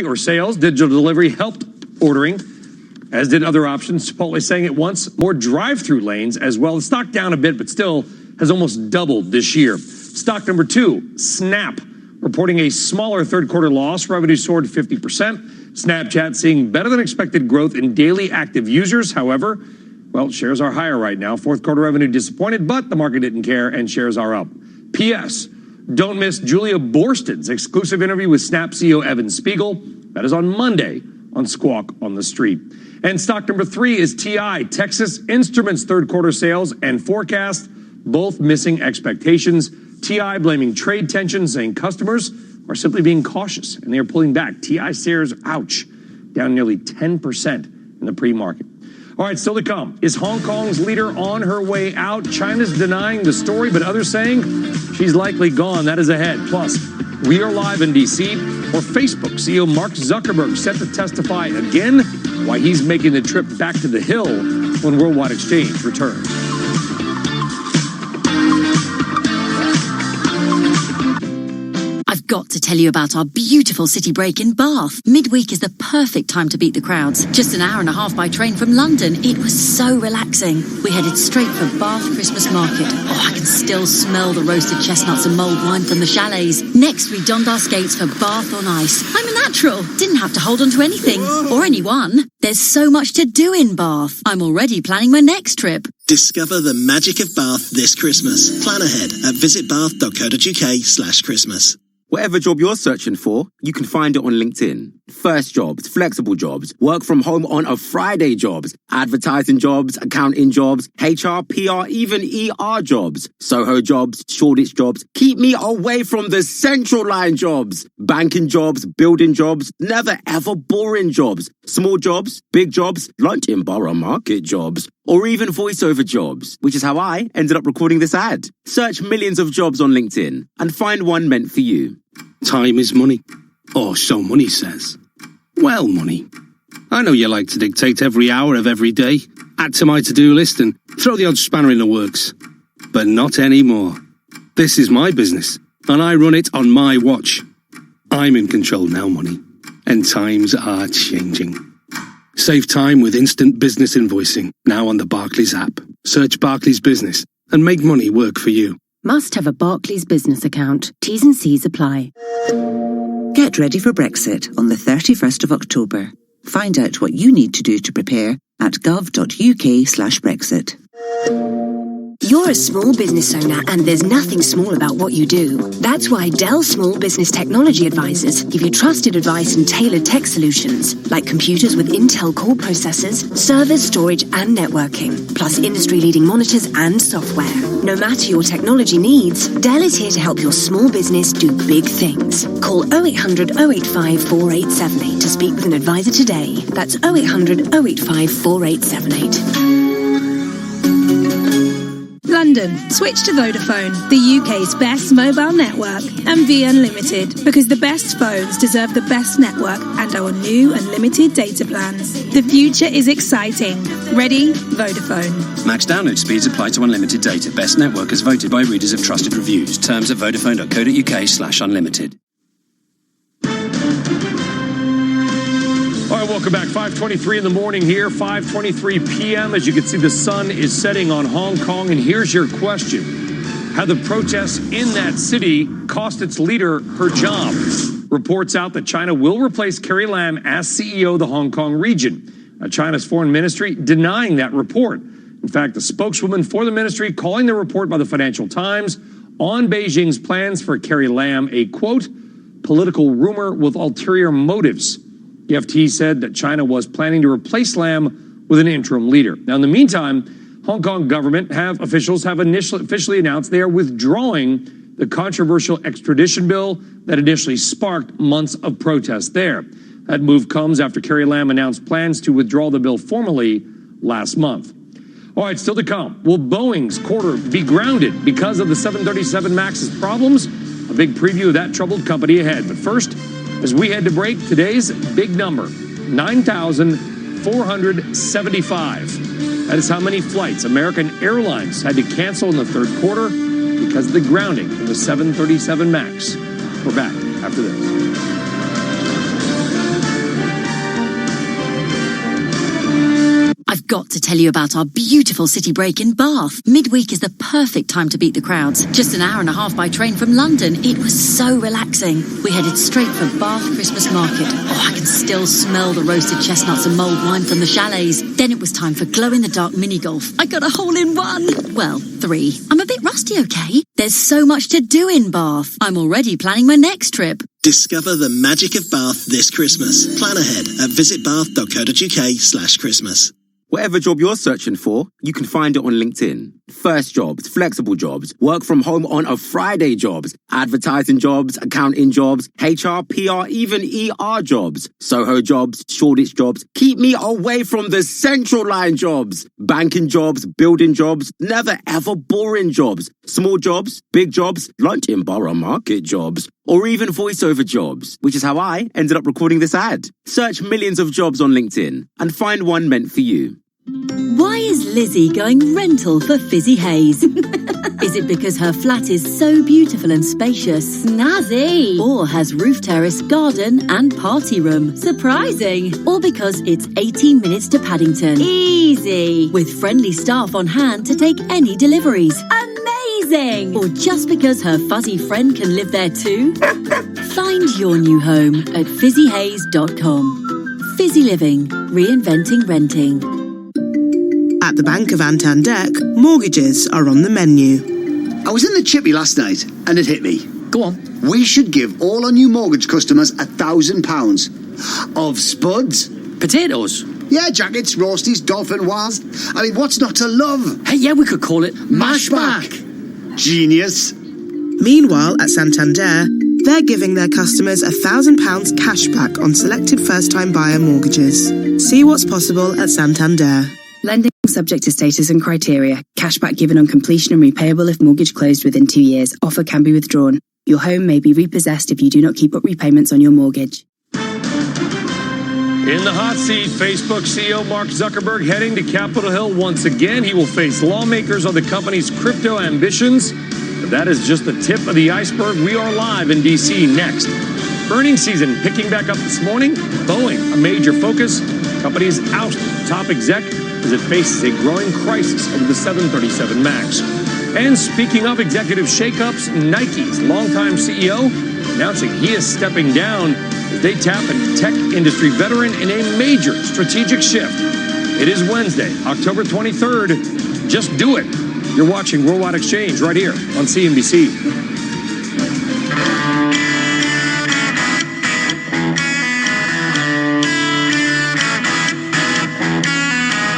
or sales. Digital delivery helped ordering, as did other options. Chipotle saying it wants more drive-through lanes as well. The stock down a bit, but still has almost doubled this year. Stock number 2, Snap, reporting a smaller third quarter loss. Revenue soared 50%. Snapchat seeing better than expected growth in daily active users. However, well, shares are higher right now. Fourth quarter revenue disappointed, but the market didn't care and shares are up. P.S. Don't miss Julia Borsten's exclusive interview with Snap CEO Evan Spiegel. That is on Monday on Squawk on the Street. And stock number 3 is TI, Texas Instruments third quarter sales and forecast, both missing expectations. TI blaming trade tensions, saying customers are simply being cautious and they are pulling back. TI shares, ouch, down nearly 10% in the pre-market. All right, still to come. Is Hong Kong's leader on her way out? China's denying the story, but others saying she's likely gone. That is ahead. Plus, we are live in D.C., where Facebook CEO Mark Zuckerberg set to testify again why he's making the trip back to the Hill when Worldwide Exchange returns. Got to tell you about our beautiful city break in Bath. Midweek is the perfect time to beat the crowds. Just an hour and a half by train from London. It was so relaxing. We headed straight for Bath Christmas Market. Oh, I can still smell the roasted chestnuts and mulled wine from the chalets. Next, we donned our skates for Bath on Ice. I'm a natural. Didn't have to hold on to anything or anyone. There's so much to do in Bath. I'm already planning my next trip. Discover the magic of Bath this Christmas. Plan ahead at visitbath.co.uk/Christmas. Whatever job you're searching for, you can find it on LinkedIn. First jobs, flexible jobs, work from home on a Friday jobs, advertising jobs, accounting jobs, HR, PR, even ER jobs, Soho jobs, Shoreditch jobs. Keep me away from the central line jobs. Banking jobs, building jobs, never ever boring jobs. Small jobs, big jobs, lunch in Borough Market jobs, or even voiceover jobs, which is how I ended up recording this ad. Search millions of jobs on LinkedIn and find one meant for you. Time is money. Or so money says. Well, money. I know you like to dictate every hour of every day, add to my to-do list and throw the odd spanner in the works. But not anymore. This is my business, and I run it on my watch. I'm in control now, money. And times are changing. Save time with instant business invoicing, now on the Barclays app. Search Barclays Business and make money work for you. Must have a Barclays business account. T's and C's apply. Get ready for Brexit on the 31st of October. Find out what you need to do to prepare at gov.uk/Brexit. You're a small business owner and there's nothing small about what you do. That's why Dell Small Business Technology Advisors give you trusted advice and tailored tech solutions, like computers with Intel Core processors, servers, storage and networking, plus industry-leading monitors and software. No matter your technology needs, Dell is here to help your small business do big things. Call 0800 085 4878 to speak with an advisor today. That's 0800 085 4878. London, switch to Vodafone, the UK's best mobile network, and be unlimited, because the best phones deserve the best network and our new unlimited data plans. The future is exciting. Ready? Vodafone. Max download speeds apply to unlimited data. Best network as voted by readers of trusted reviews. Terms at vodafone.co.uk/unlimited. All right, welcome back. 5:23 in the morning here, 5:23 p.m. As you can see, the sun is setting on Hong Kong. And here's your question. Have the protests in that city cost its leader her job? Reports out that China will replace Carrie Lam as CEO of the Hong Kong region. China's foreign ministry denying that report. In fact, the spokeswoman for the ministry calling the report by the Financial Times on Beijing's plans for Carrie Lam a, quote, political rumor with ulterior motives. The FT said that China was planning to replace Lam with an interim leader. Now, in the meantime, Hong Kong government officials have officially announced they are withdrawing the controversial extradition bill that initially sparked months of protest there. That move comes after Carrie Lam announced plans to withdraw the bill formally last month. All right, still to come. Will Boeing's quarter be grounded because of the 737 MAX's problems? A big preview of that troubled company ahead. But first, as we head to break, today's big number, 9,475. That is how many flights American Airlines had to cancel in the third quarter because of the grounding of the 737 MAX. We're back after this. got to tell you about our beautiful city break in Bath. Midweek is the perfect time to beat the crowds. Just an hour and a half by train from London. It was so relaxing. We headed straight for Bath Christmas Market. Oh, I can still smell the roasted chestnuts and mulled wine from the chalets. Then it was time for glow-in-the-dark mini-golf. I got a hole-in-one. Well, 3. I'm a bit rusty, okay? There's so much to do in Bath. I'm already planning my next trip. Discover the magic of Bath this Christmas. Plan ahead at visitbath.co.uk/Christmas. Whatever job you're searching for, you can find it on LinkedIn. First jobs, flexible jobs, work from home on a Friday jobs, advertising jobs, accounting jobs, HR, PR, even ER jobs, Soho jobs, Shoreditch jobs. Keep me away from the central line jobs. Banking jobs, building jobs, never ever boring jobs. Small jobs, big jobs, lunch in Borough Market jobs, or even voiceover jobs, which is how I ended up recording this ad. Search millions of jobs on LinkedIn and find one meant for you. Why is Lizzie going rental for Fizzy Haze? Is it because her flat is so beautiful and spacious? Snazzy! Or has roof terrace, garden and party room? Surprising! Or because it's 18 minutes to Paddington? Easy! With friendly staff on hand to take any deliveries? Amazing! Or just because her fuzzy friend can live there too? Find your new home at fizzyhaze.com. Fizzy Living. Reinventing renting. At the Bank of Antandek, mortgages are on the menu. I was in the chippy last night and it hit me. Go on. We should give all our new mortgage customers £1,000 of spuds. Potatoes? Yeah, jackets, roasties, dolphin wires. I mean, what's not to love? Hey, yeah, we could call it Mashback. Genius. Meanwhile, at Santander, they're giving their customers £1,000 cash back on selected first-time buyer mortgages. See what's possible at Santander. Lending subject to status and criteria. Cashback given on completion and repayable if mortgage closed within 2 years. Offer can be withdrawn. Your home may be repossessed if you do not keep up repayments on your mortgage. In the hot seat, Facebook CEO Mark Zuckerberg heading to Capitol Hill once again. He will face lawmakers on the company's crypto ambitions. But that is just the tip of the iceberg. We are live in D.C. next. Earnings season picking back up this morning. Boeing, a major focus. Company's ousted top exec as it faces a growing crisis over the 737 MAX. And speaking of executive shakeups, Nike's longtime CEO announcing he is stepping down as they tap a tech industry veteran in a major strategic shift. It is Wednesday, October 23rd. Just do it. You're watching Worldwide Exchange right here on CNBC.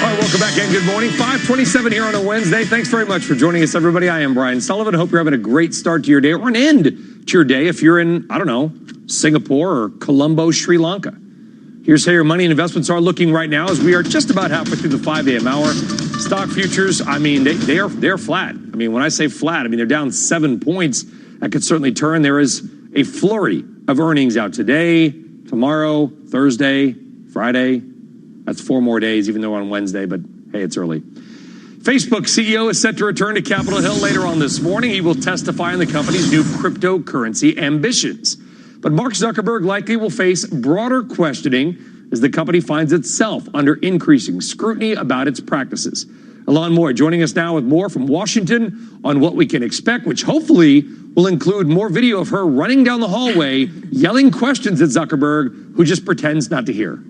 Welcome back and good morning. 5:27 here on a Wednesday. Thanks very much for joining us, everybody. I am Brian Sullivan. Hope you're having a great start to your day or an end to your day if you're in, I don't know, Singapore or Colombo, Sri Lanka. Here's how your money and investments are looking right now as we are just about halfway through the 5 a.m. hour. Stock futures, I mean, they're flat. I mean, when I say flat, I mean, they're down 7 points. That could certainly turn. There is a flurry of earnings out today, tomorrow, Thursday, Friday. That's 4 more days, even though we're on Wednesday, but hey, it's early. Facebook CEO is set to return to Capitol Hill later on this morning. He will testify on the company's new cryptocurrency ambitions. But Mark Zuckerberg likely will face broader questioning as the company finds itself under increasing scrutiny about its practices. Alon Moore joining us now with more from Washington on what we can expect, which hopefully will include more video of her running down the hallway, yelling questions at Zuckerberg, who just pretends not to hear.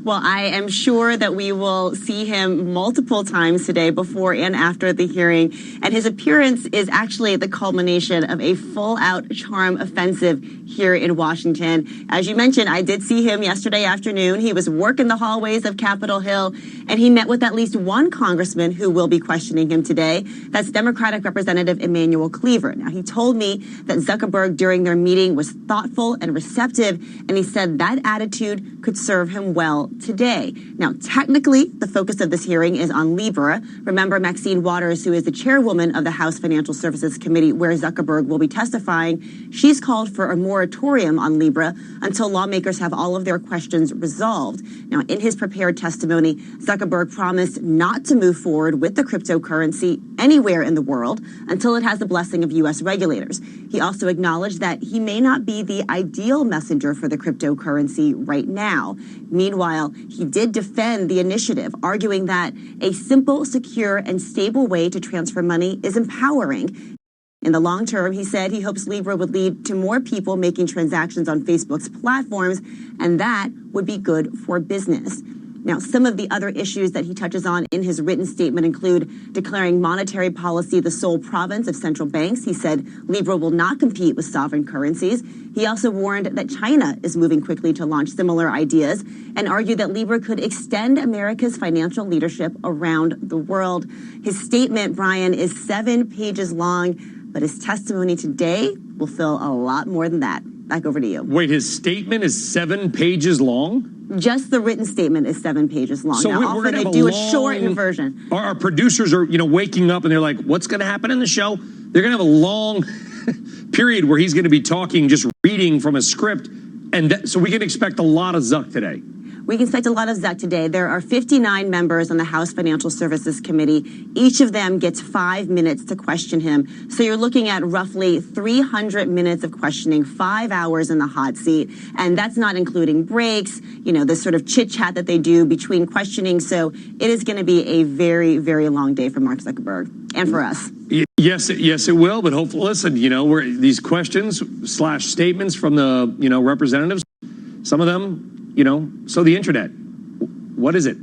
Well, I am sure that we will see him multiple times today before and after the hearing. And his appearance is actually the culmination of a full-out charm offensive here in Washington. As you mentioned, I did see him yesterday afternoon. He was working the hallways of Capitol Hill, and he met with at least one congressman who will be questioning him today. That's Democratic Representative Emanuel Cleaver. Now, he told me that Zuckerberg during their meeting was thoughtful and receptive, and he said that attitude could serve him well today. Now, technically, the focus of this hearing is on Libra. Remember, Maxine Waters, who is the chairwoman of the House Financial Services Committee, where Zuckerberg will be testifying, she's called for a moratorium on Libra until lawmakers have all of their questions resolved. Now, in his prepared testimony, Zuckerberg promised not to move forward with the cryptocurrency anywhere in the world until it has the blessing of U.S. regulators. He also acknowledged that he may not be the ideal messenger for the cryptocurrency right now. Meanwhile, he did defend the initiative, arguing that a simple, secure, and stable way to transfer money is empowering. In the long term, he said he hopes Libra would lead to more people making transactions on Facebook's platforms, and that would be good for business. Now, some of the other issues that he touches on in his written statement include declaring monetary policy the sole province of central banks. He said Libra will not compete with sovereign currencies. He also warned that China is moving quickly to launch similar ideas and argued that Libra could extend America's financial leadership around the world. His statement, Brian, is 7 pages long, but his testimony today will fill a lot more than that. Back over to you. Wait, his statement is 7 pages long? Just the written statement is 7 pages long. So now, we're going to do a shortened version. Our producers are, waking up and they're like, what's going to happen in the show? They're going to have a long period where he's going to be talking, just reading from a script. And so we can expect a lot of Zuck today. We can expect a lot of Zuck today. There are 59 members on the House Financial Services Committee. Each of them gets 5 minutes to question him. So you're looking at roughly 300 minutes of questioning, 5 hours in the hot seat. And that's not including breaks, this sort of chit-chat that they do between questioning. So it is going to be a very, very long day for Mark Zuckerberg and for us. Yes, it will. But hopefully, listen, these questions / statements from the, representatives, some of them, so the internet, what is it?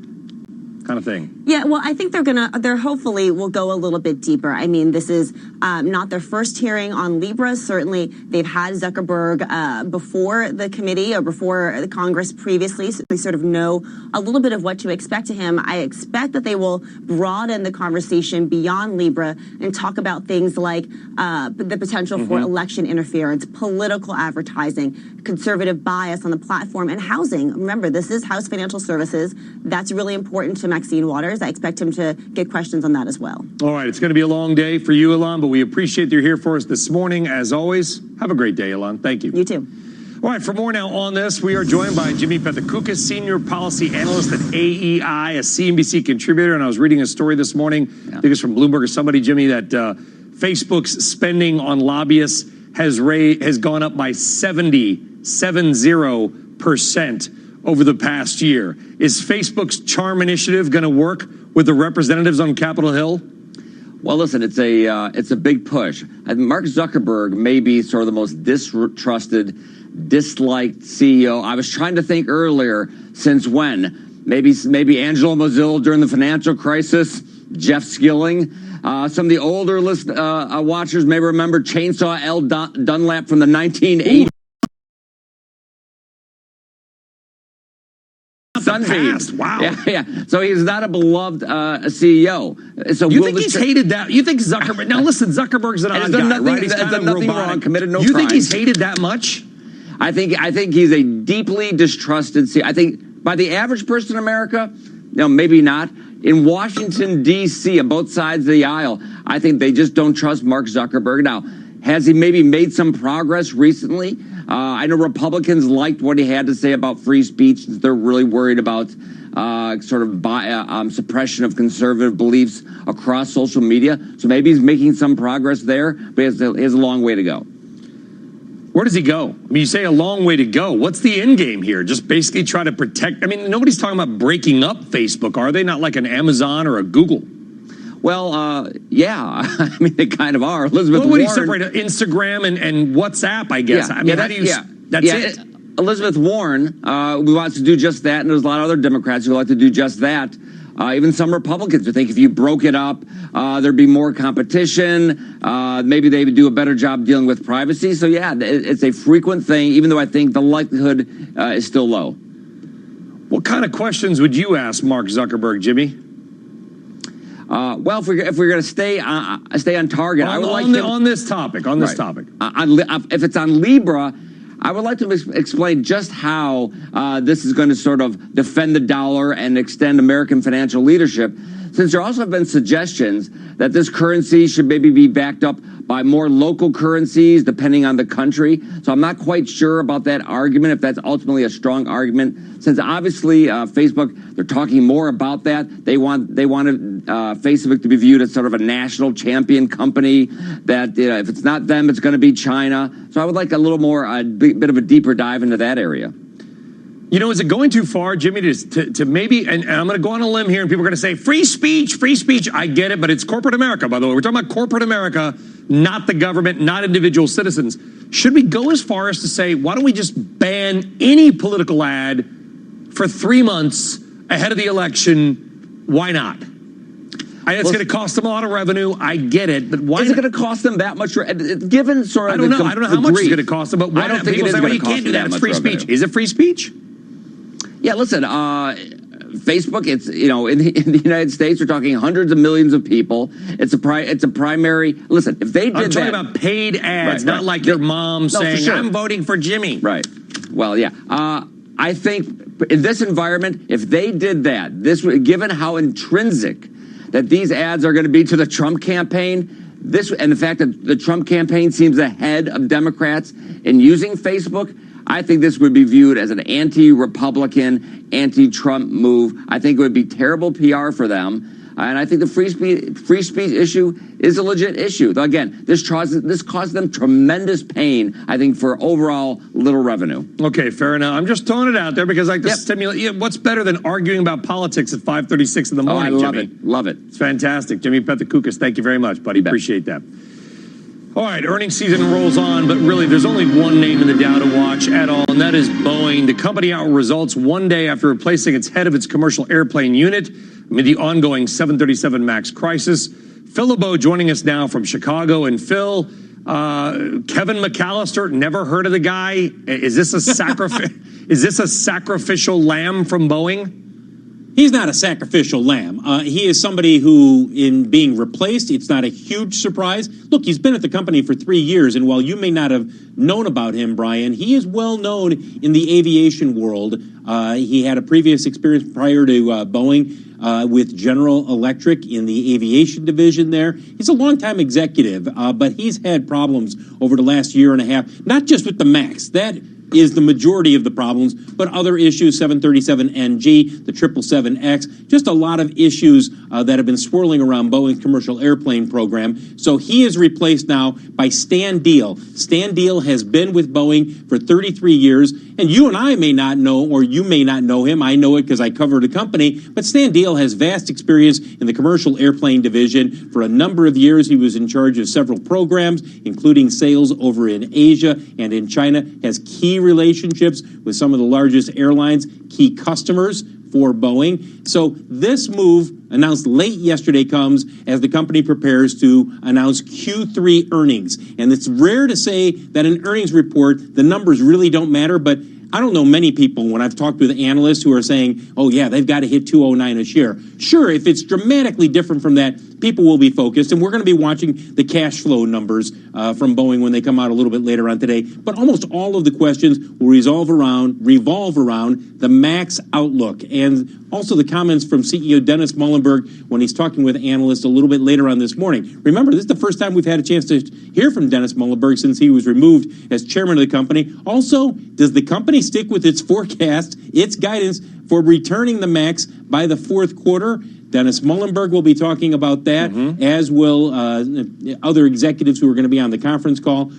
Kind of thing. Yeah, well, I think they're hopefully will go a little bit deeper. I mean, this is not their first hearing on Libra. Certainly, they've had Zuckerberg before the committee or before the Congress previously, so they sort of know a little bit of what to expect to him. I expect that they will broaden the conversation beyond Libra and talk about things like the potential for election interference, political advertising, conservative bias on the platform, and housing. Remember, this is House Financial Services. That's really important to Maxine Waters. I expect him to get questions on that as well. All right, it's going to be a long day for you, Ilan, but we appreciate that you're here for us this morning. As always, have a great day, Ilan. Thank you. You too. All right, for more now on this, we are joined by Jimmy Pethokoukis, Senior Policy Analyst at AEI, a CNBC contributor. And I was reading a story this morning, I think it's from Bloomberg or somebody, Jimmy, that Facebook's spending on lobbyists has gone up by 70% over the past year. Is Facebook's Charm Initiative going to work with the representatives on Capitol Hill? Well, listen, it's a big push. Mark Zuckerberg may be sort of the most distrusted, disliked CEO. I was trying to think earlier, since when? Maybe Angelo Mozilo during the financial crisis, Jeff Skilling. Some of the older watchers may remember Chainsaw L. Dunlap from the 1980s. Sunbeam. Wow. Yeah. So he's not a beloved CEO. So you think he's hated that? You think Zuckerberg? Now listen, Zuckerberg's an odd guy, right? He's kind of nothing robotic. Wrong, committed no You crimes. think he's hated that much? I think he's a deeply distrusted CEO. I think by the average person in America, maybe not. In Washington, D.C., on both sides of the aisle, I think they just don't trust Mark Zuckerberg. Now, has he maybe made some progress recently? I know Republicans liked what he had to say about free speech. They're really worried about suppression of conservative beliefs across social media. So maybe he's making some progress there, but he has a long way to go. Where does he go? I mean, you say a long way to go. What's the end game here? Just basically try to protect. I mean, nobody's talking about breaking up Facebook, are they? Not like an Amazon or a Google. Well, yeah. I mean, they kind of are. Elizabeth Warren. What do you separate Instagram and WhatsApp, I guess? Yeah, I mean, how do you... That's it. Elizabeth Warren wants to do just that, and there's a lot of other Democrats who like to do just that. Even some Republicans who think if you broke it up, there'd be more competition. Maybe they would do a better job dealing with privacy. So, yeah, it's a frequent thing, even though I think the likelihood is still low. What kind of questions would you ask Mark Zuckerberg, Jimmy? Well, if we're going to stay on target, I would on this topic. If it's on Libra, I would like to explain just how this is going to sort of defend the dollar and extend American financial leadership. since there also have been suggestions that this currency should maybe be backed up by more local currencies depending on the country. So I'm not quite sure about that argument, if that's ultimately a strong argument, since obviously Facebook, they're talking more about that. They want Facebook to be viewed as sort of a national champion company, that if it's not them, it's going to be China. So I would like a little more, a bit of a deeper dive into that area. You know, is it going too far, Jimmy, to maybe, and I'm going to go on a limb here, and people are going to say, free speech, free speech. I get it, but it's corporate America, by the way. We're talking about corporate America, not the government, not individual citizens. Should we go as far as to say, why don't we just ban any political ad for 3 months ahead of the election? Why not? It's going to cost them a lot of revenue. I get it, but why is it going to cost them that much? Given sort of, I don't know how much it's going to cost them, but why I don't think it is going to cost them that much. You can't do that. It's free speech. Is it free speech? Yeah, listen, Facebook, it's, in the United States, we're talking hundreds of millions of people. It's a primary, listen, if they did that. I'm talking about paid ads, not like your mom saying, sure, I'm voting for Jimmy. Right. Well, yeah. I think in this environment, if they did that, given how intrinsic that these ads are going to be to the Trump campaign, and the fact that the Trump campaign seems ahead of Democrats in using Facebook, I think this would be viewed as an anti-Republican, anti-Trump move. I think it would be terrible PR for them. And I think the free speech issue is a legit issue. Though again, this caused them tremendous pain, I think, for overall little revenue. Okay, fair enough. I'm just throwing it out there because I like to stimulate. Yeah, what's better than arguing about politics at 5:36 in the morning, I love Jimmy? it. Love it. It's fantastic. Jimmy Pethokoukis, thank you very much, buddy. Appreciate that. All right, earnings season rolls on, but really there's only one name in the Dow to watch at all, and that is Boeing. The company out results one day after replacing its head of its commercial airplane unit amid the ongoing 737 MAX crisis. Phil LeBeau joining us now from Chicago. And Phil, Kevin McAllister, never heard of the guy. Is this a sacrificial lamb from Boeing? He's not a sacrificial lamb. He is somebody who, in being replaced, it's not a huge surprise. Look, he's been at the company for 3 years, and while you may not have known about him, Brian, he is well known in the aviation world. He had a previous experience prior to Boeing with General Electric in the aviation division there. He's a longtime executive, but he's had problems over the last year and a half, not just with the MAX. That is the majority of the problems, but other issues, 737NG, the 777X, just a lot of issues that have been swirling around Boeing's commercial airplane program. So he is replaced now by Stan Deal. Stan Deal has been with Boeing for 33 years, and you and I may not know, or you may not know him. I know it because I cover the company, but Stan Deal has vast experience in the commercial airplane division. For a number of years, he was in charge of several programs, including sales over in Asia and in China, has key relationships with some of the largest airlines, key customers for Boeing. So this move, announced late yesterday, comes as the company prepares to announce Q3 earnings. And it's rare to say that an earnings report, the numbers really don't matter, but I don't know many people when I've talked with analysts who are saying, oh yeah, they've got to hit 209 a share. Sure, if it's dramatically different from that, people will be focused, and we're going to be watching the cash flow numbers from Boeing when they come out a little bit later on today. But almost all of the questions will revolve around the MAX outlook, and also the comments from CEO Dennis Muhlenberg when he's talking with analysts a little bit later on this morning. Remember, this is the first time we've had a chance to hear from Dennis Muhlenberg since he was removed as chairman of the company. Also, does the company stick with its forecast, its guidance for returning the MAX by the fourth quarter? Dennis Muhlenberg will be talking about that, as will other executives who are going to be on the conference call.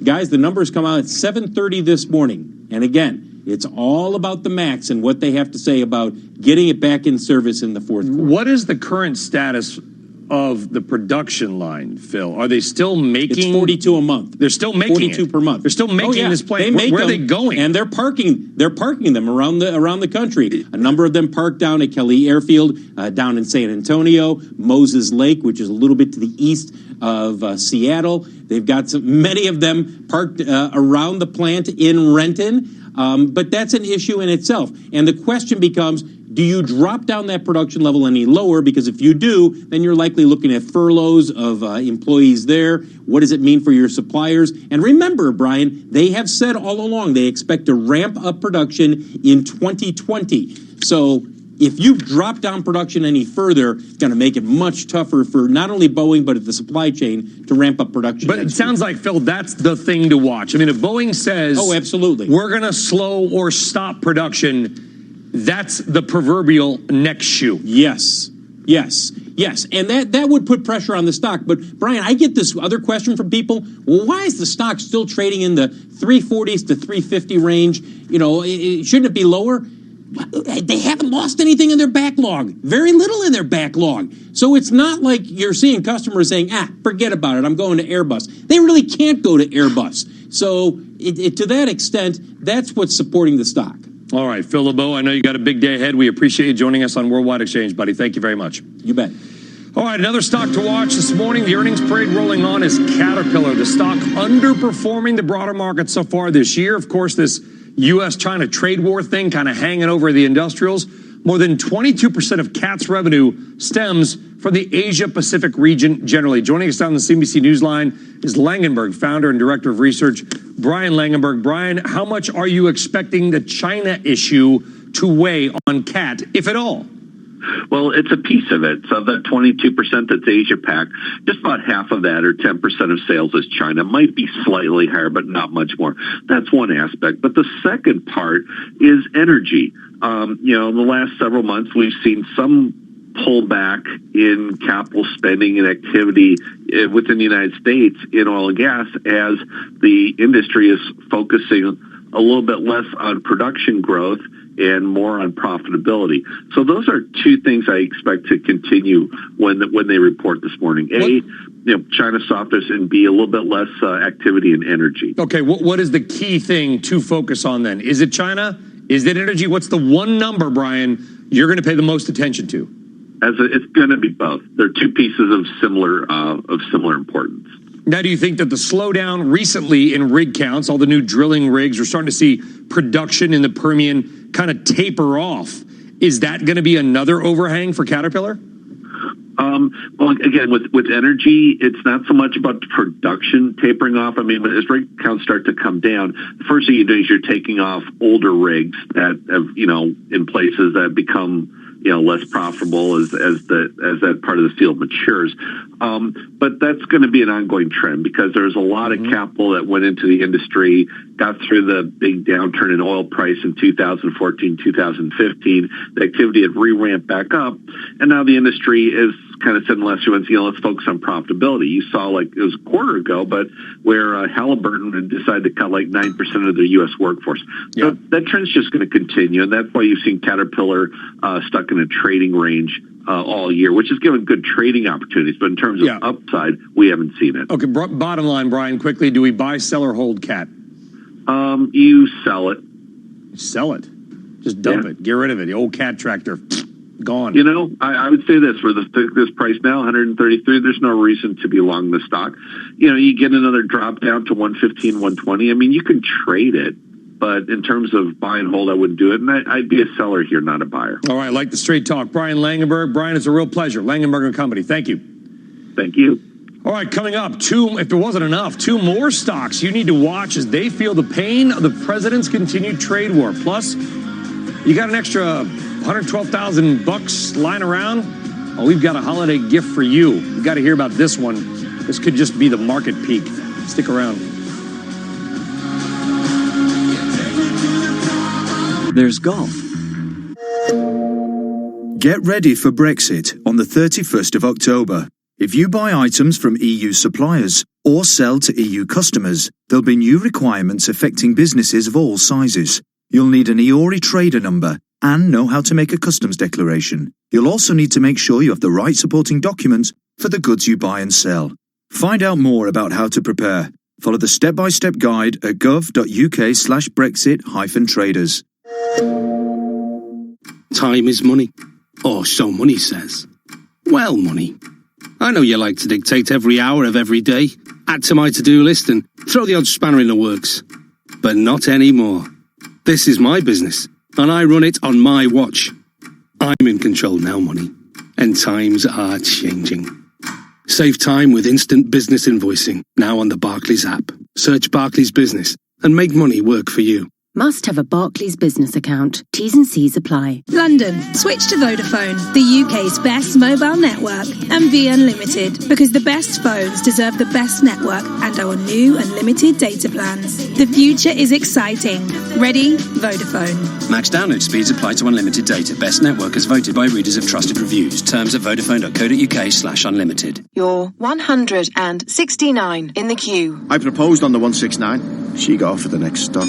Guys, the numbers come out at 7:30 this morning. And again, it's all about the MAX and what they have to say about getting it back in service in the fourth quarter. What is the current status of the production line, Phil? Are they still making? It's 42 a month. They're still making 42 per month. They're still making this plane. Where are they going? And they're parking them around the country. A number of them parked down at Kelly Airfield, down in San Antonio, Moses Lake, which is a little bit to the east of Seattle. They've got many of them parked around the plant in Renton. But that's an issue in itself. And the question becomes, do you drop down that production level any lower? Because if you do, then you're likely looking at furloughs of employees there. What does it mean for your suppliers? And remember, Brian, they have said all along they expect to ramp up production in 2020. So if you drop down production any further, it's going to make it much tougher for not only Boeing, but the supply chain to ramp up production. But it sounds like, Phil, that's the thing to watch. I mean, if Boeing says, oh, absolutely, we're going to slow or stop production, that's the proverbial next shoe. Yes. And that would put pressure on the stock. But, Brian, I get this other question from people. Well, why is the stock still trading in the 340s to 350 range? You know, shouldn't it be lower? They haven't lost anything in their backlog. Very little in their backlog. So it's not like you're seeing customers saying, forget about it, I'm going to Airbus. They really can't go to Airbus. So to that extent, that's what's supporting the stock. All right, Phil LeBeau, I know you got a big day ahead. We appreciate you joining us on Worldwide Exchange, buddy. Thank you very much. You bet. All right, another stock to watch this morning. The earnings parade rolling on is Caterpillar. The stock underperforming the broader market so far this year. Of course, this U.S.-China trade war thing kind of hanging over the industrials. More than 22% of CAT's revenue stems from the Asia-Pacific region generally. Joining us on the CNBC Newsline is Langenberg, founder and director of research, Brian Langenberg. Brian, how much are you expecting the China issue to weigh on CAT, if at all? Well, it's a piece of it. So that 22% that's Asia-Pac, just about half of that, or 10% of sales, is China. Might be slightly higher, but not much more. That's one aspect. But the second part is energy. In the last several months, we've seen some pullback in capital spending and activity within the United States in oil and gas as the industry is focusing a little bit less on production growth and more on profitability. So those are two things I expect to continue when they report this morning. China softness, and B, a little bit less activity in energy. Okay, what is the key thing to focus on then? Is it China? Is it energy? What's the one number, Brian, you're going to pay the most attention to? It's going to be both. They're two pieces of similar importance. Now, do you think that the slowdown recently in rig counts, all the new drilling rigs, we're starting to see production in the Permian kind of taper off? Is that going to be another overhang for Caterpillar? Well, again, with energy, it's not so much about the production tapering off. I mean, as rig counts start to come down, the first thing you do is you're taking off older rigs that have, in places that become less profitable as that part of the field matures. But that's going to be an ongoing trend because there's a lot of capital that went into the industry, got through the big downturn in oil price in 2014, 2015. The activity had re-ramped back up, and now the industry is kind of said in the last few months, let's focus on profitability. You saw, it was a quarter ago, but where Halliburton had decided to cut 9% of their U.S. workforce. Yeah. So that trend's just going to continue, and that's why you've seen Caterpillar stuck in a trading range all year, which has given good trading opportunities. But in terms of upside, we haven't seen it. Okay, bottom line, Brian, quickly, do we buy, sell, or hold CAT? You sell it. Sell it? Just dump it. Get rid of it. The old CAT tractor. Gone. I would say this, for this price now, 133, there's no reason to be long the stock. You get another drop down to 115, 120. I mean, you can trade it, but in terms of buy and hold, I wouldn't do it. And I'd be a seller here, not a buyer. All right, I like the straight talk. Brian Langenberg. Brian, it's a real pleasure. Langenberg & Company. Thank you. Thank you. All right, coming up, if there wasn't enough, two more stocks you need to watch as they feel the pain of the president's continued trade war. Plus, you got an extra $112,000 lying around? Oh, we've got a holiday gift for you. You got to hear about this one. This could just be the market peak. Stick around. There's golf. Get ready for Brexit on the 31st of October. If you buy items from EU suppliers or sell to EU customers, there'll be new requirements affecting businesses of all sizes. You'll need an EORI trader number and know how to make a customs declaration. You'll also need to make sure you have the right supporting documents for the goods you buy and sell. Find out more about how to prepare. Follow the step-by-step guide at gov.uk/Brexit-traders. Time is money. Or so money says. Well, money. I know you like to dictate every hour of every day, add to my to-do list and throw the odd spanner in the works. But not anymore. This is my business, and I run it on my watch. I'm in control now, money, and times are changing. Save time with instant business invoicing, now on the Barclays app. Search Barclays Business and make money work for you. Must have a Barclays business account. T's and C's apply. London, switch to Vodafone, the UK's best mobile network, and be unlimited, because the best phones deserve the best network and our new unlimited data plans. The future is exciting. Ready? Vodafone. Max download speeds apply to unlimited data. Best network as voted by readers of trusted reviews. Terms at vodafone.co.uk/unlimited. You're 169 in the queue. I proposed on the 169. She got offered the next stop.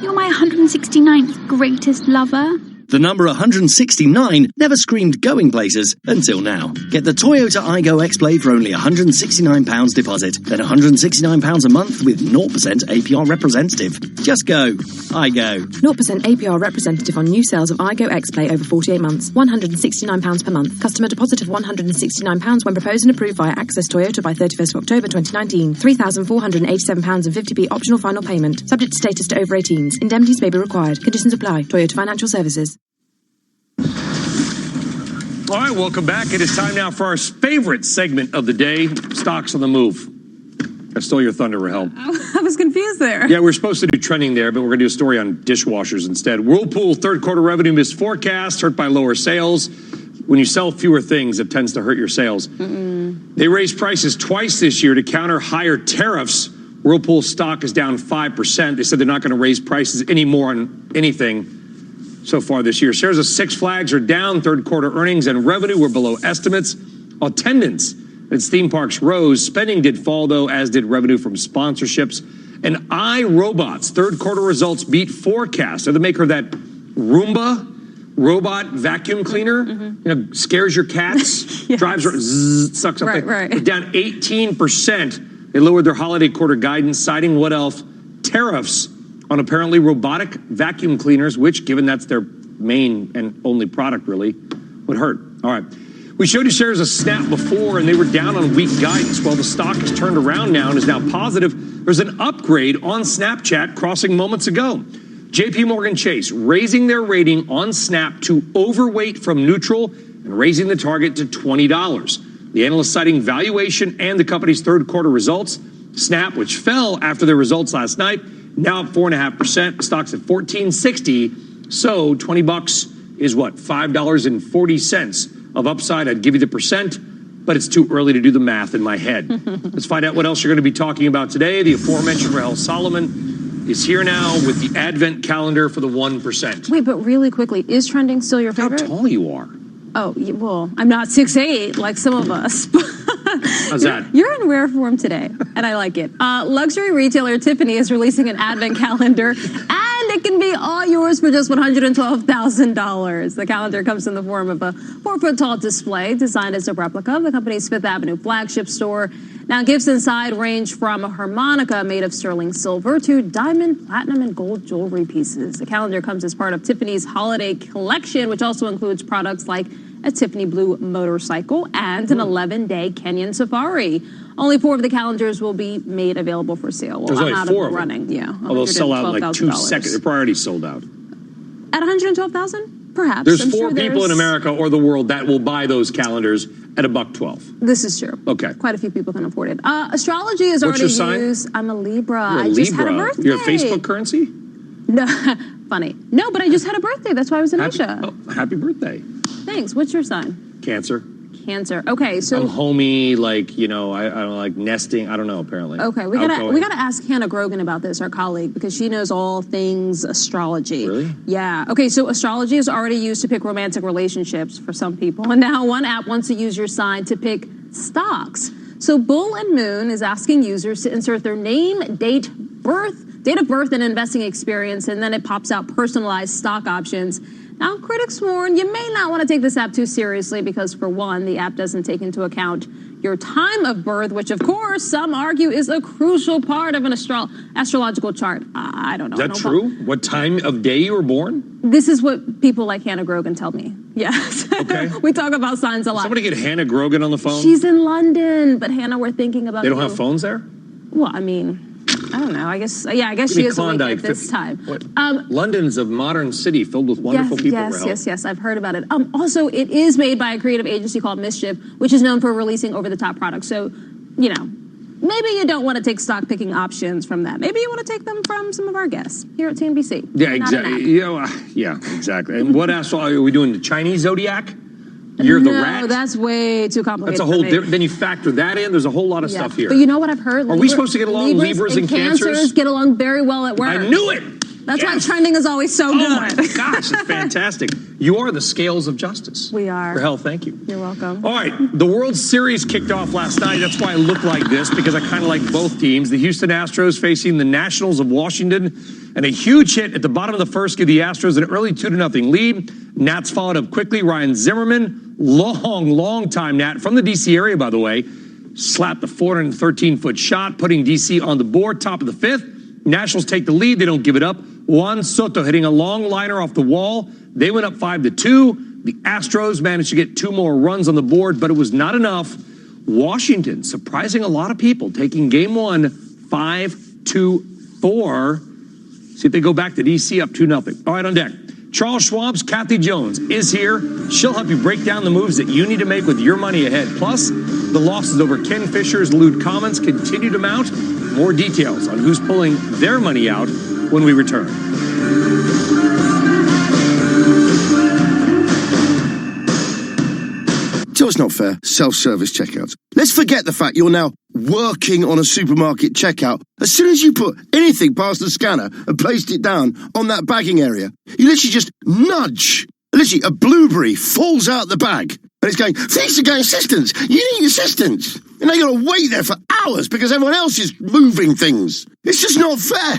You're my 169th greatest lover. The number 169 never screamed going places until now. Get the Toyota Aygo X-Play for only £169 deposit, then £169 a month with 0% APR representative. Just go. Aygo. 0% APR representative on new sales of Aygo X-Play over 48 months. £169 per month. Customer deposit of £169 when proposed and approved via Access Toyota by 31st of October 2019. £3,487 and 50p optional final payment. Subject to status to over 18s. Indemnities may be required. Conditions apply. Toyota Financial Services. All right, welcome back. It is time now for our favorite segment of the day, Stocks on the Move. I stole your thunder, Rahel. I was confused there. Yeah, we're supposed to do trending there, but we're going to do a story on dishwashers instead. Whirlpool third quarter revenue missed forecast, hurt by lower sales. When you sell fewer things, it tends to hurt your sales. They raised prices twice this year to counter higher tariffs. Whirlpool stock is down 5%. They said they're not going to raise prices anymore on anything so far this year. Shares of Six Flags are down. Third quarter earnings and revenue were below estimates. Attendance at its theme parks rose. Spending did fall, though, as did revenue from sponsorships. And iRobots third quarter results beat forecast. They're the maker of that Roomba robot vacuum cleaner. You know, scares your cats, drives, zzz, sucks up. Right. They're down 18%. They lowered their holiday quarter guidance, citing what else? Tariffs on apparently robotic vacuum cleaners, which, given that's their main and only product, really, would hurt. All right. We showed you shares of Snap before, and they were down on weak guidance. Well, the stock has turned around now and is now positive. There's an upgrade on Snapchat crossing moments ago. JP Morgan Chase raising their rating on Snap to overweight from neutral and raising the target to $20. The analyst citing valuation and the company's third quarter results. Snap, which fell after their results last night, now up 4.5%. Stock's at $14.60. So $20 is what? $5.40 of upside. I'd give you the percent, but it's too early to do the math in my head. Let's find out what else you're going to be talking about today. The aforementioned Rahel Solomon is here now with the Advent calendar for the 1%. Wait, but really quickly, is trending still your favorite? How tall you are. Oh, well, I'm not 6'8", like some of us. How's that? You're in rare form today, and I like it. Luxury retailer Tiffany is releasing an Advent calendar, and it can be all yours for just $112,000. The calendar comes in the form of a 4-foot-tall display designed as a replica of the company's Fifth Avenue flagship store. Now, gifts inside range from a harmonica made of sterling silver to diamond, platinum, and gold jewelry pieces. The calendar comes as part of Tiffany's holiday collection, which also includes products like a Tiffany blue motorcycle and an 11-day Kenyan safari. Only 4 of the calendars will be made available for sale. Well, There's I'm only out 4 of of them. running. Yeah, Oh, they'll sell out in like 2 seconds. They're probably already sold out. At $112,000, perhaps. There's I'm 4 sure people in America or the world that will buy those calendars at $112. This is true. Okay. Quite a few people can afford it. Astrology is What's already your sign? used. I'm a Libra. You're a I just had a Libra. birthday. You're a Facebook currency? No, funny. No, but I just had a birthday. That's why I was in Asia. Happy birthday. Thanks. What's your sign? Cancer. Cancer. Okay, so I'm homey, like, you know, I don't like nesting. I don't know, apparently. okay, we gotta ask Hannah Grogan about this, our colleague, because she knows all things astrology. Really? Yeah. Okay, so astrology is already used to pick romantic relationships for some people, and now one app wants to use your sign to pick stocks. So Bull and Moon is asking users to insert their name, date of birth, and investing experience, and then it pops out personalized stock options. Now, critics warn you may not want to take this app too seriously because, for one, the app doesn't take into account your time of birth, which, of course, some argue is a crucial part of an astrological chart. I don't know. Is that true? What time of day you were born? This is what people like Hannah Grogan tell me. Yes. Okay. We talk about signs a lot. Somebody get Hannah Grogan on the phone? She's in London, but Hannah, we're thinking about They don't you. have phones there? Well, I mean, I don't know. I guess she is awake at this time. London's a modern city filled with wonderful people. Yes. I've heard about it. Also, it is made by a creative agency called Mischief, which is known for releasing over-the-top products. So, you know, maybe you don't want to take stock picking options from them. Maybe you want to take them from some of our guests here at CNBC. Yeah, exactly. Yeah, exactly. And what else are we doing? The Chinese zodiac? You're the rat? No, that's way too complicated. That's a whole different. Then you factor that in. There's a whole lot of stuff here. But you know what I've heard? Are we supposed to get along? Libras and Cancers get along very well at work. I knew it. That's why trending is always so good. Oh my gosh, it's fantastic. You are the scales of justice. We are. For hell, thank you. You're welcome. All right, the World Series kicked off last night. That's why I look like this, because I kind of like both teams. The Houston Astros facing the Nationals of Washington, and a huge hit at the bottom of the first gave the Astros an early 2-0 lead. Nats followed up quickly. Ryan Zimmerman, long time Nat from the D.C. area, by the way, slapped the 413-foot shot, putting D.C. on the board, top of the fifth. Nationals take the lead. They don't give it up. Juan Soto hitting a long liner off the wall. They went up 5-2. The Astros managed to get 2 more runs on the board, but it was not enough. Washington, surprising a lot of people, taking game 1 5-4. See if they go back to D.C. up 2-0. All right, on deck. Charles Schwab's Kathy Jones is here. She'll help you break down the moves that you need to make with your money ahead. Plus, the losses over Ken Fisher's lewd comments continue to mount. More details on who's pulling their money out when we return. So it's not fair. Self-service checkouts. Let's forget the fact you're now working on a supermarket checkout. As soon as you put anything past the scanner and placed it down on that bagging area, you literally just nudge. Literally, a blueberry falls out the bag. And it's going, thanks to getting assistance. You need assistance. And now you've got to wait there for hours because everyone else is moving things. It's just not fair.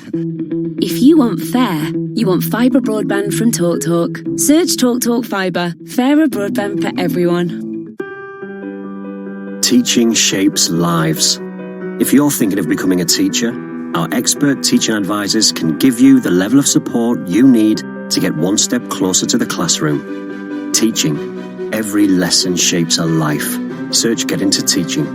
If you want fair, you want fibre broadband from TalkTalk. Search TalkTalk Fibre. Fairer broadband for everyone. Teaching shapes lives. If you're thinking of becoming a teacher, our expert teaching advisors can give you the level of support you need to get one step closer to the classroom. Teaching. Every lesson shapes a life. Search Get Into Teaching.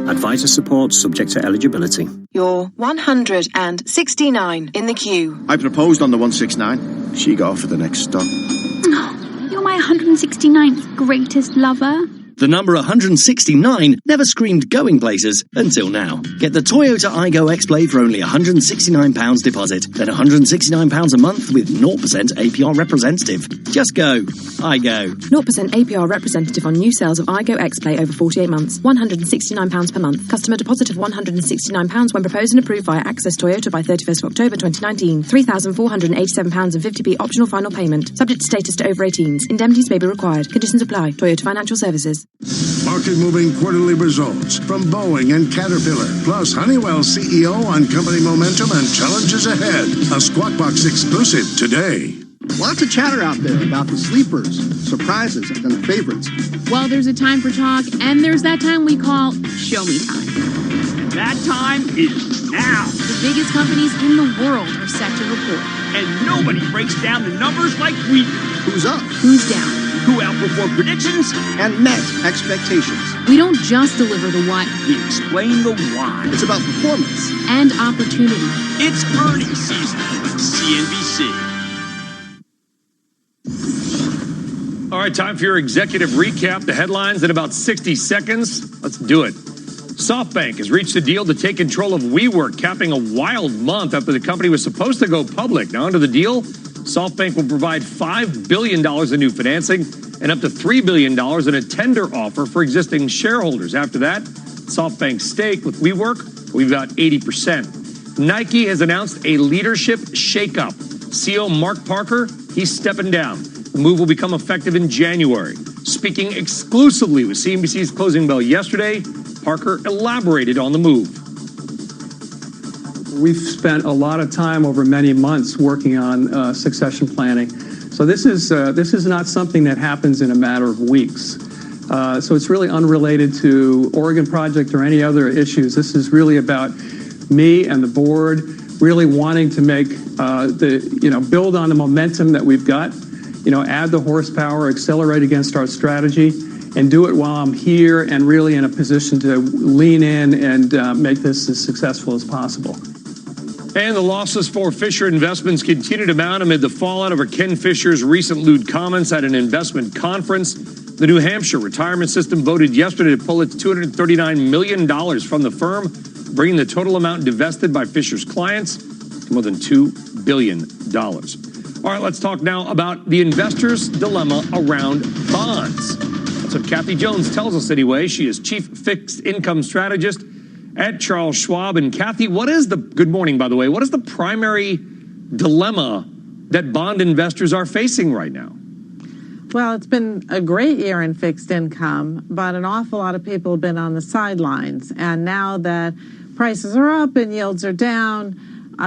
Advisor support subject to eligibility. You're 169 in the queue. I proposed on the 169. She got off for the next stop. Oh, you're my 169th greatest lover. The number 169 never screamed going places until now. Get the Toyota Aygo X-Play for only £169 deposit, then £169 a month with 0% APR representative. Just go. Aygo. 0% APR representative on new sales of Aygo X-Play over 48 months. £169 per month. Customer deposit of £169 when proposed and approved via Access Toyota by 31st of October 2019. £3,487 and 50p optional final payment. Subject to status to over 18s. Indemnities may be required. Conditions apply. Toyota Financial Services. Market-moving quarterly results from Boeing and Caterpillar, plus Honeywell CEO on company momentum and challenges ahead. A Squawk Box exclusive today. Lots of chatter out there about the sleepers, surprises, and the favorites. Well, there's a time for talk, and there's that time we call show me time. That time is now. The biggest companies in the world are set to report. And nobody breaks down the numbers like we do. Who's up? Who's down? Who outperformed predictions and met expectations. We don't just deliver the what. We explain the why. It's about performance. And opportunity. It's earnings season with CNBC. All right, time for your executive recap. The headlines in about 60 seconds. Let's do it. SoftBank has reached a deal to take control of WeWork, capping a wild month after the company was supposed to go public. Now, under the deal, SoftBank will provide $5 billion in new financing and up to $3 billion in a tender offer for existing shareholders. After that, SoftBank's stake with WeWork will be about 80%. Nike has announced a leadership shakeup. CEO Mark Parker, he's stepping down. The move will become effective in January. Speaking exclusively with CNBC's Closing Bell yesterday, Parker elaborated on the move. We've spent a lot of time over many months working on succession planning. So this is not something that happens in a matter of weeks. So it's really unrelated to Oregon Project or any other issues. This is really about me and the board really wanting to make build on the momentum that we've got, add the horsepower, accelerate against our strategy, and do it while I'm here and really in a position to lean in and make this as successful as possible. And the losses for Fisher Investments continue to mount amid the fallout over Ken Fisher's recent lewd comments at an investment conference. The New Hampshire retirement system voted yesterday to pull its $239 million from the firm, bringing the total amount divested by Fisher's clients to more than $2 billion. All right, let's talk now about the investor's dilemma around bonds. That's what Kathy Jones tells us anyway. She is chief fixed income strategist at Charles Schwab. And Kathy, good morning, by the way, what is the primary dilemma that bond investors are facing right now? Well, it's been a great year in fixed income, but an awful lot of people have been on the sidelines. And now that prices are up and yields are down,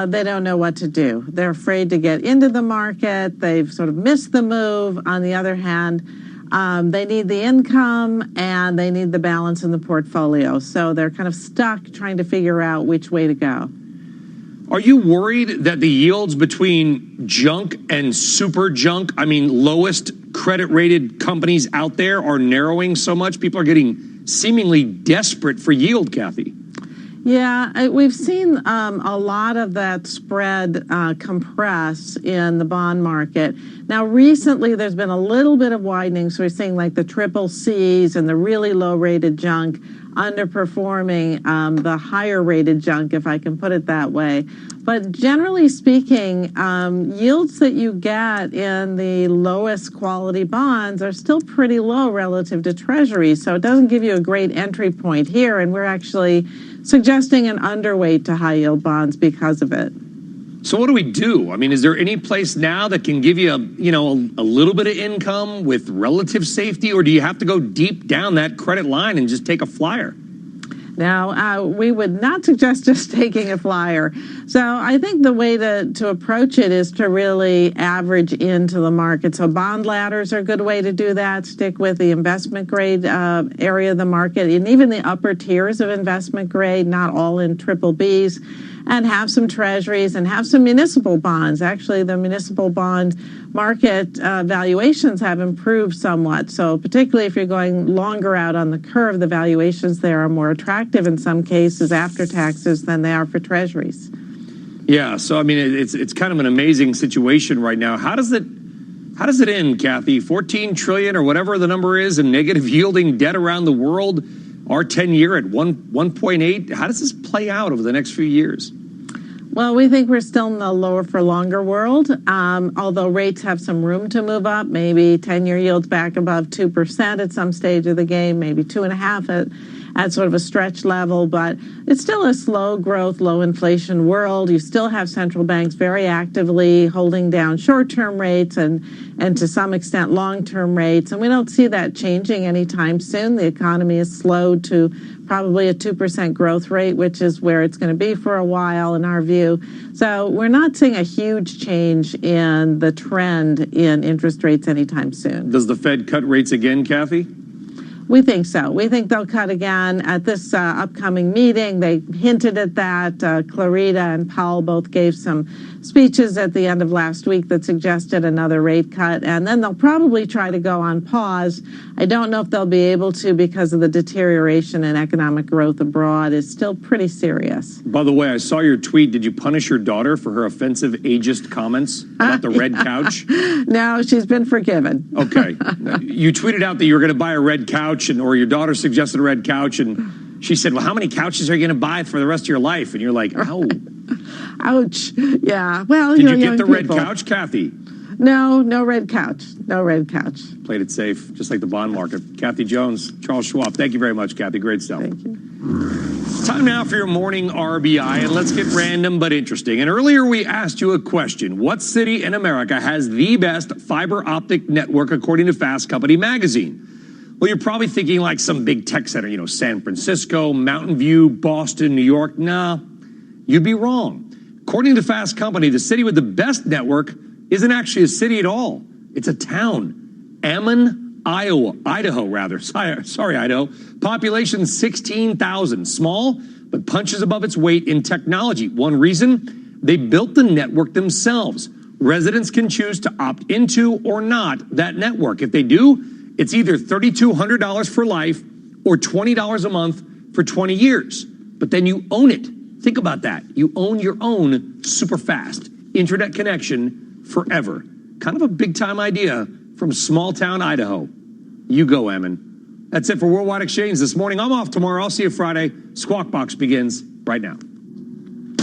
they don't know what to do. They're afraid to get into the market. They've sort of missed the move. On the other hand, they need the income and they need the balance in the portfolio. So they're kind of stuck trying to figure out which way to go. Are you worried that the yields between junk and super junk, lowest credit rated companies out there, are narrowing so much? People are getting seemingly desperate for yield, Kathy. Yeah, we've seen a lot of that spread compress in the bond market. Now, recently, there's been a little bit of widening. So we're seeing like the triple Cs and the really low-rated junk underperforming the higher-rated junk, if I can put it that way. But generally speaking, yields that you get in the lowest quality bonds are still pretty low relative to Treasuries. So it doesn't give you a great entry point here. And we're actually suggesting an underweight to high-yield bonds because of it. So what do we do? Is there any place now that can give you a little bit of income with relative safety, or do you have to go deep down that credit line and just take a flyer? Now, we would not suggest just taking a flyer. So I think the way to approach it is to really average into the market. So bond ladders are a good way to do that. Stick with the investment grade area of the market, and even the upper tiers of investment grade, not all in triple Bs, and have some treasuries and have some municipal bonds. Actually, the municipal bond market valuations have improved somewhat. So particularly if you're going longer out on the curve, the valuations there are more attractive in some cases after taxes than they are for treasuries. Yeah, so it's kind of an amazing situation right now. How does it end, Kathy? 14 trillion or whatever the number is in negative yielding debt around the world. Our 10-year at 1.8. How does this play out over the next few years? Well, we think we're still in the lower for longer world, although rates have some room to move up. Maybe 10-year yields back above 2% at some stage of the game, maybe 2.5% at sort of a stretch level. But it's still a slow growth, low inflation world. You still have central banks very actively holding down short-term rates and to some extent long-term rates. And we don't see that changing anytime soon. The economy is slowed to probably a 2% growth rate, which is where it's going to be for a while in our view. So we're not seeing a huge change in the trend in interest rates anytime soon. Does the Fed cut rates again, Kathy? We think so. We think they'll cut again at this upcoming meeting. They hinted at that. Clarita and Powell both gave some speeches at the end of last week that suggested another rate cut, and then they'll probably try to go on pause. I don't know if they'll be able to because of the deterioration in economic growth abroad is still pretty serious. By the way, I saw your tweet. Did you punish your daughter for her offensive ageist comments about the red couch? No, she's been forgiven. Okay. You tweeted out that you were going to buy a red couch, or your daughter suggested a red couch, and she said, well, how many couches are you going to buy for the rest of your life? And you're like, oh. Ouch. Yeah. Well, Did you get the red couch, Kathy? No red couch. No red couch. Played it safe, just like the bond market. Kathy Jones, Charles Schwab. Thank you very much, Kathy. Great stuff. Thank you. Time now for your morning RBI, and let's get random but interesting. And earlier we asked you a question. What city in America has the best fiber optic network according to Fast Company magazine? Well, you're probably thinking like some big tech center, San Francisco, Mountain View, Boston, New York. Nah, you'd be wrong. According to Fast Company, the city with the best network isn't actually a city at all. It's a town. Ammon, Idaho. Sorry, Idaho. Population 16,000. Small, but punches above its weight in technology. One reason, they built the network themselves. Residents can choose to opt into or not that network. If they do, it's either $3,200 for life or $20 a month for 20 years. But then you own it. Think about that. You own your own super fast internet connection forever. Kind of a big time idea from small town Idaho. You go, Ammon. That's it for Worldwide Exchange this morning. I'm off tomorrow. I'll see you Friday. Squawk Box begins right now. Too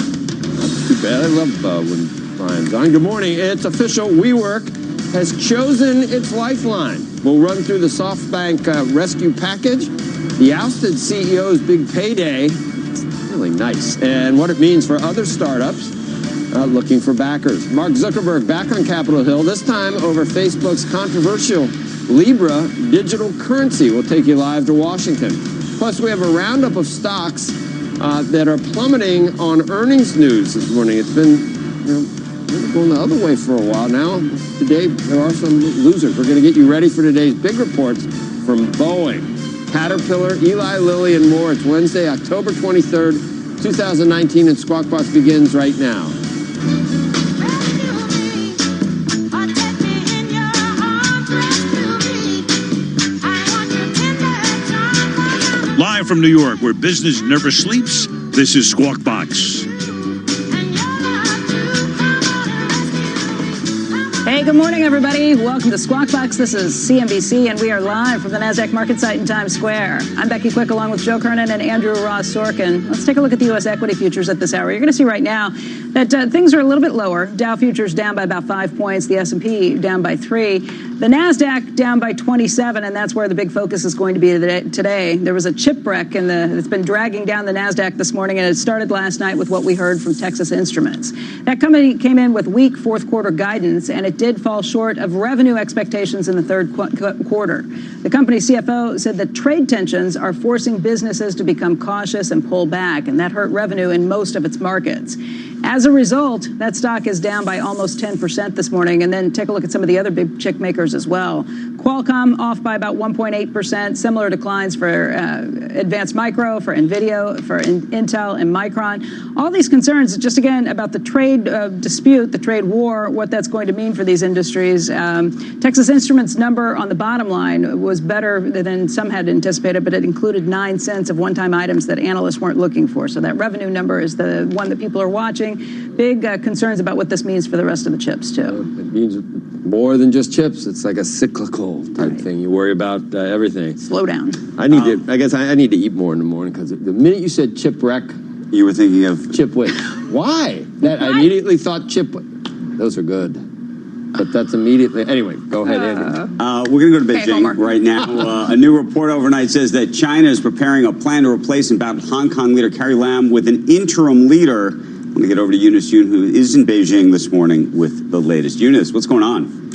bad. I love when Brian's on. Good morning. It's official. WeWork has chosen its lifeline. We'll run through the SoftBank rescue package, the ousted CEO's big payday. It's really nice. And what it means for other startups looking for backers. Mark Zuckerberg back on Capitol Hill, this time over Facebook's controversial Libra digital currency. We'll take you live to Washington. Plus, we have a roundup of stocks that are plummeting on earnings news this morning. It's been going the other way for a while now. Today, there are some losers. We're going to get you ready for today's big reports from Boeing, Caterpillar, Eli Lilly, and more. It's Wednesday, October 23rd, 2019, and Squawk Box begins right now. Live from New York, where business never sleeps, this is Squawk Box. Hey, good morning, everybody. Welcome to Squawk Box. This is CNBC, and we are live from the NASDAQ market site in Times Square. I'm Becky Quick, along with Joe Kernan and Andrew Ross Sorkin. Let's take a look at the U.S. equity futures at this hour. You're going to see right now that things are a little bit lower. Dow futures down by about 5 points. The S&P down by 3. The NASDAQ down by 27, and that's where the big focus is going to be today. There was a chipwreck it's been dragging down the NASDAQ this morning, and it started last night with what we heard from Texas Instruments. That company came in with weak fourth quarter guidance, and it did fall short of revenue expectations in the third quarter. The company's CFO said that trade tensions are forcing businesses to become cautious and pull back, and that hurt revenue in most of its markets. As a result, that stock is down by almost 10% this morning. And then take a look at some of the other big chip makers as well. Qualcomm off by about 1.8%. Similar declines for Advanced Micro, for NVIDIA, for Intel, and Micron. All these concerns, just again, about the trade dispute, the trade war, what that's going to mean for these industries. Texas Instruments' number on the bottom line was better than some had anticipated, but it included 9 cents of one-time items that analysts weren't looking for. So that revenue number is the one that people are watching. Big concerns about what this means for the rest of the chips, too. It means more than just chips. It's like a cyclical type thing. You worry about everything. Slow down. I need to eat more in the morning, because the minute you said chipwreck, you were thinking of Chipwick. Why? I immediately thought Chipwick. Those are good. But that's immediately... Anyway, go ahead, Andrew. We're going to go to Beijing right now. A new report overnight says that China is preparing a plan to replace embattled Hong Kong leader Carrie Lam with an interim leader. I'm going to get over to Eunice Yoon, who is in Beijing this morning with the latest. Eunice, what's going on?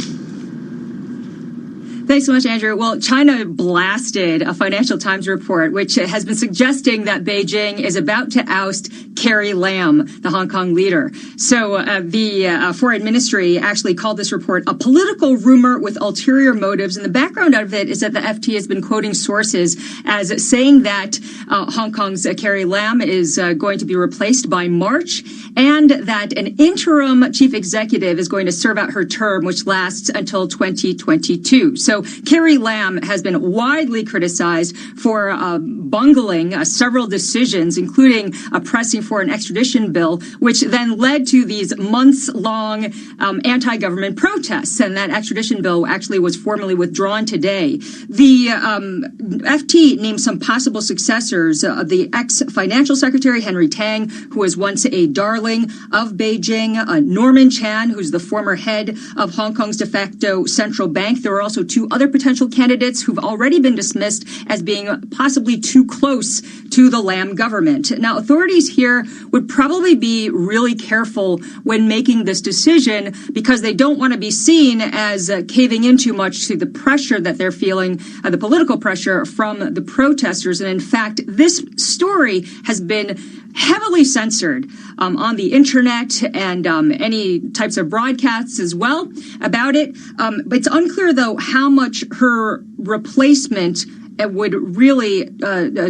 Thanks so much, Andrew. Well, China blasted a Financial Times report, which has been suggesting that Beijing is about to oust Carrie Lam, the Hong Kong leader. So the Foreign Ministry actually called this report a political rumor with ulterior motives. And the background of it is that the FT has been quoting sources as saying that Hong Kong's Carrie Lam is going to be replaced by March, and that an interim chief executive is going to serve out her term, which lasts until 2022. So Carrie Lam has been widely criticized for bungling several decisions, including pressing for an extradition bill, which then led to these months-long anti-government protests. And that extradition bill actually was formally withdrawn today. The FT named some possible successors. The ex-financial secretary, Henry Tang, who was once a darling of Beijing. Norman Chan, who's the former head of Hong Kong's de facto central bank. There are also 2 other potential candidates who've already been dismissed as being possibly too close to the Lam government. Now, authorities here would probably be really careful when making this decision, because they don't want to be seen as caving in too much to the pressure that they're feeling, the political pressure from the protesters. And in fact, this story has been heavily censored on the internet and any types of broadcasts as well about it. But it's unclear, though, how much her replacement would really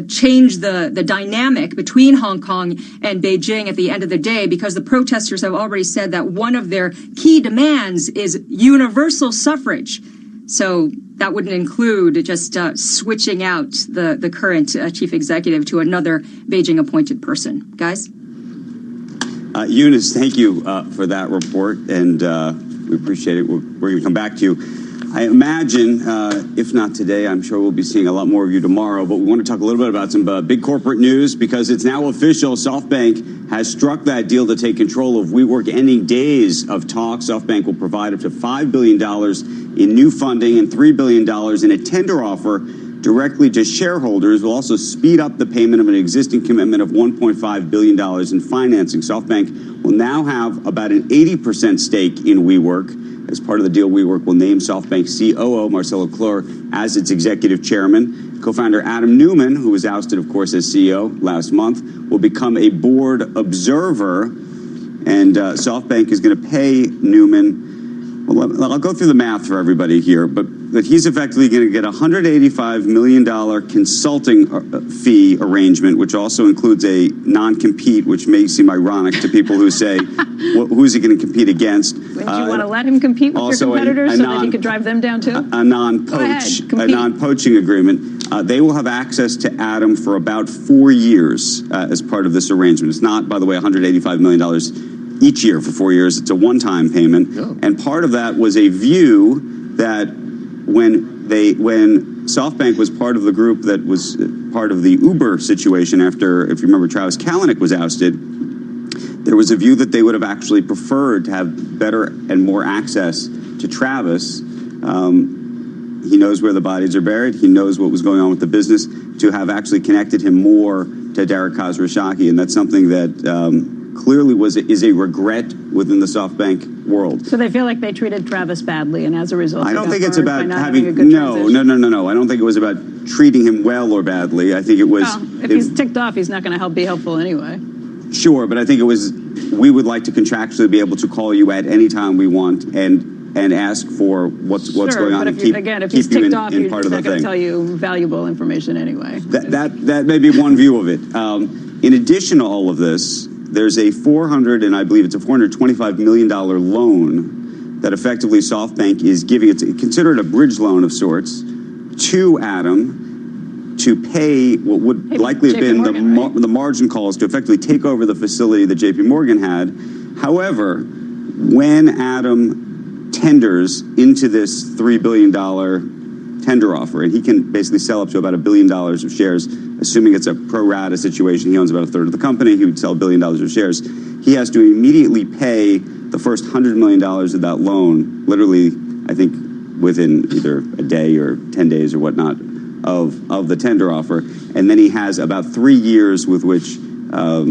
change the dynamic between Hong Kong and Beijing at the end of the day, because the protesters have already said that one of their key demands is universal suffrage. So that wouldn't include just switching out the current chief executive to another Beijing-appointed person. Guys? Eunice, thank you for that report, and we appreciate it. We're going to come back to you. I imagine, if not today, I'm sure we'll be seeing a lot more of you tomorrow. But we want to talk a little bit about some big corporate news because it's now official. SoftBank has struck that deal to take control of WeWork, ending days of talks. SoftBank will provide up to $5 billion in new funding and $3 billion in a tender offer directly to shareholders. Will also speed up the payment of an existing commitment of $1.5 billion in financing. SoftBank will now have about an 80% stake in WeWork. As part of the deal, WeWork will name SoftBank COO Marcelo Claure as its executive chairman. Co-founder Adam Neumann, who was ousted, of course, as CEO last month, will become a board observer. And SoftBank is going to pay Neumann. Well, I'll go through the math for everybody here, but he's effectively going to get a $185 million consulting fee arrangement, which also includes a non-compete, which may seem ironic to people who say, well, who's he going to compete against? Wouldn't you want to let him compete with your competitors so that he could drive them down too? A non-poaching agreement. They will have access to Adam for about 4 years as part of this arrangement. It's not, by the way, $185 million each year for 4 years. It's a one-time payment. Oh. And part of that was a view that when SoftBank was part of the group that was part of the Uber situation after, if you remember, Travis Kalanick was ousted, there was a view that they would have actually preferred to have better and more access to Travis. He knows where the bodies are buried. He knows what was going on with the business, to have actually connected him more to Derek Khosrowshahi. And that's something that clearly is a regret within the SoftBank world. So they feel like they treated Travis badly, and as a result, I don't think it's about having a good transition. No. I don't think it was about treating him well or badly. I think it was. Well, if he's ticked off, he's not going to be helpful anyway. Sure, but I think it was. We would like to contractually be able to call you at any time we want and ask for what's going on. But if he's ticked off, he's not going to tell you valuable information anyway. That may be one view of it. In addition to all of this, there's a $425 million loan that effectively SoftBank is giving. It's considered a bridge loan of sorts to Adam to pay what would likely have been the margin calls to effectively take over the facility that JP Morgan had. However, when Adam tenders into this $3 billion tender offer, and he can basically sell up to about $1 billion of shares, assuming it's a pro rata situation. He owns about a third of the company. He would sell $1 billion of shares. He has to immediately pay the first $100 million of that loan, literally, I think, within either a day or 10 days or whatnot of the tender offer. And then he has about 3 years with which the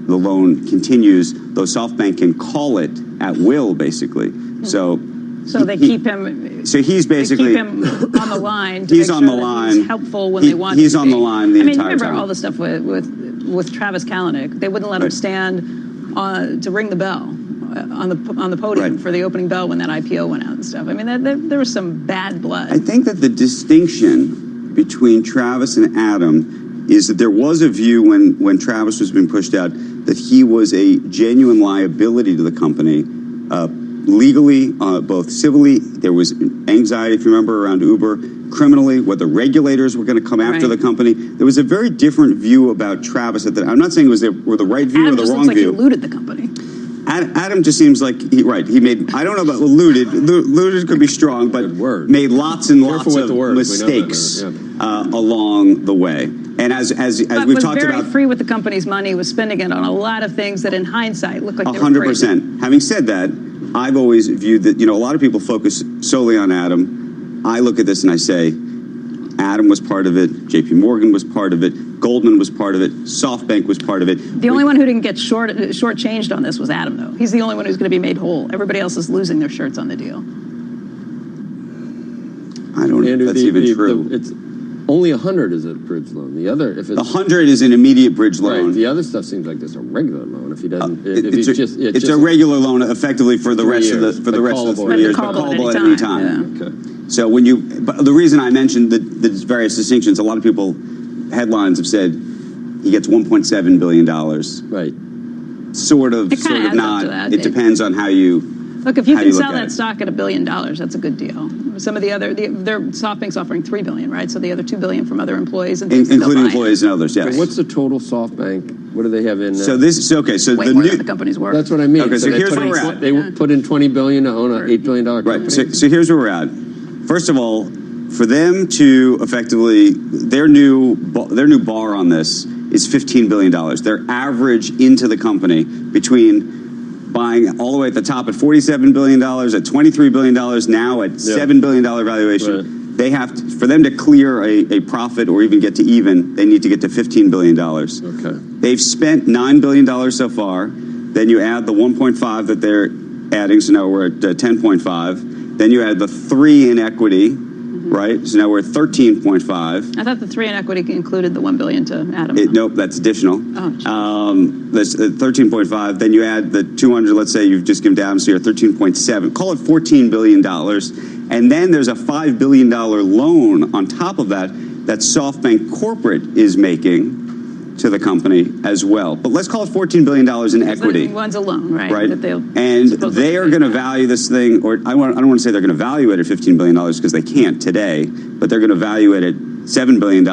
loan continues, though SoftBank can call it at will, basically. So they keep him. So he's basically keep him on the line. He's on the line. He's helpful when they want. He's on the line the entire time. Remember all the stuff with Travis Kalanick. They wouldn't let him stand to ring the bell on the podium for the opening bell when that IPO went out and stuff. I mean, there was some bad blood. I think that the distinction between Travis and Adam is that there was a view when Travis was being pushed out that he was a genuine liability to the company. Legally, both civilly, there was anxiety, if you remember, around Uber. Criminally, whether regulators were going to come after the company. There was a very different view about Travis. I'm not saying it was the right view or the wrong view. Adam just looks like he looted the company. Adam just seems like he made. I don't know about looted. Looted could be strong, but made lots and lots of mistakes along the way. And as we've talked about, was very free with the company's money. Was spending it on a lot of things that, in hindsight, looked like they were crazy. 100%. Having said that, I've always viewed that, a lot of people focus solely on Adam. I look at this and I say, Adam was part of it. JP Morgan was part of it. Goldman was part of it. SoftBank was part of it. The only one who didn't get shortchanged on this was Adam, though. He's the only one who's going to be made whole. Everybody else is losing their shirts on the deal. I don't know if that's even true. It's only 100 is a bridge loan. The other, if it's 100 is an immediate bridge loan. Right. The other stuff seems like it's a regular loan. If he doesn't, it's a regular loan, effectively for the rest of the 3 years, but callable at any time. Yeah. Okay. So but the reason I mentioned the various distinctions, a lot of people headlines have said he gets $1.7 billion. Right. Sort of not. That, it depends on how you. Look, if you can sell that stock at $1 billion, that's a good deal. Some of the other, their SoftBank's offering $3 billion, right? So the other $2 billion from other employees and things, including employees and others. Yes. What's the total SoftBank What do they have in? So this is okay. So Way the more new. than the company's worth. That's what I mean. Okay, so they here's put where in- we're at. They put in $20 billion to own an $8 billion company. Right. So here's where we're at. First of all, for them to effectively their new bar on this is $15 billion. Their average into the company between buying all the way at the top at $47 billion, at $23 billion, now at $7 billion valuation. Right. They have to, for them to clear a profit or even get to even, they need to get to $15 billion. Okay. They've spent $9 billion so far. Then you add the 1.5 that they're adding, so now we're at 10.5. Then you add the 3 in equity, right? So now we're at 13.5. I thought the 3 in equity included the $1 billion to Adam. Nope, that's additional. Oh, That's 13.5. Then you add the 200. Let's say you've just given down, so you're at 13.7. Call it $14 billion. And then there's a $5 billion loan on top of that SoftBank corporate is making to the company as well. But let's call it $14 billion in equity. One's a loan, right? Right. That they'll And supposedly they are pay going to back. value this thing, or I don't want to say they're going to value it at $15 billion because they can't today, but they're going to value it at $7 billion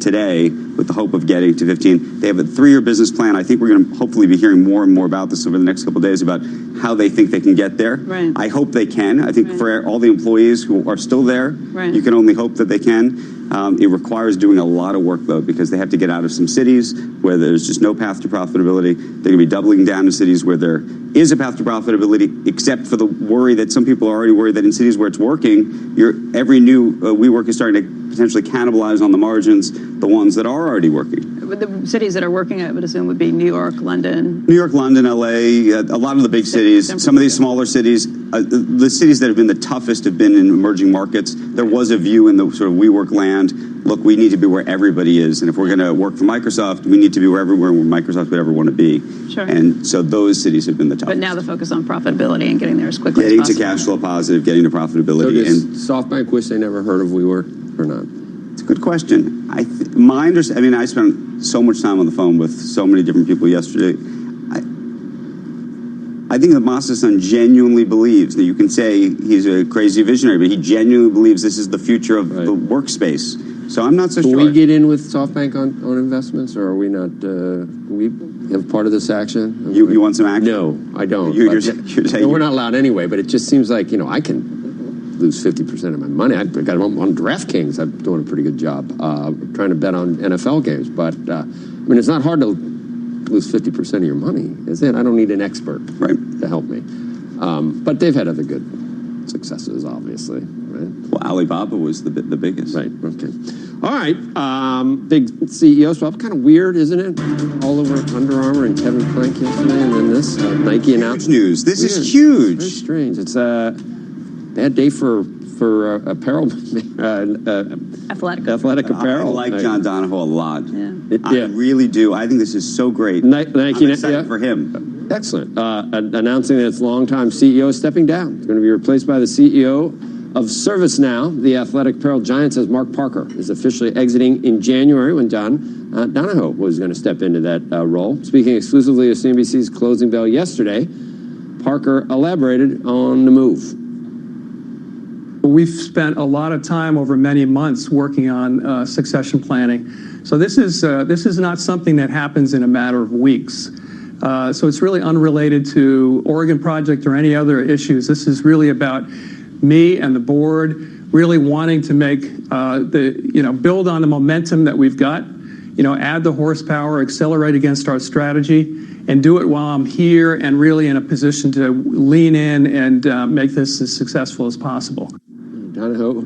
today with the hope of getting to 15. They have a 3-year business plan. I think we're going to hopefully be hearing more and more about this over the next couple of days about how they think they can get there. Right. I hope they can. I think for all the employees who are still there, Right. you can only hope that they can. It requires doing a lot of work, though, because they have to get out of some cities where there's just no path to profitability. They're going to be doubling down in cities where there is a path to profitability, except for the worry that some people are already worried that in cities where it's working, every new WeWork is starting to potentially cannibalize on the margins the ones that are already working. But the cities that are working, I would assume, would be New York, London. New York, London, LA, a lot of the big cities, some of these smaller cities, the cities that have been the toughest have been in emerging markets. There was a view in the sort of WeWork land, look, we need to be where everybody is. And if we're going to work for Microsoft, we need to be everywhere where Microsoft would ever want to be. Sure. And so those cities have been the toughest. But now the focus on profitability and getting there as quickly Getting as to possible. cash flow positive, getting to So profitability. does And SoftBank wish they never heard of WeWork or not? it's a good question. I spent so much time on the phone with so many different people yesterday. I think that Masa-san genuinely believes that you can say he's a crazy visionary, but he genuinely believes this is the future of the workspace. So I'm not so Can sure. we get in with SoftBank on investments, or are we not? We have part of this action. You want some action? No, I don't. You're But- saying no, we're not allowed anyway. But it just seems like I can lose 50% of my money. I got on DraftKings. I'm doing a pretty good job trying to bet on NFL games. But it's not hard to lose 50% of your money, is it? I don't need an expert to help me. But they've had other good successes, obviously. Right? Well, Alibaba was the biggest. Right. Okay. All right. Big CEO swap. Kind of weird, isn't it? All over Under Armour and Kevin Plank yesterday, and then this Nike announced news. This Weird. is huge. Very strange. It's a bad day for apparel. Athletic apparel. I like John Donahoe a lot. Yeah. I really do. I think this is so great. Nike, I'm excited for him. Excellent. Announcing that its longtime CEO is stepping down. He's going to be replaced by the CEO of ServiceNow. The athletic apparel giant says Mark Parker is officially exiting in January when John Donahoe was going to step into that role. Speaking exclusively of CNBC's Closing Bell yesterday, Parker elaborated on the move. We've spent a lot of time over many months working on succession planning. So this is not something that happens in a matter of weeks. So it's really unrelated to Oregon Project or any other issues. This is really about me and the board really wanting to make build on the momentum that we've got, add the horsepower, accelerate against our strategy, and do it while I'm here and really in a position to lean in and make this as successful as possible. Donahoe,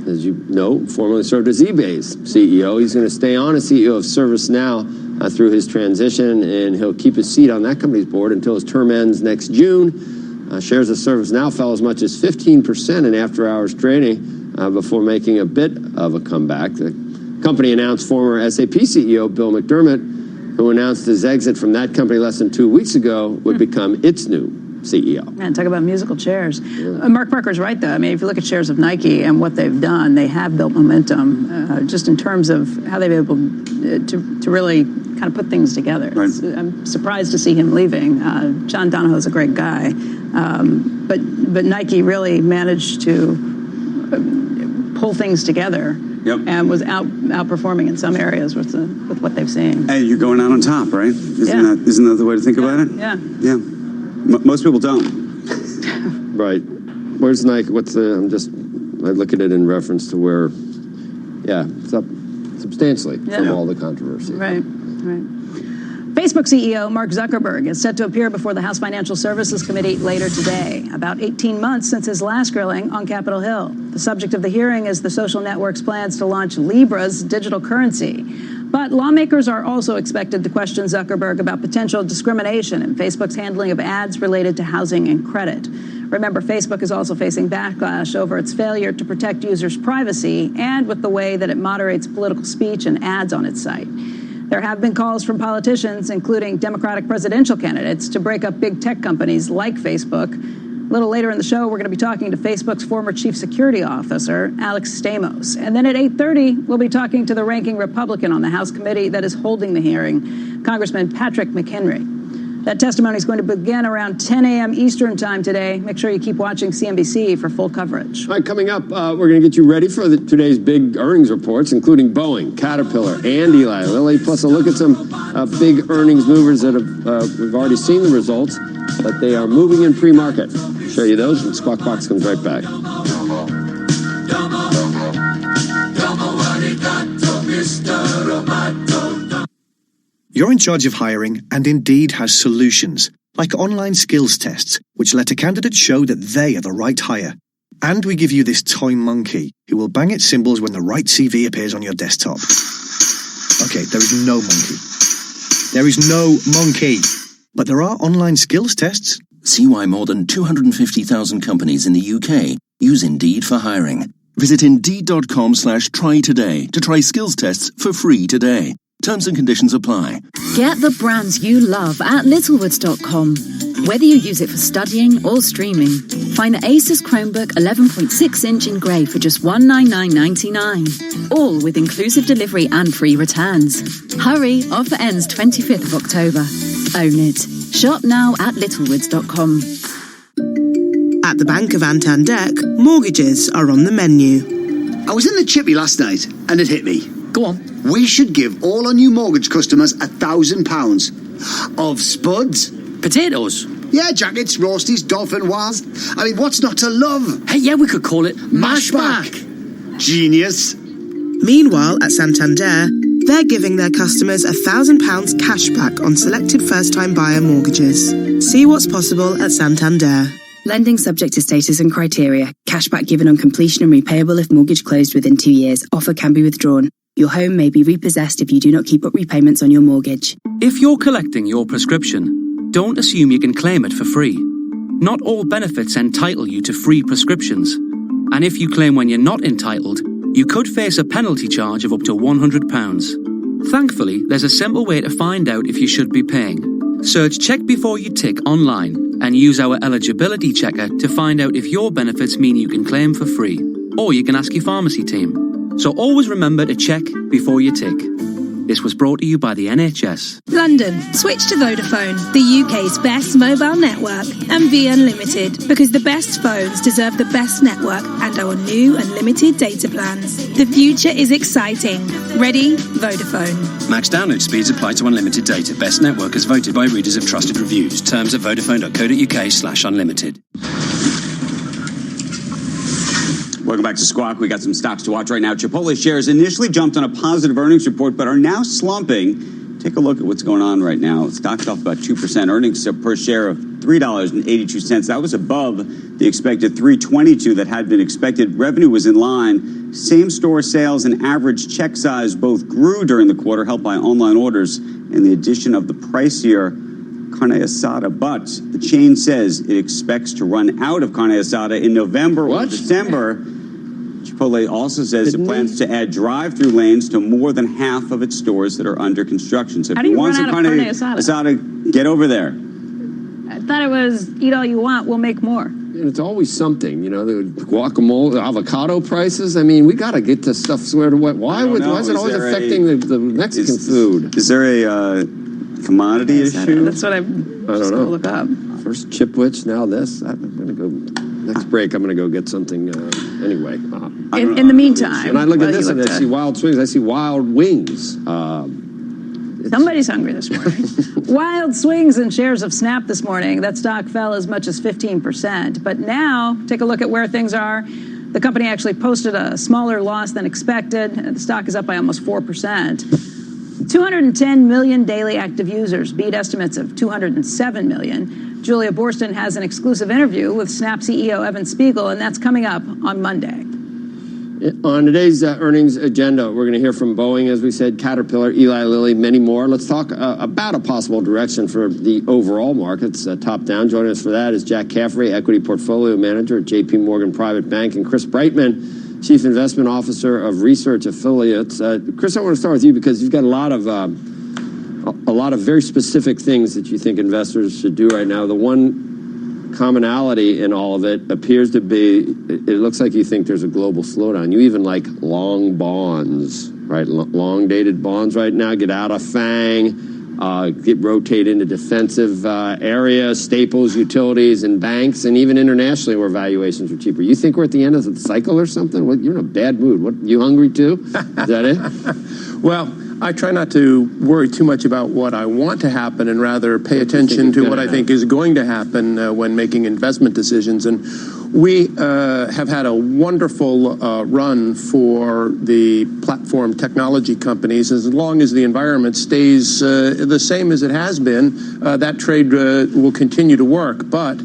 as you know, formerly served as eBay's CEO. He's going to stay on as CEO of ServiceNow through his transition, and he'll keep his seat on that company's board until his term ends next June. Shares of ServiceNow fell as much as 15% in after-hours trading before making a bit of a comeback. The company announced former SAP CEO Bill McDermott, who announced his exit from that company less than 2 weeks ago, would become its new CEO. Man, talk about musical chairs. Mark Parker's right, though. I mean, if you look at shares of Nike and what they've done, they have built momentum just in terms of how they've been able to really kind of put things together. Right. I'm surprised to see him leaving. John Donahoe's a great guy. But Nike really managed to pull things together and was outperforming in some areas with what they've seen. Hey, you're going out on top, right? Isn't that the way to think about it? Yeah. Yeah. Most people don't. Right. Where's Nike? I look at it in reference to where, it's up substantially from all the controversy. Right. Facebook CEO Mark Zuckerberg is set to appear before the House Financial Services Committee later today, about 18 months since his last grilling on Capitol Hill. The subject of the hearing is the social network's plans to launch Libra's digital currency. But lawmakers are also expected to question Zuckerberg about potential discrimination in Facebook's handling of ads related to housing and credit. Remember, Facebook is also facing backlash over its failure to protect users' privacy and with the way that it moderates political speech and ads on its site. There have been calls from politicians, including Democratic presidential candidates, to break up big tech companies like Facebook. A little later in the show, we're going to be talking to Facebook's former chief security officer, Alex Stamos. And then at 8:30, we'll be talking to the ranking Republican on the House committee that is holding the hearing, Congressman Patrick McHenry. That testimony is going to begin around 10 a.m. Eastern time today. Make sure you keep watching CNBC for full coverage. All right, coming up, we're going to get you ready for today's big earnings reports, including Boeing, Caterpillar, and Eli Lilly. Plus, a look at some big earnings movers that we've already seen the results, but they are moving in pre-market. Show you those, and Squawk Box comes right back. You're in charge of hiring, and Indeed has solutions, like online skills tests, which let a candidate show that they are the right hire. And we give you this toy monkey, who will bang its cymbals when the right CV appears on your desktop. Okay, there is no monkey. There is no monkey. But there are online skills tests. See why more than 250,000 companies in the UK use Indeed for hiring. Visit Indeed.com/try today to try skills tests for free today. Terms and conditions apply. Get the brands you love at littlewoods.com. Whether you use it for studying or streaming, find the Asus Chromebook 11.6-inch in grey for just $199.99. All with inclusive delivery and free returns. Hurry, offer ends 25th of October. Own it. Shop now at littlewoods.com. At the Bank of Antandek, mortgages are on the menu. I was in the chippy last night and it hit me. Go on. We should give all our new mortgage customers £1,000 of spuds. Potatoes? Yeah, jackets, roasties, dauphinoise. I mean, what's not to love? Hey, yeah, we could call it Mashback. Genius. Meanwhile, at Santander, they're giving their customers £1,000 cash back on selected first-time buyer mortgages. See what's possible at Santander. Lending subject to status and criteria. Cashback given on completion and repayable if mortgage closed within 2 years. Offer can be withdrawn. Your home may be repossessed if you do not keep up repayments on your mortgage. If you're collecting your prescription, don't assume you can claim it for free. Not all benefits entitle you to free prescriptions. And if you claim when you're not entitled, you could face a penalty charge of up to £100. Thankfully, there's a simple way to find out if you should be paying. Search Check Before You Tick online and use our eligibility checker to find out if your benefits mean you can claim for free. Or you can ask your pharmacy team. So always remember to check before you tick. This was brought to you by the NHS. London, switch to Vodafone, the UK's best mobile network, and Be Unlimited, because the best phones deserve the best network and our new unlimited data plans. The future is exciting. Ready? Vodafone. Max download speeds apply to unlimited data. Best network as voted by readers of trusted reviews. Terms at vodafone.co.uk/unlimited. Welcome back to Squawk. We got some stocks to watch right now. Chipotle shares initially jumped on a positive earnings report, but are now slumping. Take a look at what's going on right now. Stock's off about 2%. Earnings per share of $3.82. That was above the expected $3.22 that had been expected. Revenue was in line. Same-store sales and average check size both grew during the quarter, helped by online orders and the addition of the pricier carne asada. But the chain says it expects to run out of carne asada in November or December. Chipotle also says it plans to add drive-through lanes to more than half of its stores that are under construction. So How if do you you want run some out of carne asada, get over there. I thought it was eat all you want, we'll make more. And it's always something, you know, the guacamole, avocado prices. I mean, we got to get this stuff squared away. Why is it always affecting the Mexican food? Is there a commodity issue? That's what I'm I don't know. Look up. First Chipwich, now this. I'm going to go Next break, I'm going to go get something anyway. In the meantime. And I look at this and I see wild swings. I see wild wings. Somebody's hungry this morning. Wild swings in shares of Snap this morning. That stock fell as much as 15%. But now, take a look at where things are. The company actually posted a smaller loss than expected. The stock is up by almost 4%. 210 million daily active users beat estimates of 207 million. Julia Boorstin has an exclusive interview with Snap CEO Evan Spiegel, and that's coming up on Monday. On today's earnings agenda, we're going to hear from Boeing, as we said, Caterpillar, Eli Lilly, many more. Let's talk about a possible direction for the overall markets, top down. Joining us for that is Jack Caffrey, Equity Portfolio Manager at JP Morgan Private Bank, and Chris Brightman, Chief Investment Officer of Research Affiliates. Chris, I want to start with you because you've got a lot of very specific things that you think investors should do right now. The one commonality in all of it appears to be, it looks like you think there's a global slowdown. You even like long bonds, right? Long dated bonds right now. Get out of FANG, rotate into defensive areas, staples, utilities, and banks, and even internationally where valuations are cheaper. You think we're at the end of the cycle or something? What, you're in a bad mood. What, you hungry too? Is that it? Well, I try not to worry too much about what I want to happen and rather pay attention to what I think is going to happen when making investment decisions. And we have had a wonderful run for the platform technology companies. As long as the environment stays the same as it has been, that trade will continue to work. But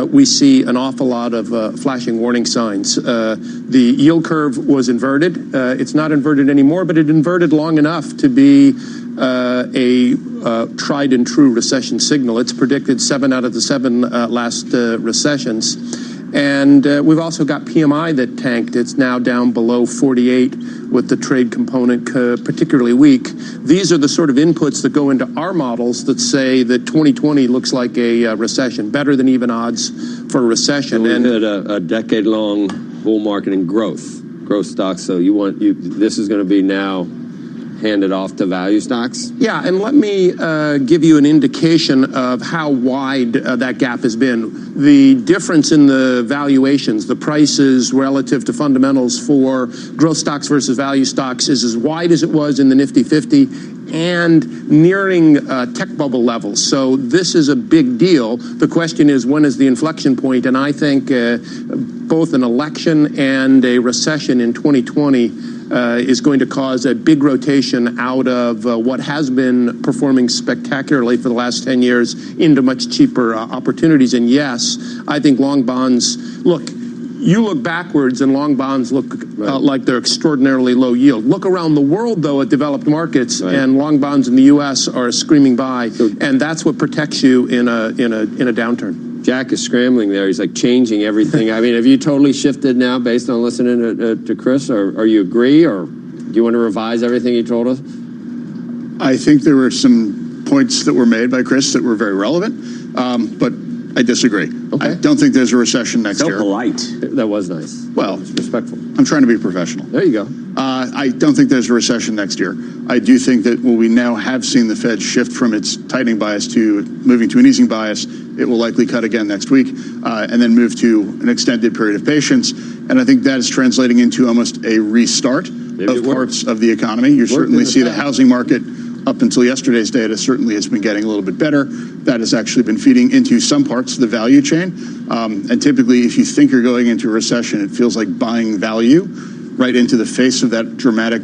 we see an awful lot of flashing warning signs. The yield curve was inverted. It's not inverted anymore, but it inverted long enough to be a tried and true recession signal. It's predicted 7 out of the 7 last recessions. And we've also got PMI that tanked. It's now down below 48 with the trade component particularly weak. These are the sort of inputs that go into our models that say that 2020 looks like a recession, better than even odds for a recession. So we've had a decade-long bull market in growth stocks. So this is going to be now handed off to value stocks? Yeah, and let me give you an indication of how wide that gap has been. The difference in the valuations, the prices relative to fundamentals for growth stocks versus value stocks is as wide as it was in the Nifty 50 and nearing tech bubble levels. So this is a big deal. The question is, when is the inflection point? And I think both an election and a recession in 2020 is going to cause a big rotation out of what has been performing spectacularly for the last 10 years into much cheaper opportunities. And yes, I think long bonds, look, you look backwards and long bonds look like they're extraordinarily low yield. Look around the world, though, at developed markets, and long bonds in the U.S. are screaming by, and that's what protects you in a downturn. Jack is scrambling there. He's like changing everything. I mean, have you totally shifted now based on listening to Chris, or you agree, or do you want to revise everything he told us? I think there were some points that were made by Chris that were very relevant, but I disagree. Okay. I don't think there's a recession next year. So polite. That was nice. Well, respectful. I'm trying to be professional. There you go. I don't think there's a recession next year. I do think that when we now have seen the Fed shift from its tightening bias to moving to an easing bias, it will likely cut again next week and then move to an extended period of patience. And I think that is translating into almost a restart of parts of the economy. You certainly see the housing market up until yesterday's data certainly has been getting a little bit better. That has actually been feeding into some parts of the value chain. And typically, if you think you're going into a recession, it feels like buying value right into the face of that dramatic,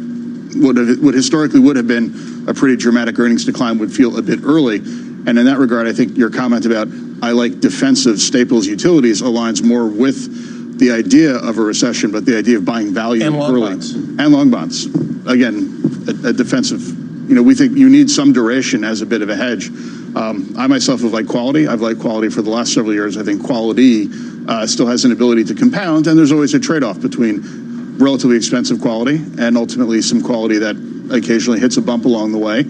what historically would have been a pretty dramatic earnings decline would feel a bit early. And in that regard, I think your comment about I like defensive staples utilities aligns more with the idea of a recession, but the idea of buying value and long early. bonds. And long bonds. Again, a defensive. We think you need some duration as a bit of a hedge. I myself have liked quality. I've liked quality for the last several years. I think quality still has an ability to compound, and there's always a trade-off between relatively expensive quality and ultimately some quality that occasionally hits a bump along the way.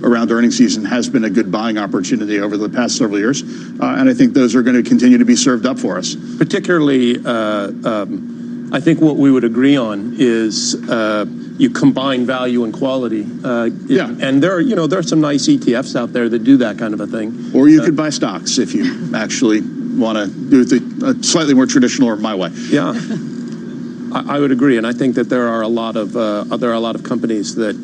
Around earnings season has been a good buying opportunity over the past several years, and I think those are going to continue to be served up for us. Particularly, I think what we would agree on is you combine value and quality. And there are some nice ETFs out there that do that kind of a thing. Or you could buy stocks if you actually want to do it slightly more traditional or my way. Yeah, I would agree, and I think that there are a lot of companies that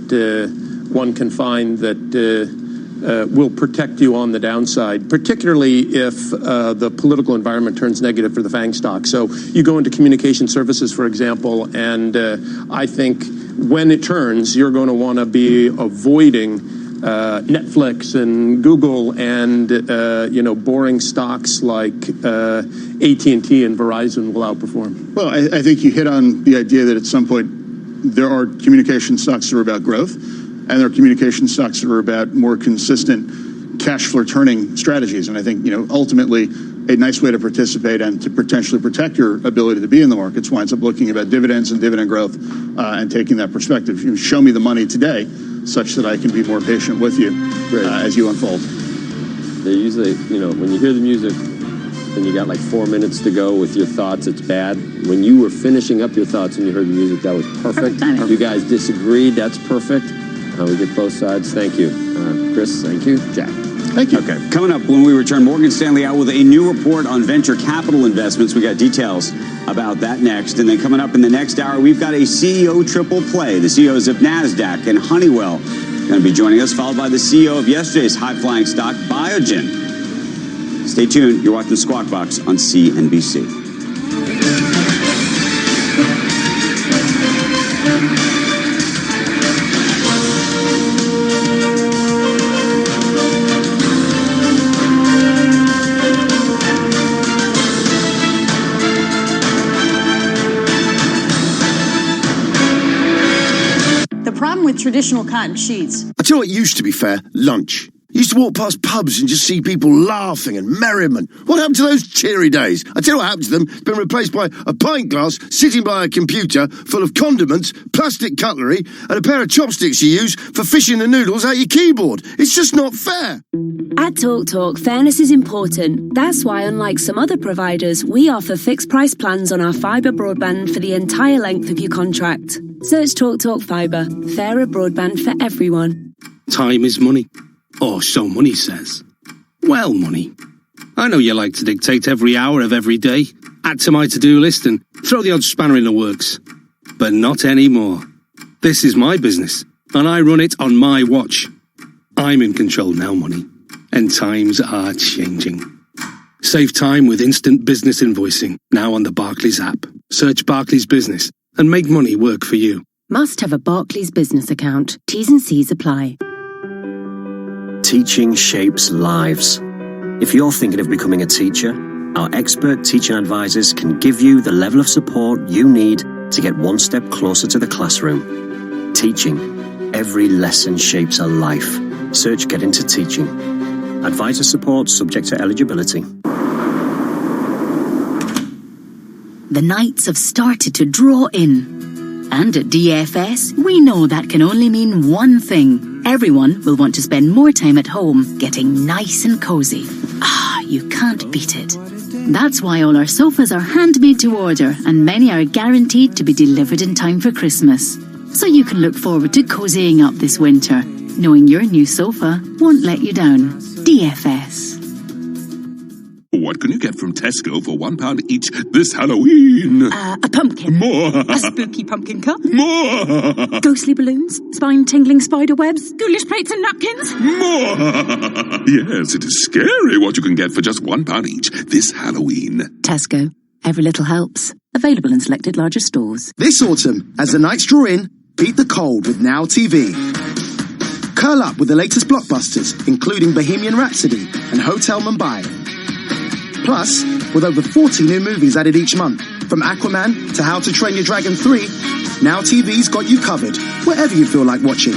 one can find that will protect you on the downside, particularly if the political environment turns negative for the FANG stock. So you go into communication services, for example, and I think when it turns, you're going to want to be avoiding Netflix and Google and boring stocks like AT&T and Verizon will outperform. Well, I think you hit on the idea that at some point there are communication stocks that are about growth, and there are communication stocks that are about more consistent cash flow turning strategies. And I think ultimately a nice way to participate and to potentially protect your ability to be in the markets winds up looking about dividends and dividend growth and taking that perspective. Show me the money today, such that I can be more patient with you as you unfold. They usually, when you hear the music and you got like 4 minutes to go with your thoughts, it's bad. When you were finishing up your thoughts and you heard the music, that was perfect. You guys disagreed, that's perfect. We get both sides. Thank you. Chris, thank you. Jack. Thank you. Okay. Coming up when we return, Morgan Stanley out with a new report on venture capital investments. We got details about that next. And then coming up in the next hour, we've got a CEO triple play. The CEOs of NASDAQ and Honeywell going to be joining us, followed by the CEO of yesterday's high-flying stock, Biogen. Stay tuned. You're watching Squawk Box on CNBC. With traditional cotton sheets. I tell you what used to be fair, lunch. You used to walk past pubs and just see people laughing and merriment. What happened to those cheery days? I tell you what happened to them. It's been replaced by a pint glass sitting by a computer full of condiments, plastic cutlery, and a pair of chopsticks you use for fishing the noodles out your keyboard. It's just not fair. At TalkTalk, fairness is important. That's why, unlike some other providers, we offer fixed price plans on our fibre broadband for the entire length of your contract. Search TalkTalk Fibre. Fairer broadband for everyone. Time is money. Or so money says. Well, money. I know you like to dictate every hour of every day, add to my to-do list and throw the odd spanner in the works. But not anymore. This is my business, and I run it on my watch. I'm in control now, money. And times are changing. Save time with instant business invoicing, now on the Barclays app. Search Barclays Business and make money work for you. Must have a Barclays business account. T's and C's apply. Teaching shapes lives. If you're thinking of becoming a teacher, our expert teaching advisors can give you the level of support you need to get one step closer to the classroom. Teaching. Every lesson shapes a life. Search Get Into Teaching. Advisor support subject to eligibility. The nights have started to draw in. And at DFS, we know that can only mean one thing. Everyone will want to spend more time at home, getting nice and cozy. Ah, you can't beat it. That's why all our sofas are handmade to order, and many are guaranteed to be delivered in time for Christmas. So you can look forward to cozying up this winter, knowing your new sofa won't let you down. DFS. What can you get from Tesco for £1 each this Halloween? A pumpkin. More. A spooky pumpkin cup. More. Ghostly balloons. Spine-tingling spider webs. Ghoulish plates and napkins. More. Yes, it is scary what you can get for just £1 each this Halloween. Tesco. Every little helps. Available in selected larger stores. This autumn, as the nights draw in, beat the cold with Now TV. Curl up with the latest blockbusters, including Bohemian Rhapsody and Hotel Mumbai. Plus, with over 40 new movies added each month, from Aquaman to How to Train Your Dragon 3, Now TV's got you covered, wherever you feel like watching.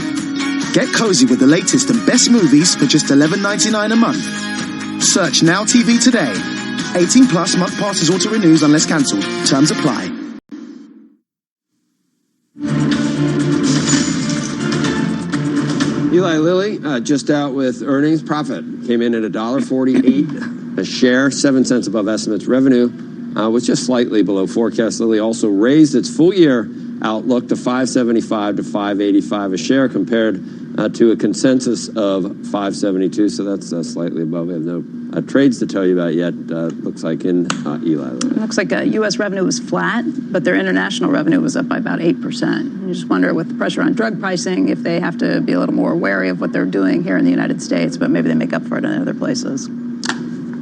Get cozy with the latest and best movies for just $11.99 a month. Search Now TV today. 18 plus month passes auto-renews unless cancelled. Terms apply. Eli Lilly, just out with earnings. Profit came in at $1.48 a share, 7 cents above estimates. Revenue was just slightly below forecast. Lilly also raised its full-year outlook to $5.75 to $5.85 a share, compared to a consensus of 572. So that's slightly above. We have no trades to tell you about yet. Looks like in Eli. It looks like U.S. revenue was flat, but their international revenue was up by about 8%. You just wonder, with the pressure on drug pricing, if they have to be a little more wary of what they're doing here in the United States, but maybe they make up for it in other places.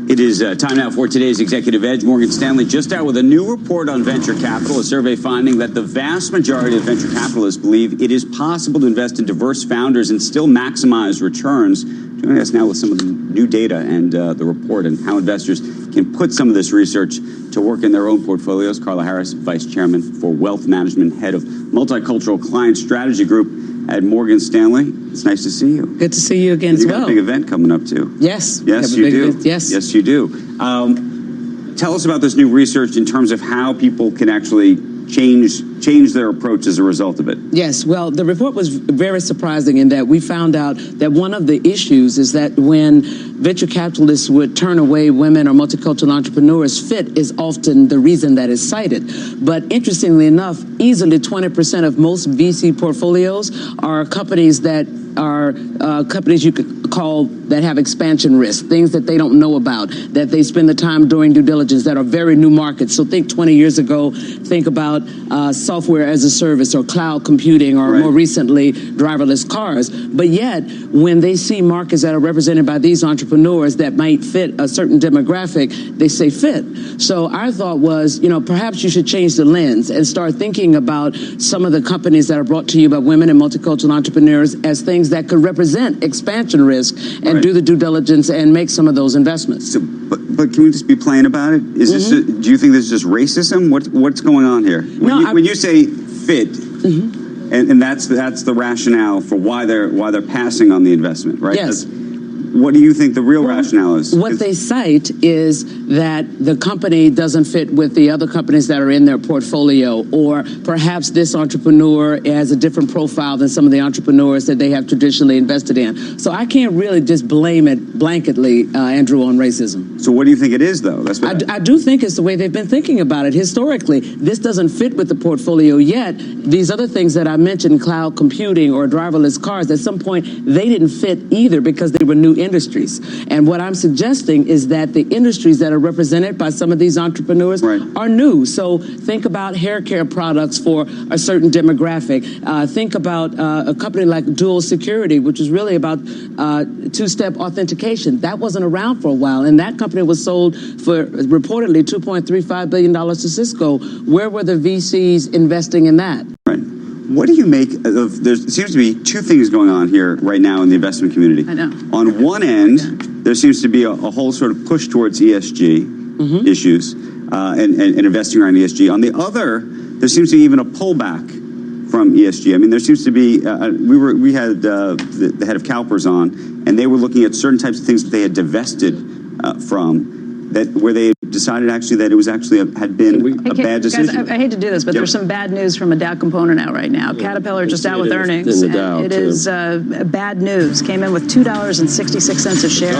It is time now for today's Executive Edge. Morgan Stanley just out with a new report on venture capital, a survey finding that the vast majority of venture capitalists believe it is possible to invest in diverse founders and still maximize returns. Joining us now with some of the new data and the report and how investors can put some of this research to work in their own portfolios. Carla Harris, Vice Chairman for Wealth Management, Head of Multicultural Client Strategy Group at Morgan Stanley. It's nice to see you. Good to see you again as well. You got a big event coming up too. Yes. Yes, you do. Yes. Yes, you do. Tell us about this new research in terms of how people can actually change their approach as a result of it. Yes, well, the report was very surprising in that we found out that one of the issues is that when venture capitalists would turn away women or multicultural entrepreneurs, fit is often the reason that is cited. But interestingly enough, easily 20% of most VC portfolios are companies that are companies you could call that have expansion risk, things that they don't know about, that they spend the time doing due diligence, that are very new markets. So think 20 years ago, think about software as a service or cloud computing or more recently, driverless cars. But yet, when they see markets that are represented by these entrepreneurs that might fit a certain demographic, they say fit. So our thought was, perhaps you should change the lens and start thinking about some of the companies that are brought to you by women and multicultural entrepreneurs as things that could represent expansion risk and do the due diligence and make some of those investments. So, but can we just be plain about it? Is this? Do you think this is just racism? What's going on here? When you say fit, and that's the rationale for why they're passing on the investment, right? Yes. What do you think the real rationale is? What they cite is that the company doesn't fit with the other companies that are in their portfolio, or perhaps this entrepreneur has a different profile than some of the entrepreneurs that they have traditionally invested in. So I can't really just blame it blanketly, Andrew, on racism. So what do you think it is, though? That's what I do think it's the way they've been thinking about it historically. This doesn't fit with the portfolio yet. These other things that I mentioned, cloud computing or driverless cars, at some point they didn't fit either because they were new industries. And what I'm suggesting is that the industries that are represented by some of these entrepreneurs are new. So think about hair care products for a certain demographic. Think about a company like Dual Security, which is really about two-step authentication. That wasn't around for a while, and that company was sold for reportedly $2.35 billion to Cisco. Where were the VCs investing in that? What do you make of, there seems to be two things going on here right now in the investment community. I know. On one end, there seems to be a whole sort of push towards ESG issues and investing around ESG. On the other, there seems to be even a pullback from ESG. I mean, there seems to be, we had the head of CalPERS on, and they were looking at certain types of things that they had divested from, where they decided actually that it was actually had been a bad decision. Guys, I hate to do this, but there's some bad news from a Dow component out right now. Caterpillar just out with earnings. It is bad news. Came in with $2.66 a share.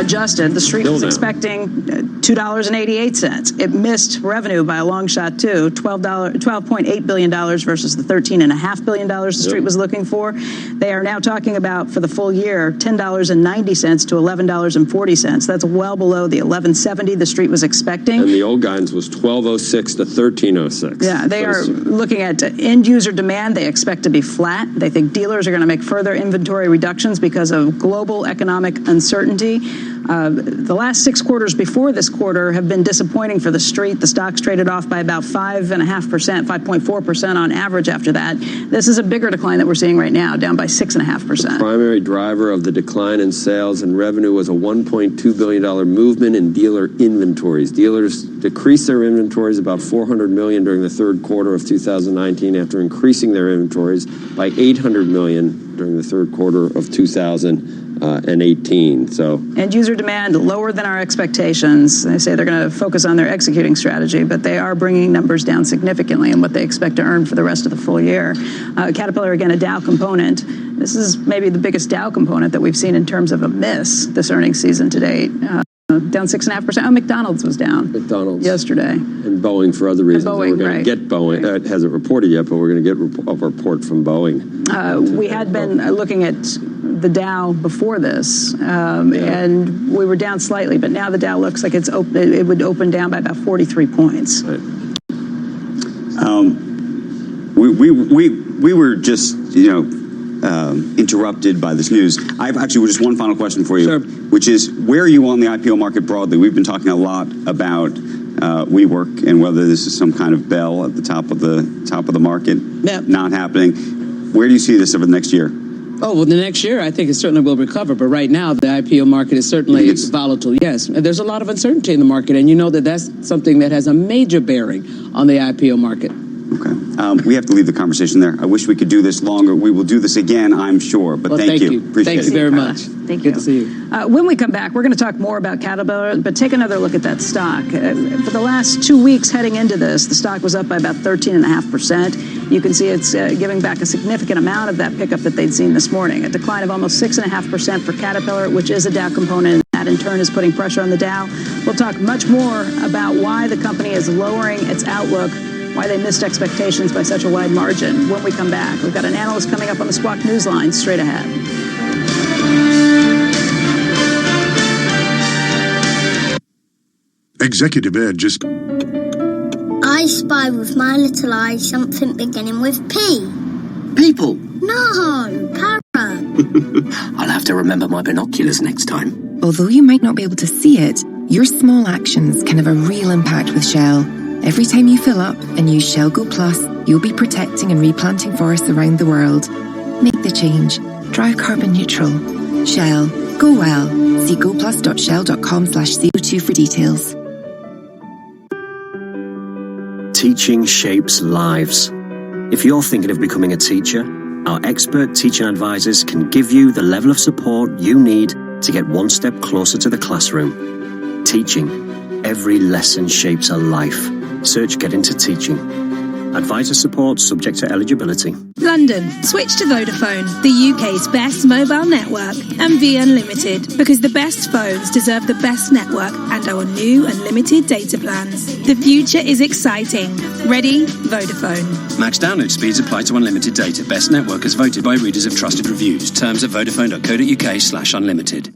Adjusted. The street was expecting $2.88. It missed revenue by a long shot too. $12.8 billion versus the $13.5 billion the street was looking for. They are now talking about for the full year $10.90 to $11.40. That's well below the $11.70 the street was expecting. And the old guidance was $12.06 to $13.06. Yeah, they are looking at end user demand. They expect to be flat. They think dealers are going to make further inventory reductions because of global economic uncertainty. The last 6 quarters before this quarter have been disappointing for the street. The stock's traded off by about 5.5%, 5.4% on average after that. This is a bigger decline that we're seeing right now, down by 6.5%. The primary driver of the decline in sales and revenue was a $1.2 billion movement in dealer inventories. Dealers decreased their inventories about $400 million during the third quarter of 2019 after increasing their inventories by $800 million during the third quarter of 2018. So end user demand lower than our expectations. They say they're going to focus on their executing strategy, but they are bringing numbers down significantly in what they expect to earn for the rest of the full year. Caterpillar, again, a Dow component. This is maybe the biggest Dow component that we've seen in terms of a miss this earnings season to date. down 6.5%. Oh, McDonald's was down. McDonald's yesterday. And Boeing for other reasons. Boeing, we're going right. to get Boeing. It hasn't reported yet, but we're going to get a report from Boeing. We had been looking at the Dow before this, and we were down slightly, but now the Dow looks like it would open down by about 43 points. Right. We were just, interrupted by this news. I have actually just one final question for you, sure. Which is, where are you on the IPO market broadly? We've been talking a lot about WeWork and whether this is some kind of bell at the top of the market, not happening. Where do you see this over the next year? Oh, well, the next year, I think it certainly will recover. But right now, the IPO market is certainly volatile, yes. There's a lot of uncertainty in the market, and you know that's something that has a major bearing on the IPO market. Okay. We have to leave the conversation there. I wish we could do this longer. We will do this again, I'm sure. But thank you. Appreciate Thanks it. very much. Thank you. Good to see you. When we come back, we're going to talk more about Caterpillar, but take another look at that stock. For the last 2 weeks heading into this, the stock was up by about 13.5%. You can see it's giving back a significant amount of that pickup that they'd seen this morning. A decline of almost 6.5% for Caterpillar, which is a Dow component. That in turn is putting pressure on the Dow. We'll talk much more about why the company is lowering its outlook, why they missed expectations by such a wide margin when we come back. We've got an analyst coming up on the Squawk Newsline straight ahead. Executive Ed just... I spy with my little eye something beginning with P. People. No, parrot. I'll have to remember my binoculars next time. Although you might not be able to see it, your small actions can have a real impact with Shell. Every time you fill up and use Shell Go Plus, you'll be protecting and replanting forests around the world. Make the change. Drive carbon neutral. Shell. Go well. See goplus.shell.com/CO2 for details. Teaching shapes lives. If you're thinking of becoming a teacher, our expert teaching advisors can give you the level of support you need to get one step closer to the classroom. Teaching. Every lesson shapes a life. Search Get Into Teaching. Advisor support subject to eligibility. London, switch to Vodafone, the UK's best mobile network, and V Unlimited, because the best phones deserve the best network and our new unlimited data plans. The future is exciting. Ready? Vodafone. Max download speeds apply to unlimited data. Best network as voted by readers of trusted reviews. Terms at vodafone.co.uk/unlimited.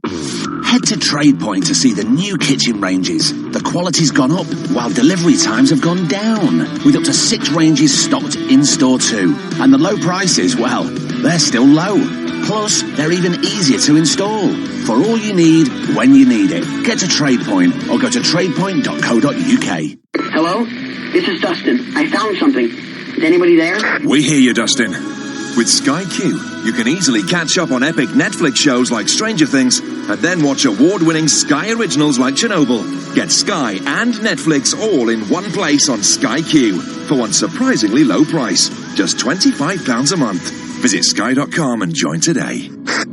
Head to TradePoint to see the new kitchen ranges. The quality's gone up, while delivery times have gone down, with up to 6 ranges stocked in-store too. And the low prices, well, they're still low. Plus, they're even easier to install. For all you need, when you need it. Get to TradePoint or go to tradepoint.co.uk. Hello? This is Dustin. I found something. Is anybody there? We hear you, Dustin. With Sky Q, you can easily catch up on epic Netflix shows like Stranger Things and then watch award-winning Sky originals like Chernobyl. Get Sky and Netflix all in one place on Sky Q for one surprisingly low price. Just £25 a month. Visit sky.com and join today.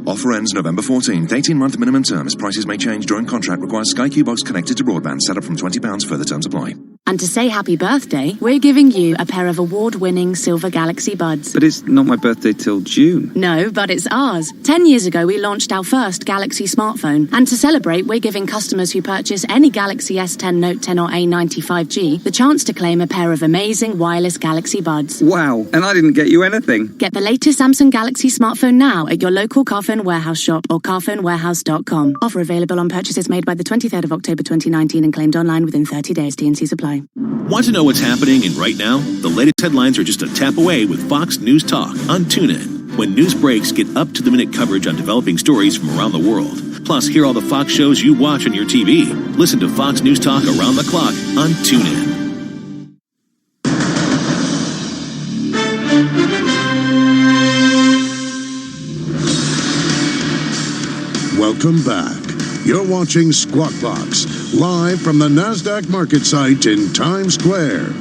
Offer ends November 14th. 18-month minimum terms. Prices may change during contract. Requires Sky Q box connected to broadband. Set up from £20. Further terms apply. And to say happy birthday, we're giving you a pair of award-winning Silver Galaxy Buds. But it's not my birthday till June. No, but it's ours. 10 years ago, we launched our first Galaxy smartphone. And to celebrate, we're giving customers who purchase any Galaxy S10, Note 10 or A90 5G the chance to claim a pair of amazing wireless Galaxy Buds. Wow, and I didn't get you anything. Get the latest Samsung Galaxy smartphone now at your local Carphone Warehouse shop or carphonewarehouse.com. Offer available on purchases made by the 23rd of October 2019 and claimed online within 30 days. T&Cs apply. Want to know what's happening in right now? The latest headlines are just a tap away with Fox News Talk on TuneIn. When news breaks, get up-to-the-minute coverage on developing stories from around the world. Plus, hear all the Fox shows you watch on your TV. Listen to Fox News Talk around the clock on TuneIn. Welcome back. You're watching Squawk Box, live from the NASDAQ market site in Times Square.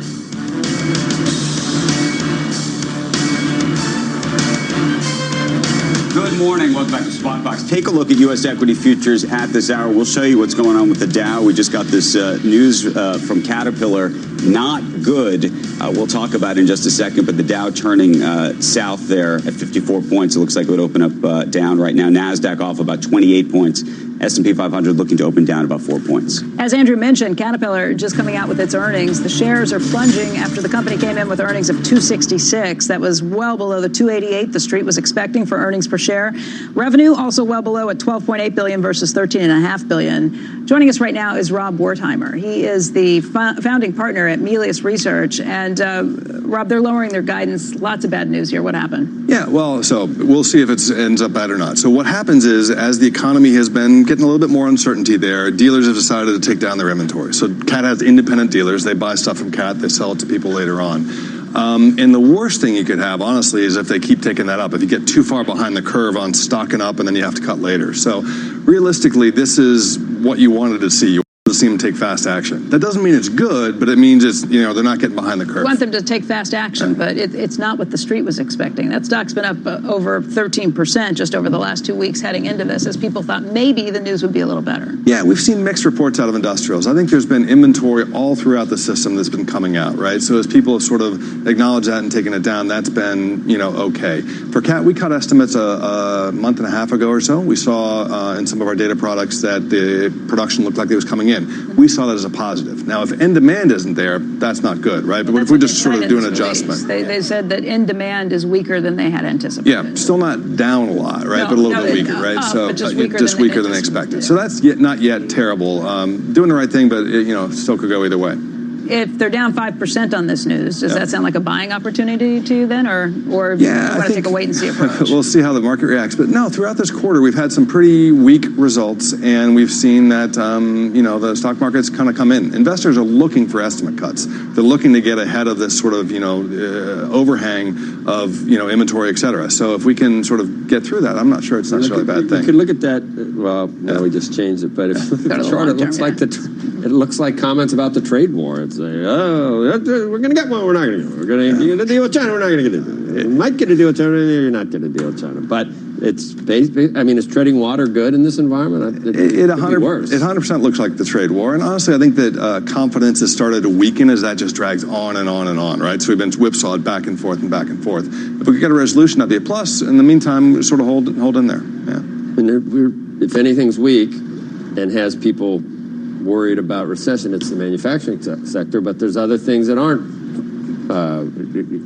Good morning. Welcome back to Squawk Box. Take a look at U.S. equity futures at this hour. We'll show you what's going on with the Dow. We just got this news from Caterpillar not good. We'll talk about it in just a second, but the Dow turning south there at 54 points. It looks like it would open up down right now. NASDAQ off about 28 points. S&P 500 looking to open down about 4 points. As Andrew mentioned, Caterpillar just coming out with its earnings. The shares are plunging after the company came in with earnings of $2.66. That was well below the $2.88 the street was expecting for earnings per share. Revenue also well below at $12.8 billion versus $13.5 billion. Joining us right now is Rob Wertheimer. He is the founding partner at Melius Research. And Rob, they're lowering their guidance. Lots of bad news here. What happened? Yeah, well, so we'll see if it ends up bad or not. So what happens is, as the economy has been getting a little bit more uncertainty there, dealers have decided to take down their inventory. So CAT has independent dealers. They buy stuff from CAT. They sell it to people later on. And the worst thing you could have, honestly, is if they keep taking that up. If you get too far behind the curve on stocking up and then you have to cut later. So realistically, this is what you wanted to see. You to see them take fast action. That doesn't mean it's good, but it means it's, they're not getting behind the curve. We want them to take fast action, but it's not what the street was expecting. That stock's been up over 13% just over the last 2 weeks heading into this, as people thought maybe the news would be a little better. Yeah, we've seen mixed reports out of industrials. I think there's been inventory all throughout the system that's been coming out, right? So as people have sort of acknowledged that and taken it down, that's been, okay. For CAT, we cut estimates a month and a half ago or so. We saw in some of our data products that the production looked like it was coming in. We saw that as a positive. Now, if end demand isn't there, that's not good, right? But if we just sort of do an adjustment. They said that end demand is weaker than they had anticipated. Yeah, still not down a lot, right? No, but a little bit weaker, right? So just weaker than expected. So that's not yet terrible. Doing the right thing, but still could go either way. If they're down 5% on this news, does that sound like a buying opportunity to you then, or you want to take a wait and see approach? We'll see how the market reacts. But no, throughout this quarter, we've had some pretty weak results, and we've seen that the stock market's kind of come in. Investors are looking for estimate cuts. They're looking to get ahead of this sort of overhang of inventory, et cetera. So if we can sort of get through that, I'm not sure it's necessarily a bad thing. You could look at that. Well, now we just changed it, but if you look at the chart, it looks like comments about the trade war. It's like, we're going to get one, we're not going to get one. We're going to get a deal with China, we're not going to get a deal. We might get a deal with China, you're not getting a deal with China. But it's basically, is treading water good in this environment? It 100% looks like the trade war. And honestly, I think that confidence has started to weaken as that just drags on and on and on, right? So we've been whipsawed back and forth and back and forth. If we could get a resolution, that'd be a plus. In the meantime, sort of hold in there. Yeah. And if anything's weak and has people worried about recession, it's the manufacturing sector, but there's other things that aren't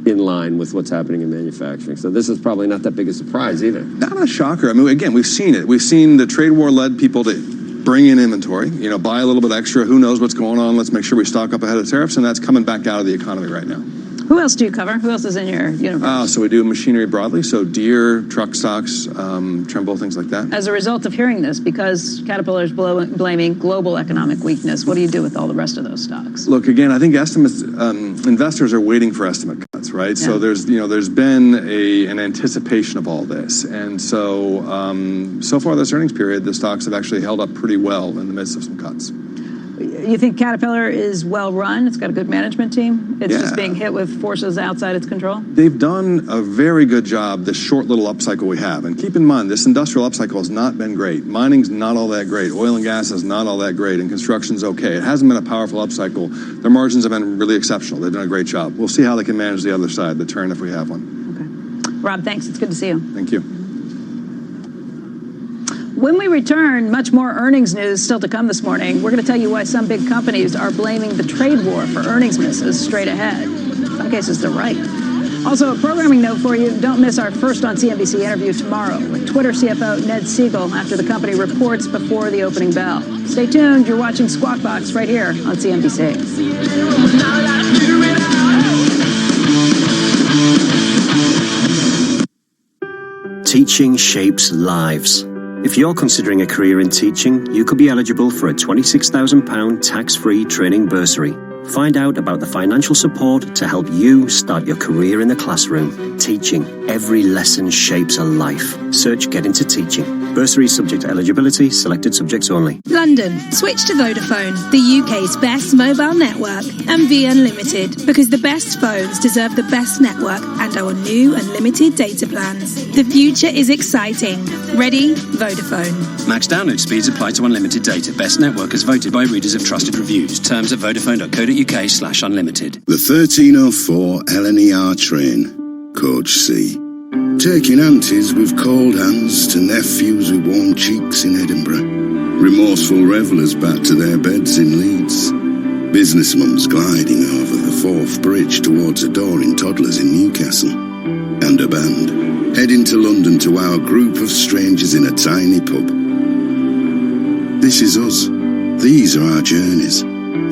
in line with what's happening in manufacturing. So this is probably not that big a surprise either. Not a shocker. Again, we've seen it. We've seen the trade war led people to bring in inventory, buy a little bit extra. Who knows what's going on? Let's make sure we stock up ahead of tariffs, and that's coming back out of the economy right now. Who else do you cover? Who else is in your universe? So we do machinery broadly, so Deere, truck stocks, Trimble, things like that. As a result of hearing this, because Caterpillar is blaming global economic weakness, what do you do with all the rest of those stocks? Look, again, I think investors are waiting for estimate cuts, right? Yeah. So there's been an anticipation of all this, and so far this earnings period, the stocks have actually held up pretty well in the midst of some cuts. You think Caterpillar is well run? It's got a good management team? It's just being hit with forces outside its control? They've done a very good job this short little upcycle we have. And keep in mind, this industrial upcycle has not been great. Mining's not all that great. Oil and gas is not all that great. And construction's okay. It hasn't been a powerful upcycle. Their margins have been really exceptional. They've done a great job. We'll see how they can manage the other side, the turn, if we have one. Okay. Rob, thanks. It's good to see you. Thank you. When we return, much more earnings news still to come this morning. We're going to tell you why some big companies are blaming the trade war for earnings misses straight ahead. In some cases, they're right. Also, a programming note for you. Don't miss our first on CNBC interview tomorrow with Twitter CFO Ned Siegel after the company reports before the opening bell. Stay tuned. You're watching Squawk Box right here on CNBC. Teaching shapes lives. If you're considering a career in teaching, you could be eligible for a £26,000 tax-free training bursary. Find out about the financial support to help you start your career in the classroom. Teaching. Every lesson shapes a life. Search Get Into Teaching. Bursary subject to eligibility. Selected subjects only. London. Switch to Vodafone, the UK's best mobile network, and Be Unlimited, because the best phones deserve the best network and our new unlimited data plans. The future is exciting. Ready? Vodafone. Max download speeds apply to unlimited data. Best network as voted by readers of trusted reviews. Terms at Vodafone.co.uk. uk.co.uk/unlimited. The 1304 LNER train, Coach C. Taking aunties with cold hands to nephews with warm cheeks in Edinburgh. Remorseful revellers back to their beds in Leeds. Business mums gliding over the Forth Bridge towards adoring toddlers in Newcastle. And a band heading to London to our group of strangers in a tiny pub. This is us. These are our journeys.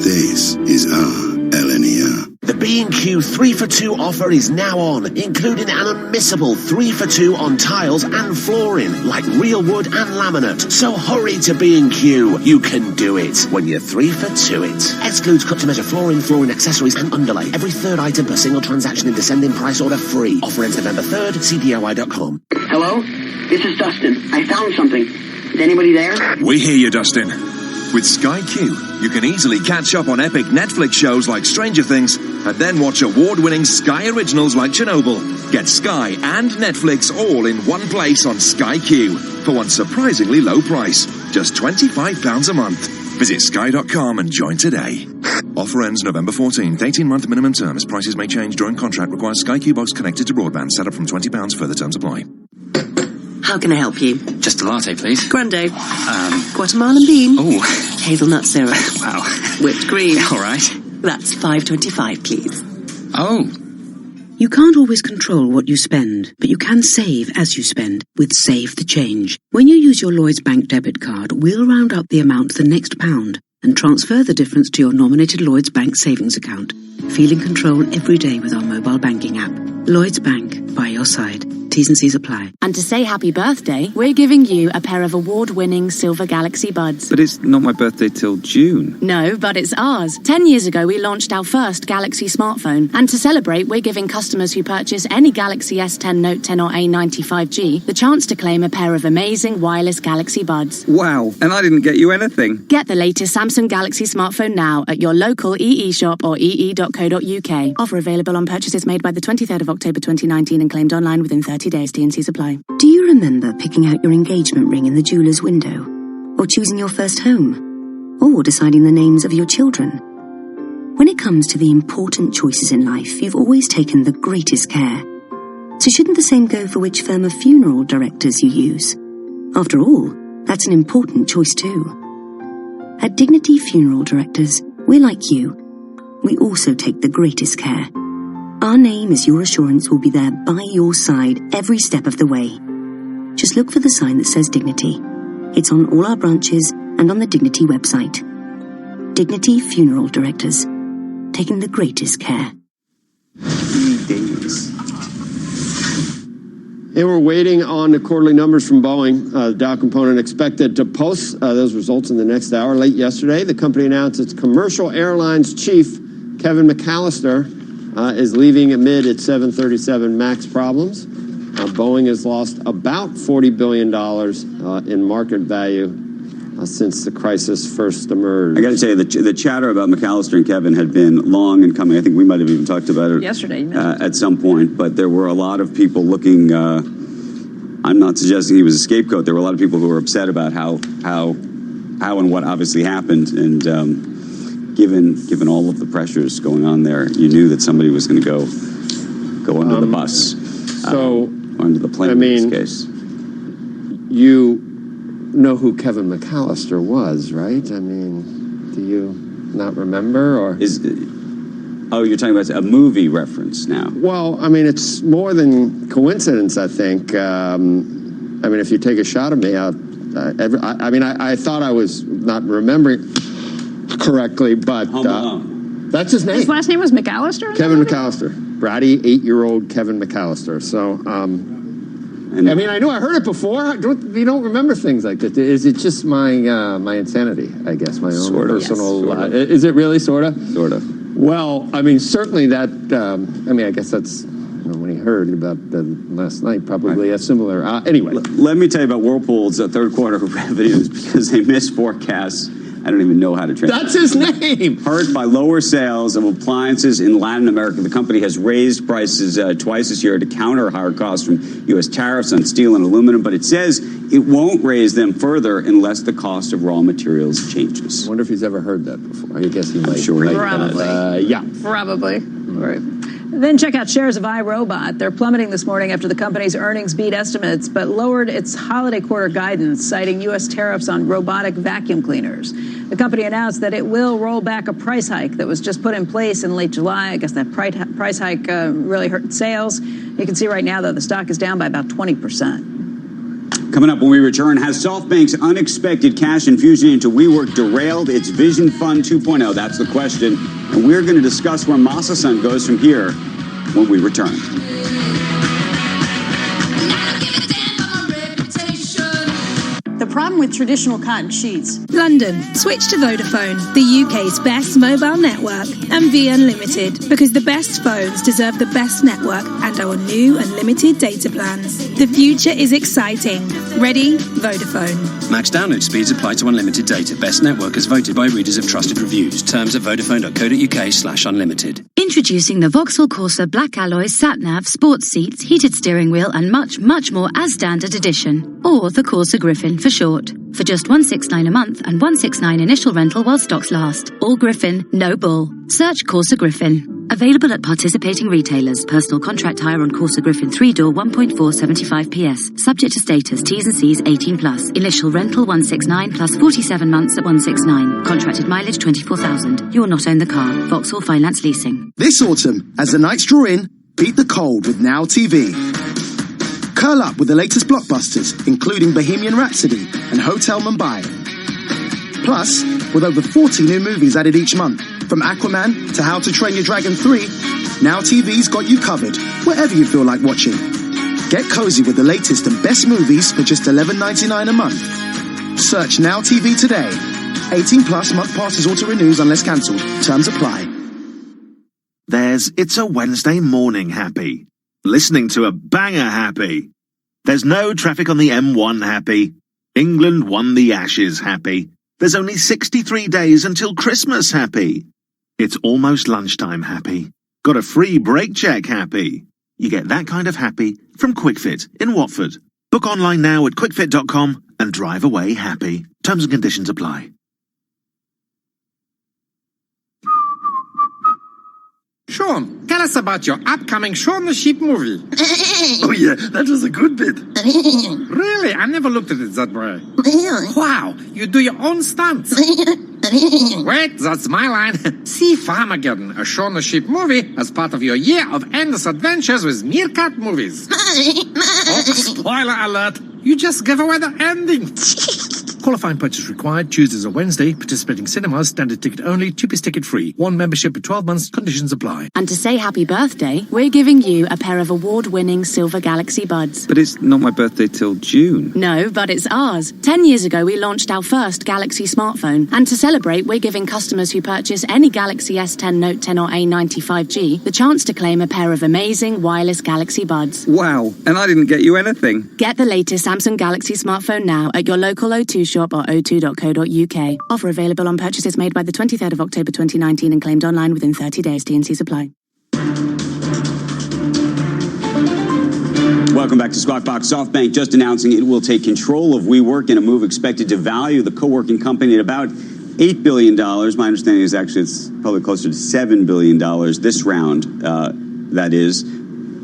This is our LNER. The B&Q 3 for 2 offer is now on, including an unmissable 3 for 2 on tiles and flooring, like real wood and laminate. So hurry to B&Q. You can do it when you're 3 for 2 it. Excludes cut-to-measure flooring, flooring accessories and underlay. Every third item per single transaction in descending price order free. Offer ends November 3rd. See DIY.com. Hello? This is Dustin. I found something. Is anybody there? We hear you, Dustin. With Sky Q, you can easily catch up on epic Netflix shows like Stranger Things and then watch award-winning Sky originals like Chernobyl. Get Sky and Netflix all in one place on Sky Q for one surprisingly low price, just £25 a month. Visit sky.com and join today. Offer ends November 14th. 18-month minimum terms. Prices may change during contract. Requires Sky Q box connected to broadband. Set up from £20. Further terms apply. How can I help you? Just a latte, please. Grande. Guatemalan bean. Oh. Hazelnut syrup. Wow. Whipped cream. All right. That's $5.25, please. Oh. You can't always control what you spend, but you can save as you spend with Save the Change. When you use your Lloyds Bank debit card, we'll round up the amount to the next pound and transfer the difference to your nominated Lloyds Bank savings account. Feel in control every day with our mobile banking app. Lloyds Bank, by your side. T's and C's apply. And to say happy birthday, we're giving you a pair of award-winning Silver Galaxy Buds. But it's not my birthday till June. No, but it's ours. 10 years ago, we launched our first Galaxy smartphone. And to celebrate, we're giving customers who purchase any Galaxy S10, Note 10 or A95G the chance to claim a pair of amazing wireless Galaxy Buds. Wow, and I didn't get you anything. Get the latest Samsung Galaxy smartphone now at your local EE shop or ee.co.uk. Offer available on purchases made by the 23rd of October 2019 and claimed online within 30 days. T&Cs apply. Do you remember picking out your engagement ring in the jeweller's window? Or choosing your first home? Or deciding the names of your children? When it comes to the important choices in life, you've always taken the greatest care. So shouldn't the same go for which firm of funeral directors you use? After all, that's an important choice too. At Dignity Funeral Directors, we're like you. We also take the greatest care. Our name as your assurance will be there by your side every step of the way. Just look for the sign that says Dignity. It's on all our branches and on the Dignity website. Dignity Funeral Directors, taking the greatest care. And we're waiting on the quarterly numbers from Boeing. Dow component expected to post those results in the next hour. Late yesterday, the company announced its commercial airlines chief, Kevin McAllister, is leaving amid its 737 MAX problems. Boeing has lost about $40 billion in market value since the crisis first emerged. I got to say, the chatter about McAllister and Kevin had been long in coming. I think we might have even talked about it yesterday at some point. But there were a lot of people looking. I'm not suggesting he was a scapegoat. There were a lot of people who were upset about how and what obviously happened. And given all of the pressures going on there, you knew that somebody was going to go under the bus. Or under the plane, in this case. You know who Kevin McAllister was, right? I mean, do you not remember? Or you're talking about a movie reference now. Well, I mean, it's more than coincidence, I think. I mean, if you take a shot at me, I thought I was not remembering correctly, but that's his name. His last name was McAllister? Kevin McAllister. Bratty, 8-year-old Kevin McAllister. So, I mean, I know I heard it before. You don't remember things like that. Is it just my insanity, I guess, my own personal... Yes. Is it really, sort of? Sort of. Well, I mean, certainly that... I guess that's... when he heard about last night, probably a similar... anyway. Let me tell you about Whirlpool's third quarter revenues, because they missed forecasts I don't even know how to translate. That's his name. Hurt by lower sales of appliances in Latin America. The company has raised prices twice this year to counter higher costs from U.S. tariffs on steel and aluminum, but it says it won't raise them further unless the cost of raw materials changes. I wonder if he's ever heard that before. I guess he might. I'm sure he Probably. Yeah. Probably. Right. Then check out shares of iRobot. They're plummeting this morning after the company's earnings beat estimates, but lowered its holiday quarter guidance, citing U.S. tariffs on robotic vacuum cleaners. The company announced that it will roll back a price hike that was just put in place in late July. I guess that price hike really hurt sales. You can see right now, though, the stock is down by about 20%. Coming up when we return, has SoftBank's unexpected cash infusion into WeWork derailed its Vision Fund 2.0? That's the question. And we're going to discuss where Masasan goes from here when we return. The problem with traditional cotton sheets. London, switch to Vodafone, the UK's best mobile network, and V Unlimited, because the best phones deserve the best network and our new unlimited data plans. The future is exciting. Ready? Vodafone. Max download speeds apply to unlimited data. Best network as voted by readers of trusted reviews. Terms at vodafone.co.uk/unlimited. Introducing the Vauxhall Corsa Black Alloys Sat-Nav, sports seats, heated steering wheel and much, much more as standard edition. Or the Corsa Griffin for short. For just $169 a month and $169 initial rental while stocks last. All Griffin, no bull. Search Corsa Griffin. Available at participating retailers. Personal contract hire on Corsa Griffin 3-door 1.475 PS. Subject to status, T's and C's 18+. Initial rental $169 plus 47 months at $169. Contracted mileage 24,000. You will not own the car. Vauxhall Finance Leasing. This autumn, as the nights draw in, beat the cold with Now TV. Curl up with the latest blockbusters, including Bohemian Rhapsody and Hotel Mumbai. Plus, with over 40 new movies added each month, from Aquaman to How to Train Your Dragon 3, Now TV's got you covered, wherever you feel like watching. Get cozy with the latest and best movies for just $11.99 a month. Search Now TV today. 18+ month passes auto-renews unless cancelled. Terms apply. There's It's a Wednesday Morning happy. Listening to a banger happy. There's no traffic on the M1 happy. England won the Ashes happy. There's only 63 days until Christmas happy. It's almost lunchtime happy. Got a free brake check happy. You get that kind of happy from QuickFit in Watford. Book online now at quickfit.com and drive away happy. Terms and conditions apply. Sean, tell us about your upcoming Shaun the Sheep movie. Oh yeah, that was a good bit. Really? I never looked at it that way. Wow, you do your own stunts. Wait, that's my line. See Farmageddon, a Shaun the Sheep movie, as part of your year of endless adventures with Meerkat movies. Oh, spoiler alert, you just gave away the ending. Qualifying purchase required. Tuesdays or Wednesday. Participating cinemas. Standard ticket only. Cheapest ticket free. One membership for 12 months. Conditions apply. And to say happy birthday, we're giving you a pair of award-winning Silver Galaxy Buds. But it's not my birthday till June. No, but it's ours. 10 years ago, we launched our first Galaxy smartphone. And to celebrate, we're giving customers who purchase any Galaxy S10, Note 10 or A90 5G the chance to claim a pair of amazing wireless Galaxy Buds. Wow, and I didn't get you anything. Get the latest Samsung Galaxy smartphone now at your local O2 shop or o2.co.uk. Offer available on purchases made by the 23rd of October 2019 and claimed online within 30 days. T&C supply. Welcome back to Squawk Box. SoftBank just announcing it will take control of WeWork in a move expected to value the co-working company at about $8 billion. My understanding is actually it's probably closer to $7 billion this round. That is.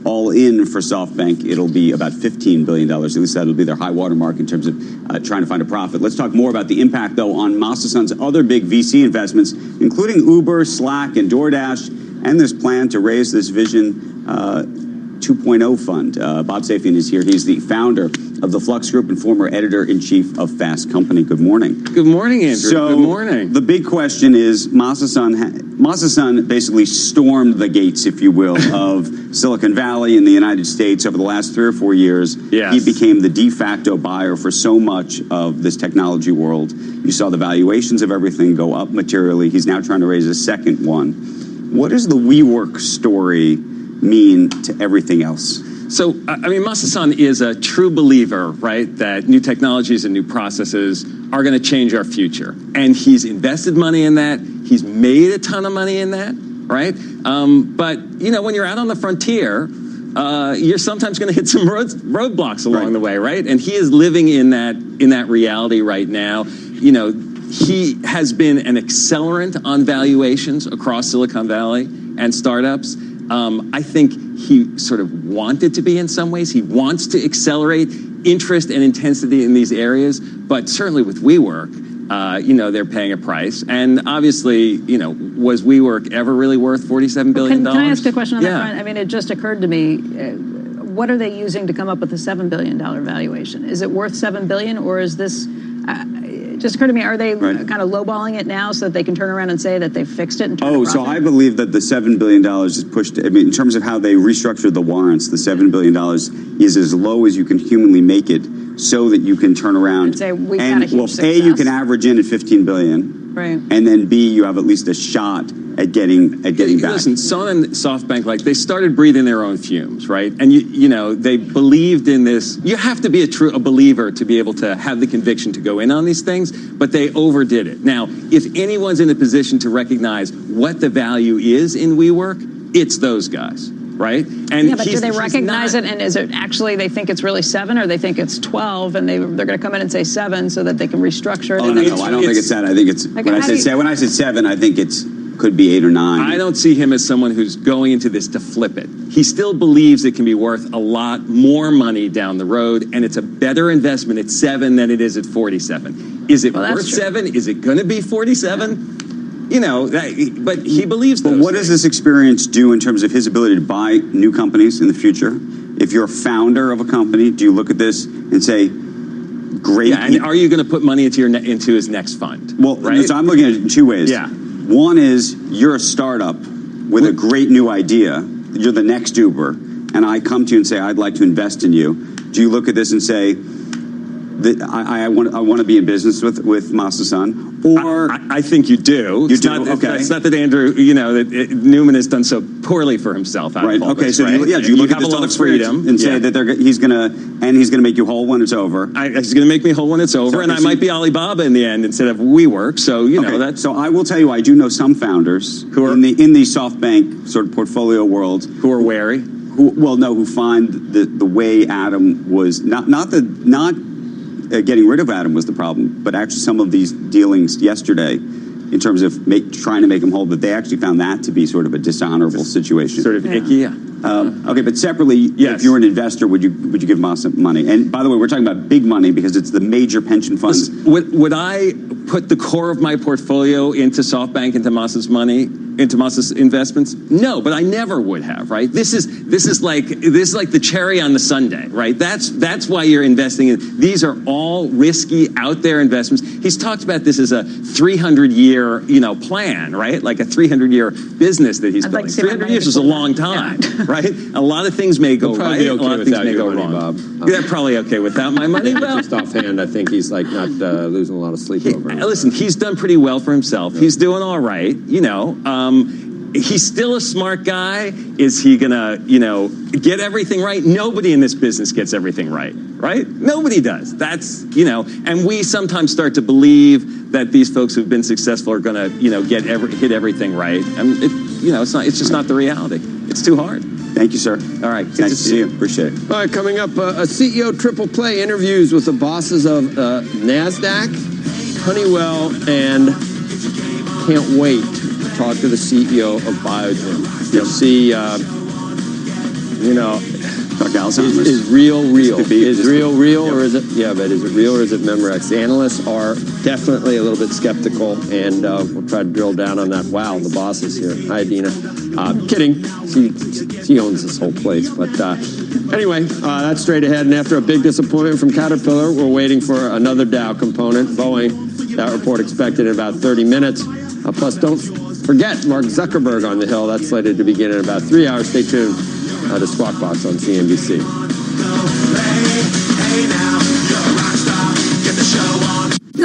All in for SoftBank, it'll be about $15 billion. At least that'll be their high watermark in terms of trying to find a profit. Let's talk more about the impact, though, on Masasan's other big VC investments, including Uber, Slack, and DoorDash, and this plan to raise this Vision 2.0 fund. Bob Safian is here. He's the founder of the Flux Group and former editor-in-chief of Fast Company. Good morning. Good morning, Andrew. So, good morning. The big question is, Masasan basically stormed the gates, if you will, of Silicon Valley in the United States over the last 3 or 4 years. Yes. He became the de facto buyer for so much of this technology world. You saw the valuations of everything go up materially. He's now trying to raise a second one. What does the WeWork story mean to everything else? So, I mean, Masa-san is a true believer, right, that new technologies and new processes are going to change our future. And he's invested money in that. He's made a ton of money in that, right? But, you know, when you're out on the frontier, you're sometimes going to hit some roadblocks along the way, right? And he is living in that reality right now. You know, he has been an accelerant on valuations across Silicon Valley and startups. I think he sort of wanted to be in some ways. He wants to accelerate interest and intensity in these areas, but certainly with WeWork, you know, they're paying a price. And obviously, you know, was WeWork ever really worth $47 billion? Can I ask a question on that front? I mean, it just occurred to me, what are they using to come up with a $7 billion valuation? Is it worth $7 billion, or is this... it just occurred to me, are they kind of lowballing it now so that they can turn around and say that they've fixed it and turned a profit? So I believe that the $7 billion is pushed, I mean, in terms of how they restructured the warrants, the $7 billion is as low as you can humanly make it so that you can turn around and say, we've had a huge success. A, you can average in at $15 billion. Right. And then B, you have at least a shot at getting back. Listen, Sun and SoftBank, like, they started breathing their own fumes, right? And you know, they believed in this. You have to be a believer to be able to have the conviction to go in on these things, but they overdid it. Now, if anyone's in a position to recognize what the value is in WeWork, it's those guys, right? And yeah, but do they recognize it? And is it actually they think it's really 7, or they think it's 12, and they're going to come in and say 7 so that they can restructure it? Oh, no, I don't think it's that. I think it's when I said 7, I think it's could be 8 or 9. I don't see him as someone who's going into this to flip it. He still believes it can be worth a lot more money down the road, and it's a better investment at 7 than it is at 47. Is it worth 7? Is it going to be 47? You know, but he believes those But what does this experience do in terms of his ability to buy new companies in the future? If you're a founder of a company, do you look at this and say, great? Yeah, and are you going to put money into his next fund? Well, right? So I'm looking at it in 2 ways. Yeah. One is you're a startup with a great new idea. You're the next Uber, and I come to you and say, I'd like to invest in you. Do you look at this and say, that I want to be in business with Masa-san? Or I think you do. You do? Okay. It's not that Andrew, you know, that Newman has done so poorly for himself out of all this, so right? do you look at have a lot of freedom and say that he's going to make you whole when it's over? He's going to make me whole when it's over, and I might be Alibaba in the end instead of WeWork. So you know that. So I will tell you, I do know some founders who are in the SoftBank sort of portfolio world who are wary. Who find the way Adam was not getting rid of Adam was the problem, but actually some of these dealings yesterday, in terms of trying to make him whole, that they actually found that to be sort of a dishonorable situation. Sort of icky, yeah. Okay, but separately, if you were an investor, would you give Masa money? And by the way, we're talking about big money because it's the major pension funds. Would I put the core of my portfolio into SoftBank, into Masa's money, into Masa's investments? No, but I never would have, right? This is like the cherry on the sundae, right? That's why you're investing in. These are all risky, out there investments. He's talked about this as a 300-year, plan, right? Like a 300-year business that he's building. 300 years is a long time, right? A lot of things may go right. A lot of things may go wrong. Bob. Yeah, probably okay without my money. Well, just offhand, I think he's like not losing a lot of sleep over it. Listen, he's done pretty well for himself. Yeah. He's doing all right, he's still a smart guy. Is he gonna, get everything right? Nobody in this business gets everything right? Nobody does. That's, and we sometimes start to believe that these folks who've been successful are gonna, hit everything right. And it's just not the reality. It's too hard. Thank you, sir. All right. Good to see you. Appreciate it. All right, coming up, a CEO triple play interviews with the bosses of NASDAQ, Honeywell, and can't wait to talk to the CEO of Biogen. You'll see, is real? Is real, or is it? Yeah, but is it real or is it Memorex? The analysts are definitely a little bit skeptical, and we'll try to drill down on that. Wow, the boss is here. Hi, Dina. Kidding. She owns this whole place. But anyway, that's straight ahead. And after a big disappointment from Caterpillar, we're waiting for another Dow component, Boeing. That report expected in about 30 minutes. Plus, don't forget Mark Zuckerberg on the Hill. That's slated to begin in about 3 hours. Stay tuned to Squawk Box on CNBC.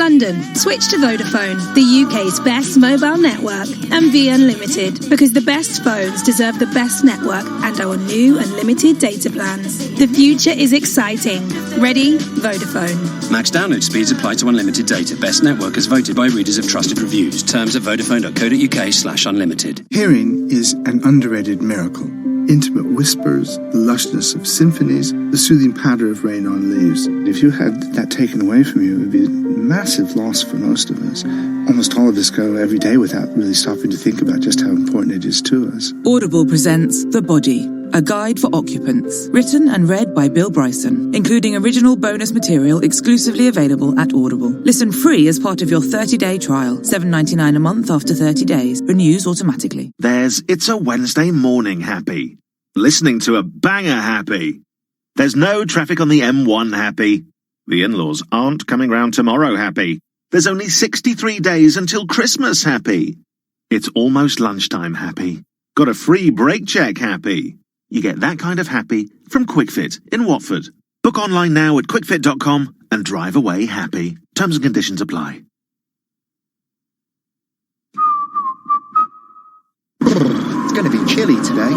London, switch to Vodafone, the UK's best mobile network, and Be Unlimited, because the best phones deserve the best network and our new unlimited data plans. The future is exciting. Ready? Vodafone. Max download speeds apply to unlimited data. Best network as voted by readers of trusted reviews. Terms at vodafone.co.uk/unlimited. Hearing is an underrated miracle. Intimate whispers, the lushness of symphonies, the soothing patter of rain on leaves. If you had that taken away from you, it would be a massive loss for most of us. Almost all of us go every day without really stopping to think about just how important it is to us. Audible presents The Body, a guide for occupants, written and read by Bill Bryson, including original bonus material exclusively available at Audible. Listen free as part of your 30-day trial, $7.99 a month after 30 days, renews automatically. There's It's a Wednesday Morning happy. Listening to a banger happy. There's no traffic on the M1 happy. The in-laws aren't coming round tomorrow happy. There's only 63 days until Christmas happy. It's almost lunchtime happy. Got a free brake check happy. You get that kind of happy from QuickFit in Watford. Book online now at quickfit.com and drive away happy. Terms and conditions apply. It's going to be chilly today.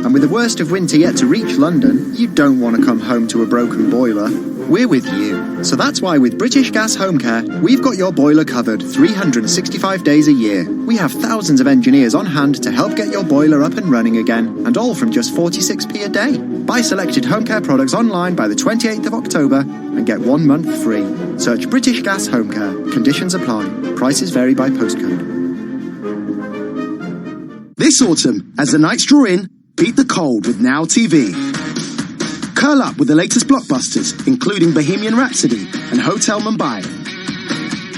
And with the worst of winter yet to reach London, you don't want to come home to a broken boiler. We're with you. So that's why with British Gas Home Care, we've got your boiler covered 365 days a year. We have thousands of engineers on hand to help get your boiler up and running again, and all from just 46p a day. Buy selected home care products online by the 28th of October and get 1 month free. Search British Gas Home Care. Conditions apply. Prices vary by postcode. This autumn, as the nights draw in, beat the cold with Now TV. Curl up with the latest blockbusters, including Bohemian Rhapsody and Hotel Mumbai.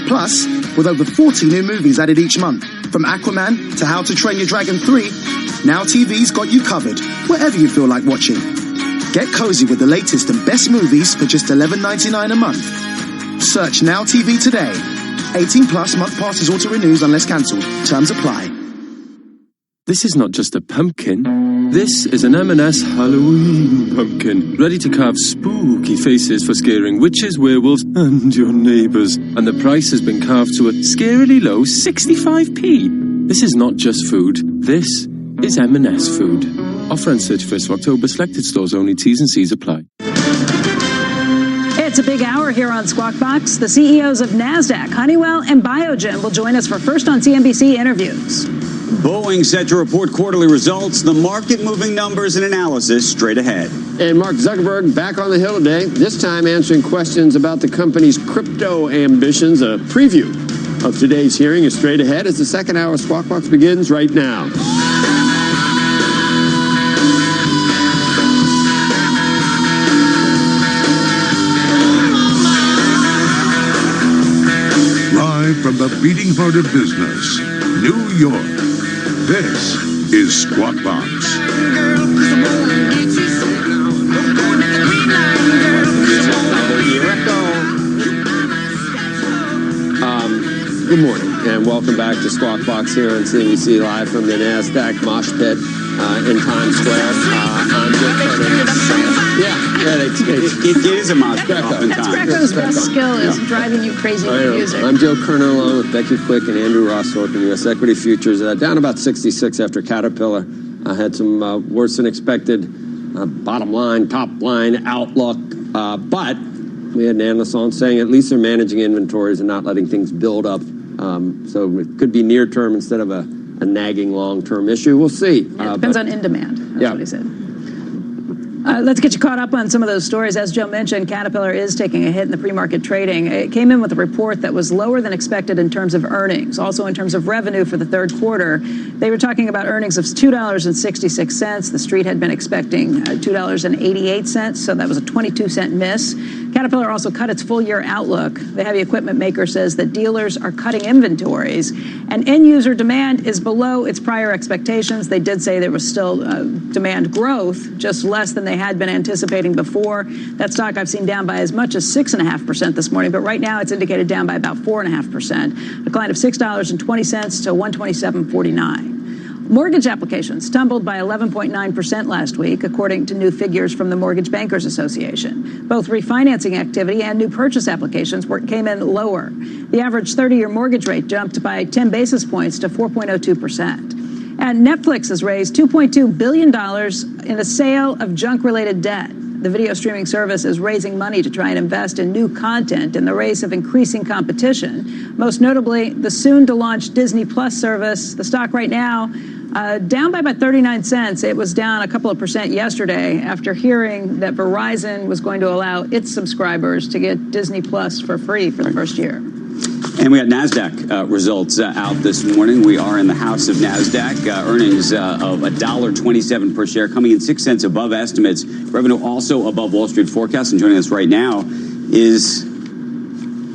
Plus, with over 40 new movies added each month, from Aquaman to How to Train Your Dragon 3, Now TV's got you covered, wherever you feel like watching. Get cozy with the latest and best movies for just $11.99 a month. Search Now TV today. 18 plus month passes auto-renews unless cancelled. Terms apply. This is not just a pumpkin. This is an M&S Halloween pumpkin, ready to carve spooky faces for scaring witches, werewolves, and your neighbours. And the price has been carved to a scarily low 65p. This is not just food. This is M&S food. Offer on 31st of October. Selected stores only. T's and C's apply. It's a big hour here on Squawk Box. The CEOs of NASDAQ, Honeywell, and Biogen will join us for First on CNBC interviews. Boeing set to report quarterly results, the market-moving numbers and analysis straight ahead. And Mark Zuckerberg back on the Hill today, this time answering questions about the company's crypto ambitions. A preview of today's hearing is straight ahead as the second hour of Squawk Box begins right now. Live from the beating heart of business, New York. This is Squawk Box. Good morning, and welcome back to Squawk Box here on CNBC, live from the NASDAQ mosh pit in Times Square. I'm Joe Kernan. It is a mosh pit. That's Greco's best skill is driving you crazy with music. I'm Joe Kernan, along with Becky Quick and Andrew Ross Sorkin, U.S. equity futures down about 66 after Caterpillar had some worse than expected bottom line, top line outlook, but we had an analyst on saying at least they're managing inventories and not letting things build up. So it could be near term instead of a nagging long term issue. We'll see. Yeah, it depends on in demand. That's what he said. Let's get you caught up on some of those stories. As Joe mentioned, Caterpillar is taking a hit in the pre-market trading. It came in with a report that was lower than expected in terms of earnings. Also in terms of revenue for the third quarter, they were talking about earnings of $2.66. The street had been expecting $2.88, so that was a 22-cent miss. Caterpillar also cut its full-year outlook. The heavy equipment maker says that dealers are cutting inventories, and end-user demand is below its prior expectations. They did say there was still demand growth, just less than they had been anticipating before. That stock I've seen down by as much as 6.5% this morning, but right now it's indicated down by about 4.5%. A decline of $6.20 to $127.49. Mortgage applications tumbled by 11.9% last week, according to new figures from the Mortgage Bankers Association. Both refinancing activity and new purchase applications came in lower. The average 30-year mortgage rate jumped by 10 basis points to 4.02%. And Netflix has raised $2.2 billion in a sale of junk-related debt. The video streaming service is raising money to try and invest in new content in the race of increasing competition, most notably the soon-to-launch Disney Plus service. The stock right now down by about 39 cents. It was down a couple of percent yesterday after hearing that Verizon was going to allow its subscribers to get Disney Plus for free for the first year. And we got NASDAQ results out this morning. We are in the house of NASDAQ. Earnings of $1.27 per share, coming in 6 cents above estimates. Revenue also above Wall Street forecasts. And joining us right now is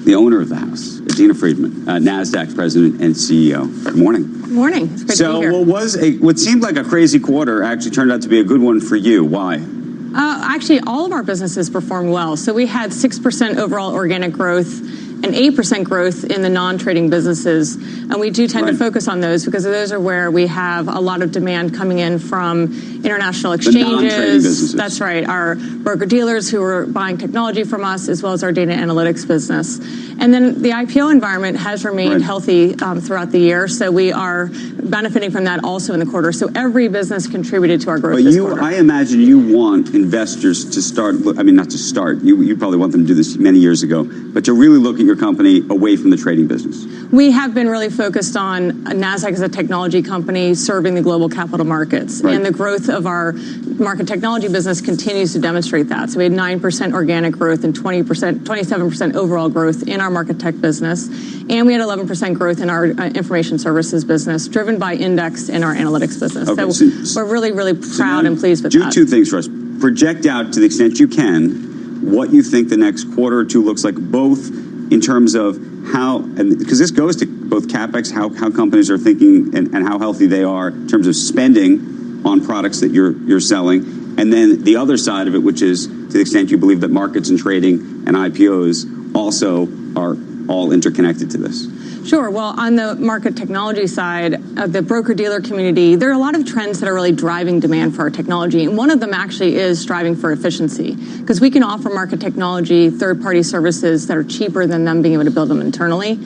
the owner of the house, Adena Friedman, NASDAQ president and CEO. Good morning. Good morning. It's great to be here. What seemed like a crazy quarter actually turned out to be a good one for you. Why? Actually, all of our businesses performed well. So we had 6% overall organic growth and 8% growth in the non-trading businesses. And we do tend to focus on those because those are where we have a lot of demand coming in from international exchanges. The non-trading businesses. That's right. Our broker-dealers who are buying technology from us, as well as our data analytics business. And then the IPO environment has remained healthy throughout the year. So we are benefiting from that also in the quarter. So every business contributed to our growth this quarter. I imagine you want investors to start, not to start, you probably want them to do this many years ago, but to really look at your company away from the trading business. We have been really focused on NASDAQ as a technology company serving the global capital markets. And the growth of our market technology business continues to demonstrate that. So we had 9% organic growth and 27% overall growth in our market tech business. And we had 11% growth in our information services business, driven by index and our analytics business. Okay, so we're really, really proud and pleased with that. Do two things for us. Project out to the extent you can what you think the next quarter or two looks like, both in terms of how, and because this goes to both CapEx, how companies are thinking and how healthy they are in terms of spending on products that you're selling. And then the other side of it, which is to the extent you believe that markets and trading and IPOs also are all interconnected to this. Sure. Well, on the market technology side of the broker-dealer community, there are a lot of trends that are really driving demand for our technology. And one of them actually is striving for efficiency, because we can offer market technology third-party services that are cheaper than them being able to build them internally.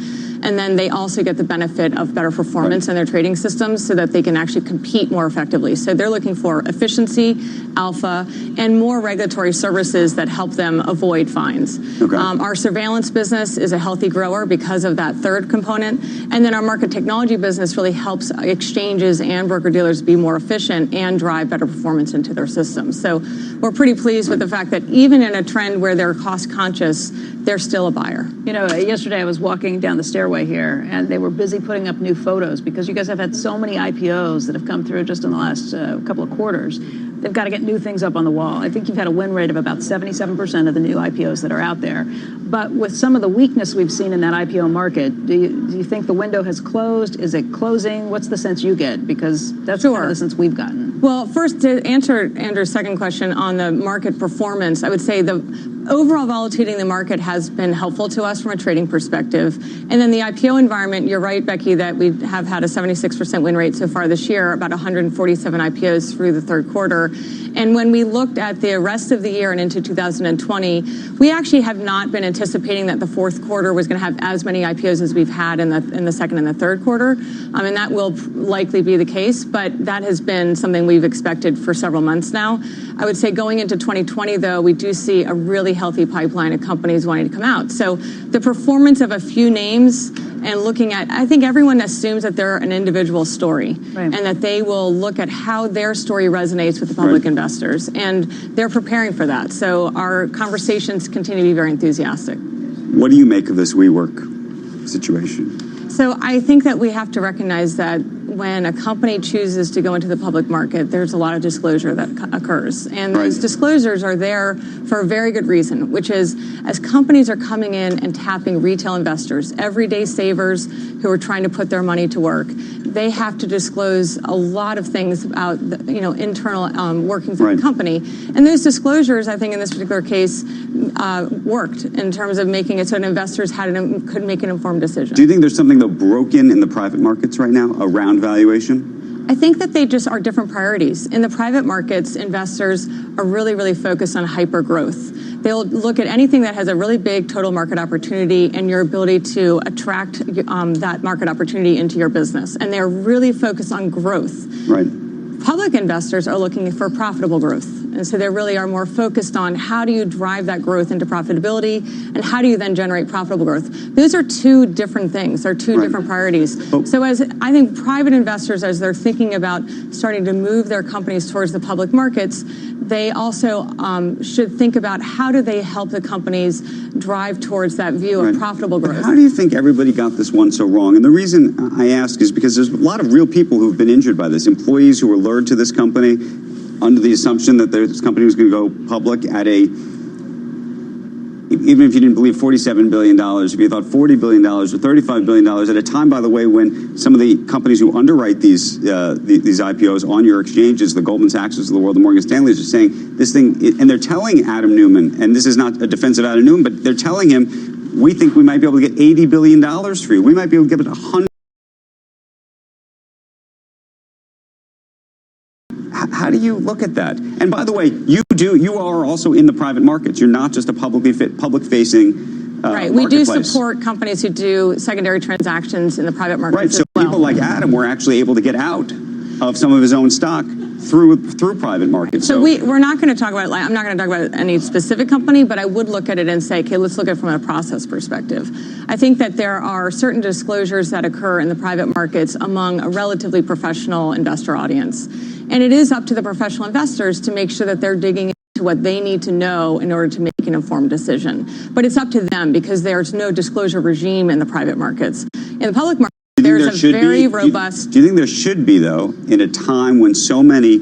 And then they also get the benefit of better performance in their trading systems so that they can actually compete more effectively. So they're looking for efficiency, alpha, and more regulatory services that help them avoid fines. Our surveillance business is a healthy grower because of that third component. And then our market technology business really helps exchanges and broker-dealers be more efficient and drive better performance into their systems. So we're pretty pleased with the fact that even in a trend where they're cost-conscious, they're still a buyer. You know, yesterday I was walking down the stairway here, and they were busy putting up new photos because you guys have had so many IPOs that have come through just in the last couple of quarters. They've got to get new things up on the wall. I think you've had a win rate of about 77% of the new IPOs that are out there. But with some of the weakness we've seen in that IPO market, do you think the window has closed? Is it closing? What's the sense you get? Because that's kind of the sense we've gotten. Well, first, to answer Andrew's second question on the market performance, I would say the overall volatility in the market has been helpful to us from a trading perspective. And then the IPO environment, you're right, Becky, that we have had a 76% win rate so far this year, about 147 IPOs through the third quarter. And when we looked at the rest of the year and into 2020, we actually have not been anticipating that the fourth quarter was going to have as many IPOs as we've had in the second and the third quarter. And that will likely be the case, but that has been something we've expected for several months now. I would say going into 2020, though, we do see a really healthy pipeline of companies wanting to come out. So the performance of a few names and looking at, I think everyone assumes that they're an individual story and that they will look at how their story resonates with the public investors. And they're preparing for that. So our conversations continue to be very enthusiastic. What do you make of this WeWork situation? So I think that we have to recognize that when a company chooses to go into the public market, there's a lot of disclosure that occurs. And those disclosures are there for a very good reason, which is as companies are coming in and tapping retail investors, everyday savers who are trying to put their money to work, they have to disclose a lot of things about internal workings of the company. And those disclosures, I think in this particular case, worked in terms of making it so that investors could make an informed decision. Do you think there's something, though, broken in the private markets right now around valuation? I think that they just are different priorities. In the private markets, investors are really, really focused on hyper growth. They'll look at anything that has a really big total market opportunity and your ability to attract that market opportunity into your business. And they're really focused on growth. Right. Public investors are looking for profitable growth. And so they really are more focused on how do you drive that growth into profitability and how do you then generate profitable growth. Those are two different things. They're two different priorities. So as I think private investors, as they're thinking about starting to move their companies towards the public markets, they also should think about how do they help the companies drive towards that view of profitable growth. But how do you think everybody got this one so wrong? And the reason I ask is because there's a lot of real people who've been injured by this. Employees who were lured to this company under the assumption that this company was going to go public at even if you didn't believe $47 billion, if you thought $40 billion or $35 billion, at a time, by the way, when some of the companies who underwrite these IPOs on your exchanges, the Goldman Sachs of the world, the Morgan Stanleys, are saying this thing, and they're telling Adam Neumann, and this is not a defense of Adam Neumann, but they're telling him, we think we might be able to get $80 billion for you. We might be able to give it $100. How do you look at that? And by the way, you are also in the private markets. You're not just a public-facing right. We do support companies who do secondary transactions in the private markets. Right. So people like Adam were actually able to get out of some of his own stock through private markets. So we're not going to talk about, I'm not going to talk about any specific company, but I would look at it and say, okay, let's look at it from a process perspective. I think that there are certain disclosures that occur in the private markets among a relatively professional investor audience. And it is up to the professional investors to make sure that they're digging into what they need to know in order to make an informed decision. But it's up to them because there's no disclosure regime in the private markets. In the public markets, there's a very robust... Do you think there should be, though, in a time when so many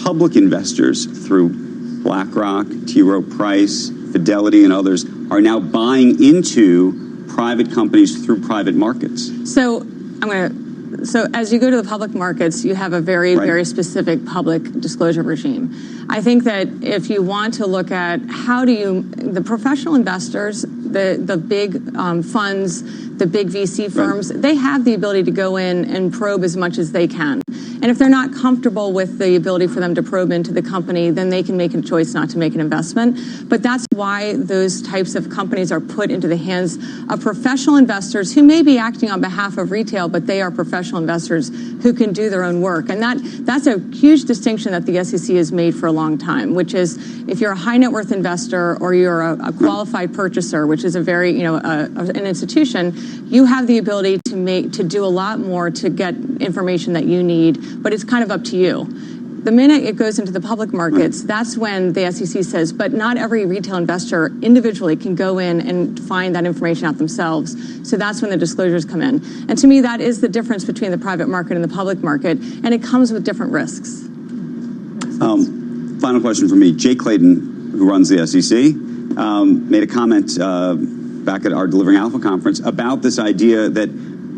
public investors through BlackRock, T. Rowe Price, Fidelity, and others are now buying into private companies through private markets? So as you go to the public markets, you have a very, very specific public disclosure regime. I think that if you want to look at the professional investors, the big funds, the big VC firms, they have the ability to go in and probe as much as they can. And if they're not comfortable with the ability for them to probe into the company, then they can make a choice not to make an investment. But that's why those types of companies are put into the hands of professional investors who may be acting on behalf of retail, but they are professional investors who can do their own work. And that's a huge distinction that the SEC has made for a long time, which is if you're a high net worth investor or you're a qualified purchaser, which is a very, an institution, you have the ability to do a lot more to get information that you need, but it's kind of up to you. The minute it goes into the public markets, that's when the SEC says, but not every retail investor individually can go in and find that information out themselves. So that's when the disclosures come in. And to me, that is the difference between the private market and the public market, and it comes with different risks. Final question for me. Jay Clayton, who runs the SEC, made a comment back at our Delivering Alpha conference about this idea that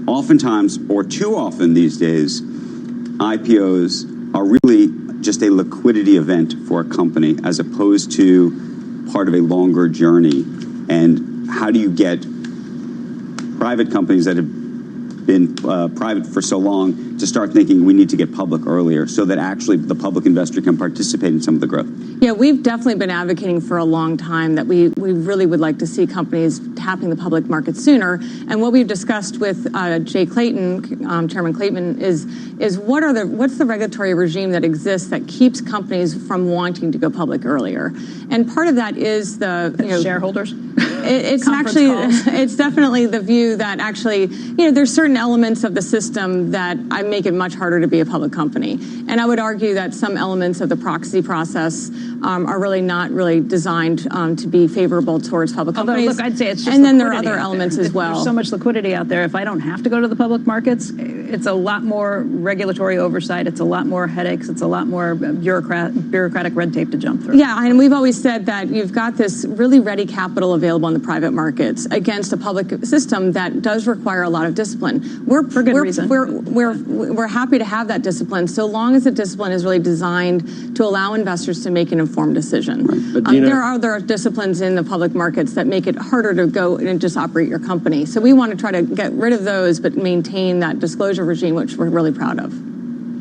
oftentimes, or too often these days, IPOs are really just a liquidity event for a company as opposed to part of a longer journey. And how do you get private companies that have been private for so long to start thinking we need to get public earlier so that actually the public investor can participate in some of the growth? Yeah, we've definitely been advocating for a long time that we really would like to see companies tapping the public market sooner. And what we've discussed with Jay Clayton, Chairman Clayton, is what's the regulatory regime that exists that keeps companies from wanting to go public earlier? And part of that is the shareholders. It's definitely the view that actually, there's certain elements of the system that make it much harder to be a public company. And I would argue that some elements of the proxy process are really not really designed to be favorable towards public companies. Look, I'd say it's just and then there are other elements as well. There's so much liquidity out there. If I don't have to go to the public markets, it's a lot more regulatory oversight. It's a lot more headaches. It's a lot more bureaucratic red tape to jump through. Yeah, and we've always said that you've got this really ready capital available in the private markets against a public system that does require a lot of discipline. For good reason. We're happy to have that discipline so long as the discipline is really designed to allow investors to make an informed decision. Right. But there are other disciplines in the public markets that make it harder to go and just operate your company. So we want to try to get rid of those but maintain that disclosure regime, which we're really proud of.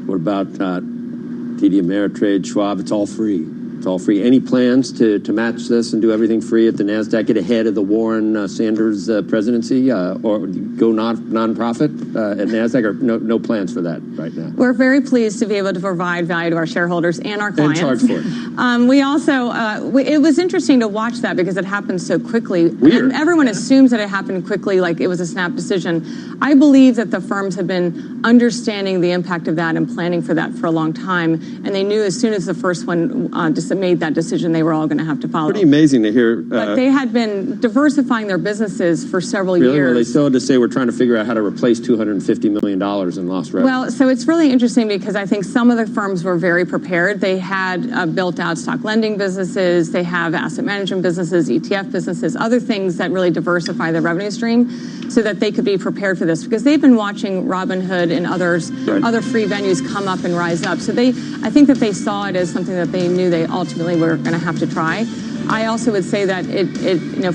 What about TD Ameritrade, Schwab? It's all free. It's all free. Any plans to match this and do everything free at the NASDAQ, get ahead of the Warren Sanders presidency, or go non-profit at NASDAQ, or no plans for that right now? We're very pleased to be able to provide value to our shareholders and our clients. And charge for it. We also, it was interesting to watch that because it happened so quickly. Weird. And everyone assumes that it happened quickly, like it was a snap decision. I believe that the firms have been understanding the impact of that and planning for that for a long time. And they knew as soon as the first one made that decision, they were all going to have to follow. Pretty amazing to hear. But they had been diversifying their businesses for several really? years. Well, they still had to say we're trying to figure out how to replace $250 million in lost revenue. Well, so it's really interesting because I think some of the firms were very prepared. They had built out stock lending businesses. They have asset management businesses, ETF businesses, other things that really diversify their revenue stream so that they could be prepared for this, because they've been watching Robinhood and others, other free venues come up and rise up. So I think that they saw it as something that they knew they ultimately were going to have to try. I also would say that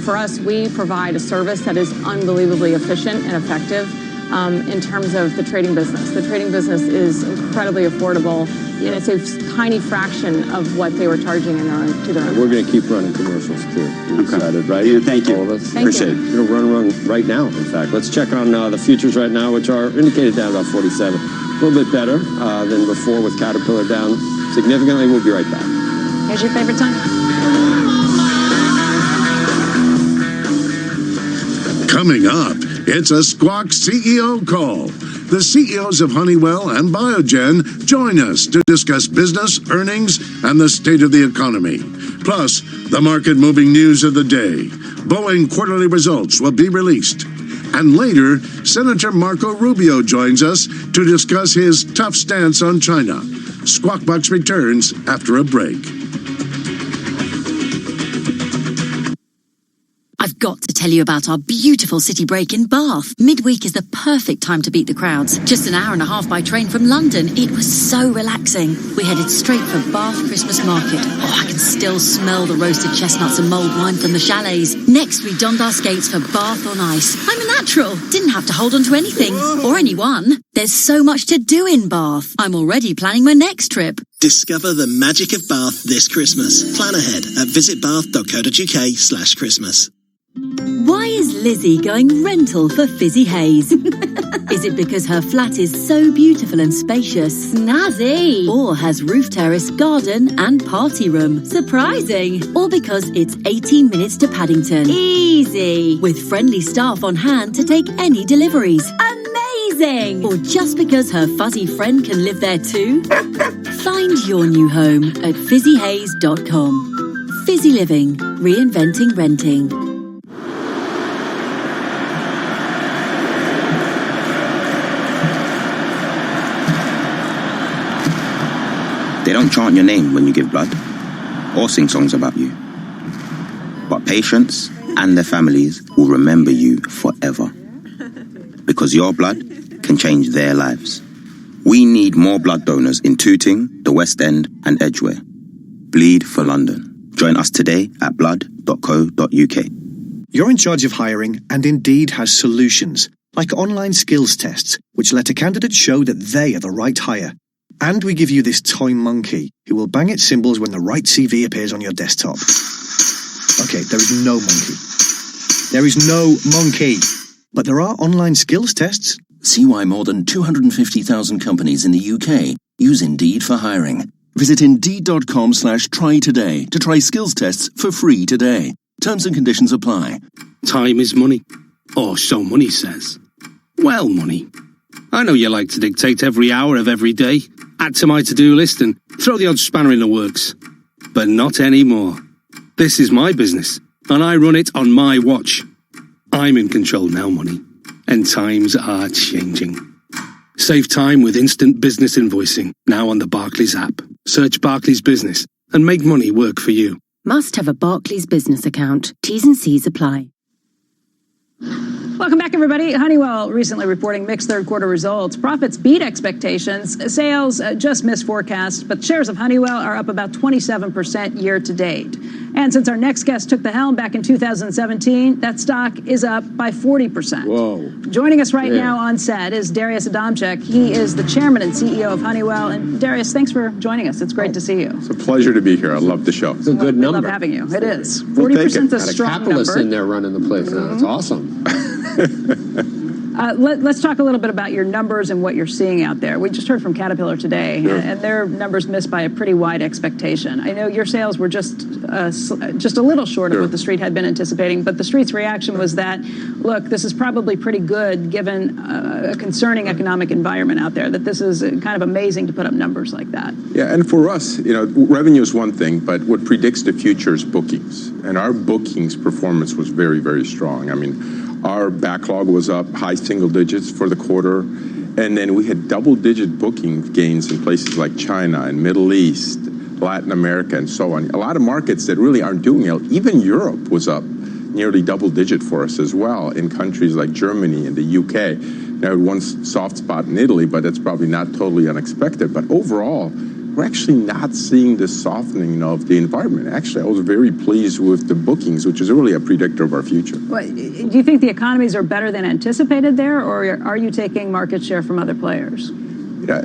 for us, we provide a service that is unbelievably efficient and effective in terms of the trading business. The trading business is incredibly affordable, and it's a tiny fraction of what they were charging to their own. We're going to keep running commercials too. We're excited, right? Yeah, thank you. All of us. Appreciate it. We're going to run right now, in fact. Let's check on the futures right now, which are indicated down about 47. A little bit better than before with Caterpillar down significantly. We'll be right back. Here's your favorite time. Coming up, it's a Squawk CEO call. The CEOs of Honeywell and Biogen join us to discuss business, earnings, and the state of the economy. Plus, the market-moving news of the day. Boeing quarterly results will be released. And later, Senator Marco Rubio joins us to discuss his tough stance on China. Squawk Box returns after a break. I've got to tell you about our beautiful city break in Bath. Midweek is the perfect time to beat the crowds. Just an hour and a half by train from London. It was so relaxing. We headed straight for Bath Christmas Market. Oh, I can still smell the roasted chestnuts and mulled wine from the chalets. Next, we donned our skates for Bath on Ice. I'm a natural. Didn't have to hold on to anything. Or anyone. There's so much to do in Bath. I'm already planning my next trip. Discover the magic of Bath this Christmas. Plan ahead at visitbath.co.uk/Christmas. Why is Lizzie going rental for Fizzy Haze? Is it because her flat is so beautiful and spacious? Snazzy! Or has roof terrace, garden and party room? Surprising! Or because it's 18 minutes to Paddington? Easy! With friendly staff on hand to take any deliveries? Amazing! Or just because her fuzzy friend can live there too? Find your new home at fizzyhaze.com. Fizzy Living. Reinventing renting. They don't chant your name when you give blood, or sing songs about you. But patients and their families will remember you forever. Because your blood can change their lives. We need more blood donors in Tooting, the West End and Edgware. Bleed for London. Join us today at blood.co.uk. You're in charge of hiring, and Indeed has solutions, like online skills tests, which let a candidate show that they are the right hire. And we give you this toy monkey, who will bang its cymbals when the right CV appears on your desktop. Okay, there is no monkey. There is no monkey. But there are online skills tests. See why more than 250,000 companies in the UK use Indeed for hiring. Visit Indeed.com/try today to try skills tests for free today. Terms and conditions apply. Time is money. Or so money says. Well, money. I know you like to dictate every hour of every day, add to my to-do list and throw the odd spanner in the works. But not anymore. This is my business, and I run it on my watch. I'm in control now, money. And times are changing. Save time with instant business invoicing, now on the Barclays app. Search Barclays Business and make money work for you. Must have a Barclays business account. T's and C's apply. Welcome back, everybody. Honeywell recently reporting mixed third quarter results. Profits beat expectations. Sales just missed forecasts, but shares of Honeywell are up about 27% year to date. And since our next guest took the helm back in 2017, that stock is up by 40%. Whoa. Joining us right now on set is Darius Adamczyk. He is the chairman and CEO of Honeywell. And Darius, thanks for joining us. It's great to see you. It's a pleasure to be here. I love the show. It's a good number. We love having you. It is. We'll 40% is a Got a strong capitalist number. in there running the place now. It's awesome. Let's talk a little bit about your numbers and what you're seeing out there. We just heard from Caterpillar today, and their numbers missed by a pretty wide expectation. I know your sales were just a little short of what the street had been anticipating, but the street's reaction was that, look, this is probably pretty good given a concerning economic environment out there, that this is kind of amazing to put up numbers like that. Yeah, and for us, revenue is one thing, but what predicts the future is bookings. And our bookings performance was very, very strong. I mean, our backlog was up high single digits for the quarter, and then we had double-digit booking gains in places like China and Middle East, Latin America, and so on. A lot of markets that really aren't doing it. Even Europe was up nearly double-digit for us as well in countries like Germany and the UK. Now, one soft spot in Italy, but that's probably not totally unexpected. But overall, we're actually not seeing the softening of the environment. Actually, I was very pleased with the bookings, which is really a predictor of our future. Well, do you think the economies are better than anticipated there, or are you taking market share from other players? Yeah,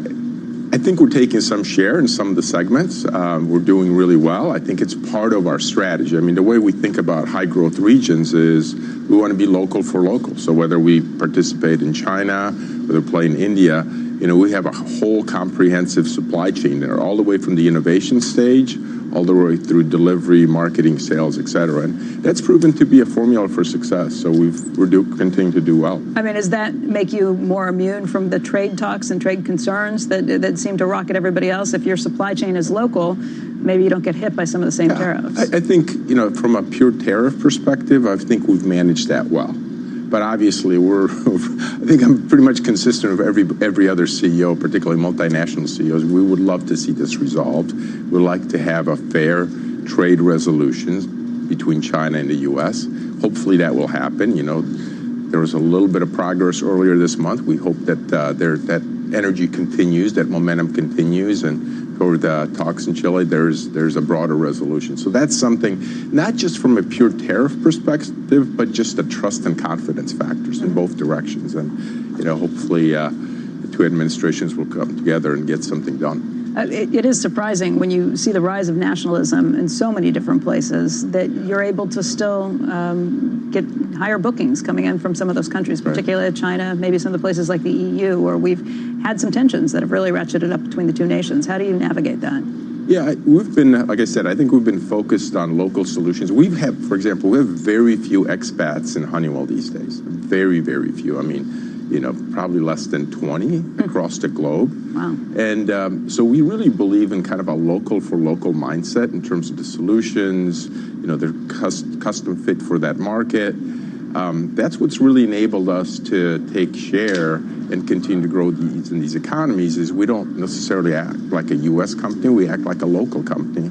I think we're taking some share in some of the segments. We're doing really well. I think it's part of our strategy. I mean, the way we think about high growth regions is we want to be local for local. So whether we participate in China, whether we play in India, we have a whole comprehensive supply chain there, all the way from the innovation stage, all the way through delivery, marketing, sales, et cetera. And that's proven to be a formula for success. So we're continuing to do well. I mean, does that make you more immune from the trade talks and trade concerns that seem to rocket everybody else? If your supply chain is local, maybe you don't get hit by some of the same tariffs. I think, from a pure tariff perspective, I think we've managed that well. But obviously, I think I'm pretty much consistent with every other CEO, particularly multinational CEOs. We would love to see this resolved. We'd like to have a fair trade resolution between China and the U.S. Hopefully that will happen. There was a little bit of progress earlier this month. We hope that that energy continues, that momentum continues, and for the talks in Chile, there's a broader resolution. So that's something, not just from a pure tariff perspective, but just the trust and confidence factors in both directions. And, hopefully the two administrations will come together and get something done. It is surprising when you see the rise of nationalism in so many different places that you're able to still get higher bookings coming in from some of those countries, particularly China, maybe some of the places like the EU, where we've had some tensions that have really ratcheted up between the two nations. How do you navigate that? Yeah, we've been, like I said, I think we've been focused on local solutions. For example, we have very few expats in Honeywell these days. Very, very few. I mean, probably less than 20 across the globe. Wow. And so we really believe in kind of a local for local mindset in terms of the solutions, they're custom fit for that market. That's what's really enabled us to take share and continue to grow in these economies, is we don't necessarily act like a U.S. company, we act like a local company.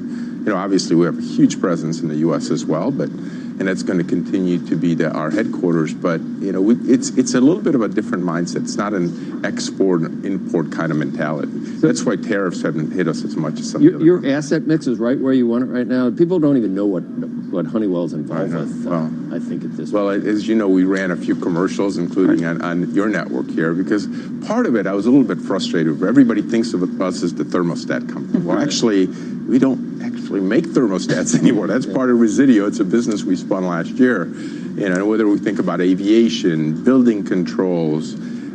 Obviously we have a huge presence in the U.S. as well, and that's going to continue to be our headquarters. But it's a little bit of a different mindset. It's not an export-import kind of mentality. That's why tariffs haven't hit us as much as some of the other. Your asset mix is right where you want it right now. People don't even know what Honeywell's involved with. I think at this point. Well, as you know, we ran a few commercials, including on your network here, because part of it, I was a little bit frustrated. Everybody thinks of us as the thermostat company. Well, actually, we don't actually make thermostats anymore. That's part of Resideo. It's a business we spun last year. Whether we think about aviation, building controls,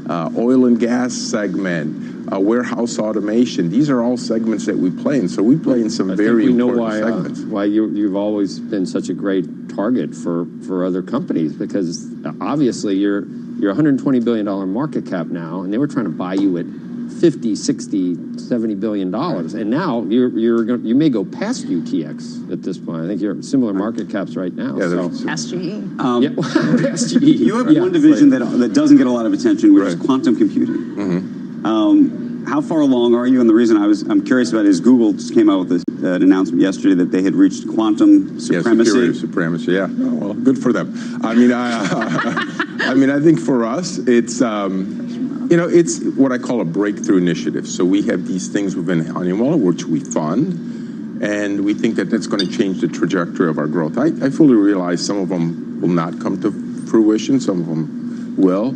oil and gas segment, warehouse automation, these are all segments that we play in. So we play in some very important segments. Why you've always been such a great target for other companies, because obviously you're $120 billion market cap now, and they were trying to buy you at $50, $60, $70 billion. And now you may go past UTX at this point. I think you're similar market caps right now. Past GE. Past GE. You have one division that doesn't get a lot of attention, which is quantum computing. How far along are you? And the reason I'm curious about it is Google just came out with an announcement yesterday that they had reached quantum supremacy. Superior supremacy. Yeah. Oh, well, good for them. I mean, I think for us, it's it's what I call a breakthrough initiative. So we have these things within Honeywell which we fund, and we think that that's going to change the trajectory of our growth. I fully realize some of them will not come to fruition. Some of them will.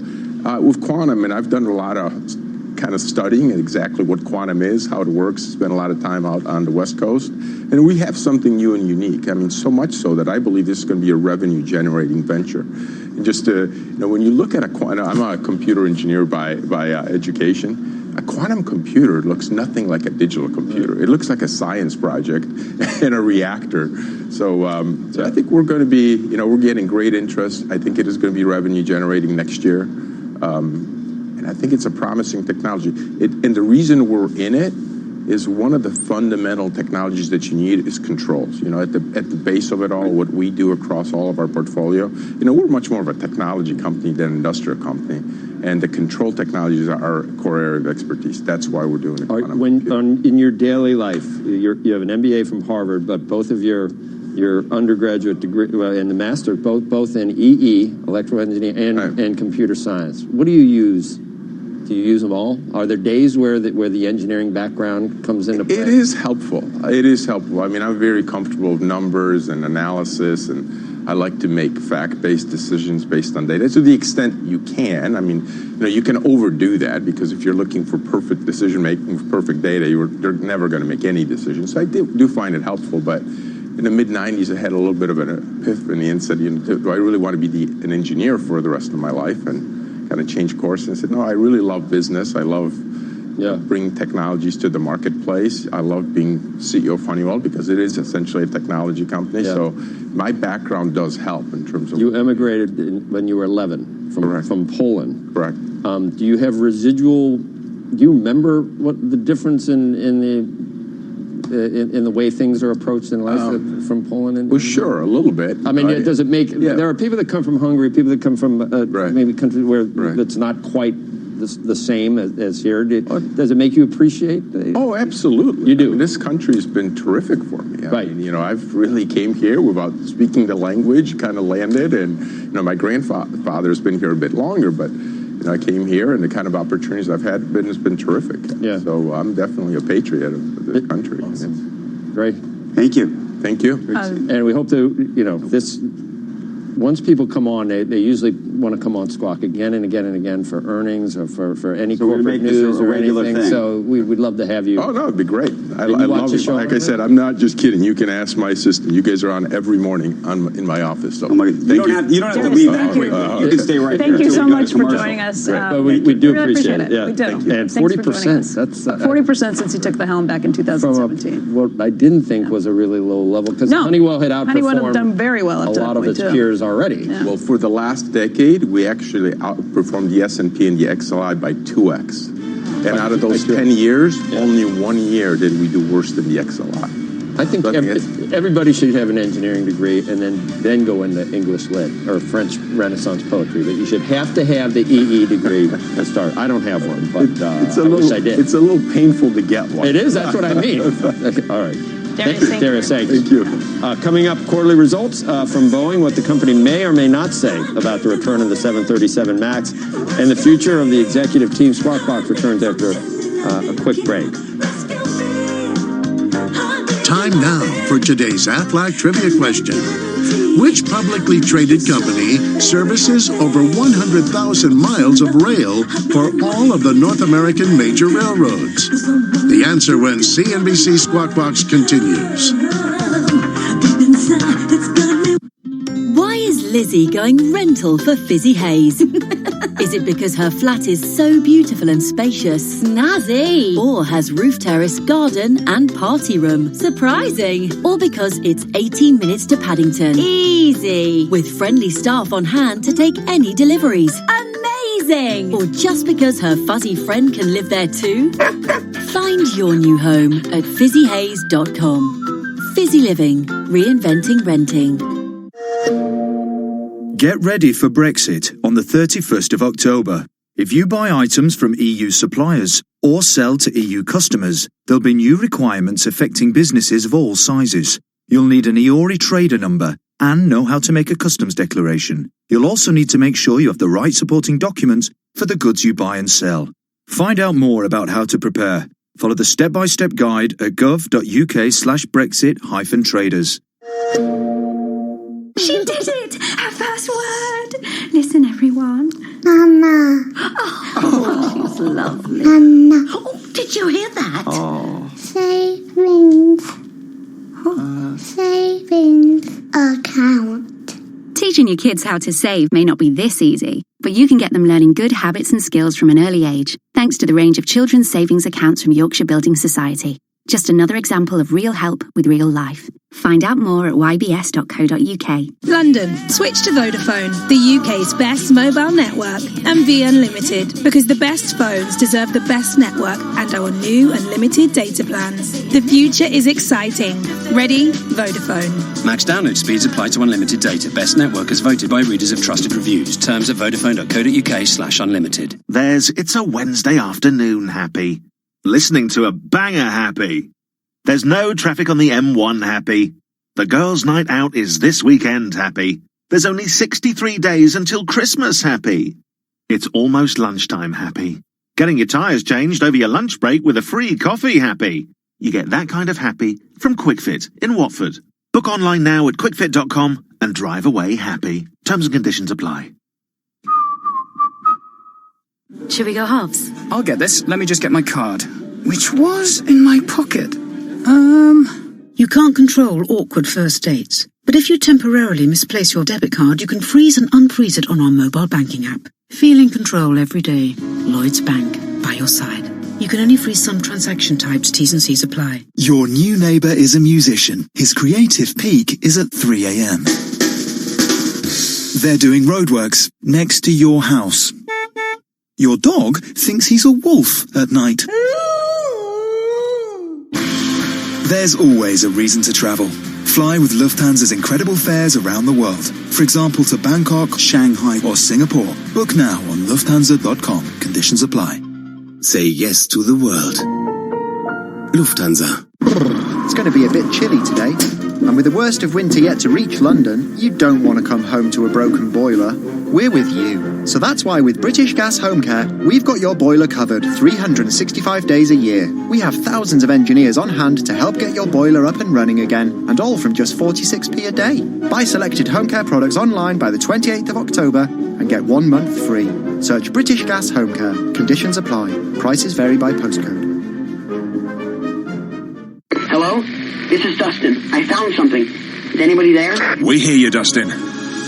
With quantum, and I've done a lot of kind of studying exactly what quantum is, how it works. Spent a lot of time out on the West Coast. And we have something new and unique. I mean, so much so that I believe this is going to be a revenue-generating venture. And just to, when you look at I'm a computer engineer by education. A quantum computer looks nothing like a digital computer. It looks like a science project and a reactor. So I think we're going to be, we're getting great interest. I think it is going to be revenue-generating next year. And I think it's a promising technology. And the reason we're in it is one of the fundamental technologies that you need is controls. At the base of it all, what we do across all of our portfolio, we're much more of a technology company than an industrial company. And the control technologies are our core area of expertise. That's why we're doing it. In your daily life, you have an MBA from Harvard, but both of your undergraduate degree and the master, both in EE, electrical engineering, and computer science. What do you use? Do you use them all? Are there days where the engineering background comes into play? It is helpful. It is helpful. I mean, I'm very comfortable with numbers and analysis, and I like to make fact-based decisions based on data to the extent you can. I mean, you can overdo that because if you're looking for perfect decision-making with perfect data, you're never going to make any decisions. So I do find it helpful, but in the mid-'90s, I had a little bit of an epiphany and said, do I really want to be an engineer for the rest of my life? And kind of changed course and said, no, I really love business. I love bringing technologies to the marketplace. I love being CEO of Honeywell because it is essentially a technology company. Yeah. So my background does help in terms of... You emigrated when you were 11 from Poland. Correct. Do you have residual... Do you remember what the difference in the way things are approached in life from Poland? Well, sure, a little bit. I mean, does it make... Yeah. There are people that come from Hungary, people that come from maybe countries where it's not quite the same as here. Does it make you appreciate? Oh, absolutely. You do. This country's been terrific for me. I mean, I've really came here without speaking the language, kind of landed, and my grandfather's been here a bit longer, but I came here, and the kind of opportunities I've had has been terrific. Yeah. So I'm definitely a patriot of this country. Awesome. Great. Thank you. Thank you. And we hope to, this. Once people come on, they usually want to come on Squawk again and again and again for earnings or for any corporate news or anything. Thing. So we'd love to have you. Oh, no, it'd be great. I love it. Like I said, I'm not just kidding. You can ask my assistant. You guys are on every morning in my office. So you don't have to leave that quickly. You can stay right there. Thank you so much for commercial. joining us. We do appreciate it. Yeah. We do. And 40%. That's 40% since you took the helm back in 2017. What I didn't think was a really low level because Honeywell had outperformed. Honeywell had done very well up to a lot of its peers already. Yeah. Well, for the last decade, we actually outperformed the S&P and the XLI by 2x. And out of those 10 years, only 1 year did we do worse than the XLI. I think everybody should have an engineering degree and then go into English Lit or French Renaissance poetry. But you should have to have the EE degree to start. I don't have one, but I wish I did. It's a little painful to get one. It is. That's what I mean. All right. Darius, thanks. Thank you. Coming up, quarterly results from Boeing, what the company may or may not say about the return of the 737 MAX, and the future of the executive team. Squawk Box returns after a quick break. Time now for today's Aflac trivia question. Which publicly traded company services over 100,000 miles of rail for all of the North American major railroads? The answer when CNBC Squawk Box continues. Why is Lizzie going rental for Fizzy Haze? Is it because her flat is so beautiful and spacious, snazzy? Or has roof terrace, garden and party room? Surprising! Or because it's 18 minutes to Paddington? Easy! With friendly staff on hand to take any deliveries? Amazing! Or just because her fuzzy friend can live there too? Find your new home at fizzyhaze.com. Fizzy Living, reinventing renting. Get ready for Brexit on the 31st of October. If you buy items from EU suppliers or sell to EU customers, there'll be new requirements affecting businesses of all sizes. You'll need an EORI trader number and know how to make a customs declaration. You'll also need to make sure you have the right supporting documents for the goods you buy and sell. Find out more about how to prepare. Follow the step-by-step guide at gov.uk/Brexit-traders. She did it! Her first word! Listen, everyone. Mama. Oh, she's lovely. Mama. Oh, did you hear that? Oh. Savings. Savings account. Teaching your kids how to save may not be this easy, but you can get them learning good habits and skills from an early age, thanks to the range of children's savings accounts from Yorkshire Building Society. Just another example of real help with real life. Find out more at ybs.co.uk. London, switch to Vodafone, the UK's best mobile network, and be unlimited, because the best phones deserve the best network and our new unlimited data plans. The future is exciting. Ready? Vodafone. Max download speeds apply to unlimited data. Best network as voted by readers of trusted reviews. Terms at vodafone.co.uk/unlimited. There's It's a Wednesday Afternoon happy. Listening to a banger happy. There's no traffic on the M1 happy. The girls' night out is this weekend happy. There's only 63 days until Christmas happy. It's almost lunchtime happy. Getting your tyres changed over your lunch break with a free coffee happy. You get that kind of happy from QuickFit in Watford. Book online now at quickfit.com and drive away happy. Terms and conditions apply. Should we go halves? I'll get this. Let me just get my card. Which was in my pocket. You can't control awkward first dates. But if you temporarily misplace your debit card, you can freeze and unfreeze it on our mobile banking app. Feel in control every day. Lloyds Bank, by your side. You can only freeze some transaction types, T's and C's apply. Your new neighbour is a musician. His creative peak is at 3 a.m. They're doing roadworks next to your house. Your dog thinks he's a wolf at night. There's always a reason to travel. Fly with Lufthansa's incredible fares around the world. For example, to Bangkok, Shanghai, or Singapore. Book now on Lufthansa.com. Conditions apply. Say yes to the world. Lufthansa. It's going to be a bit chilly today. And with the worst of winter yet to reach London, you don't want to come home to a broken boiler. We're with you. So that's why with British Gas Home Care, we've got your boiler covered 365 days a year. We have thousands of engineers on hand to help get your boiler up and running again, and all from just 46p a day. Buy selected home care products online by the 28th of October and get 1 month free. Search British Gas Home Care. Conditions apply. Prices vary by postcode. Hello? This is Dustin. I found something. Is anybody there? We hear you, Dustin.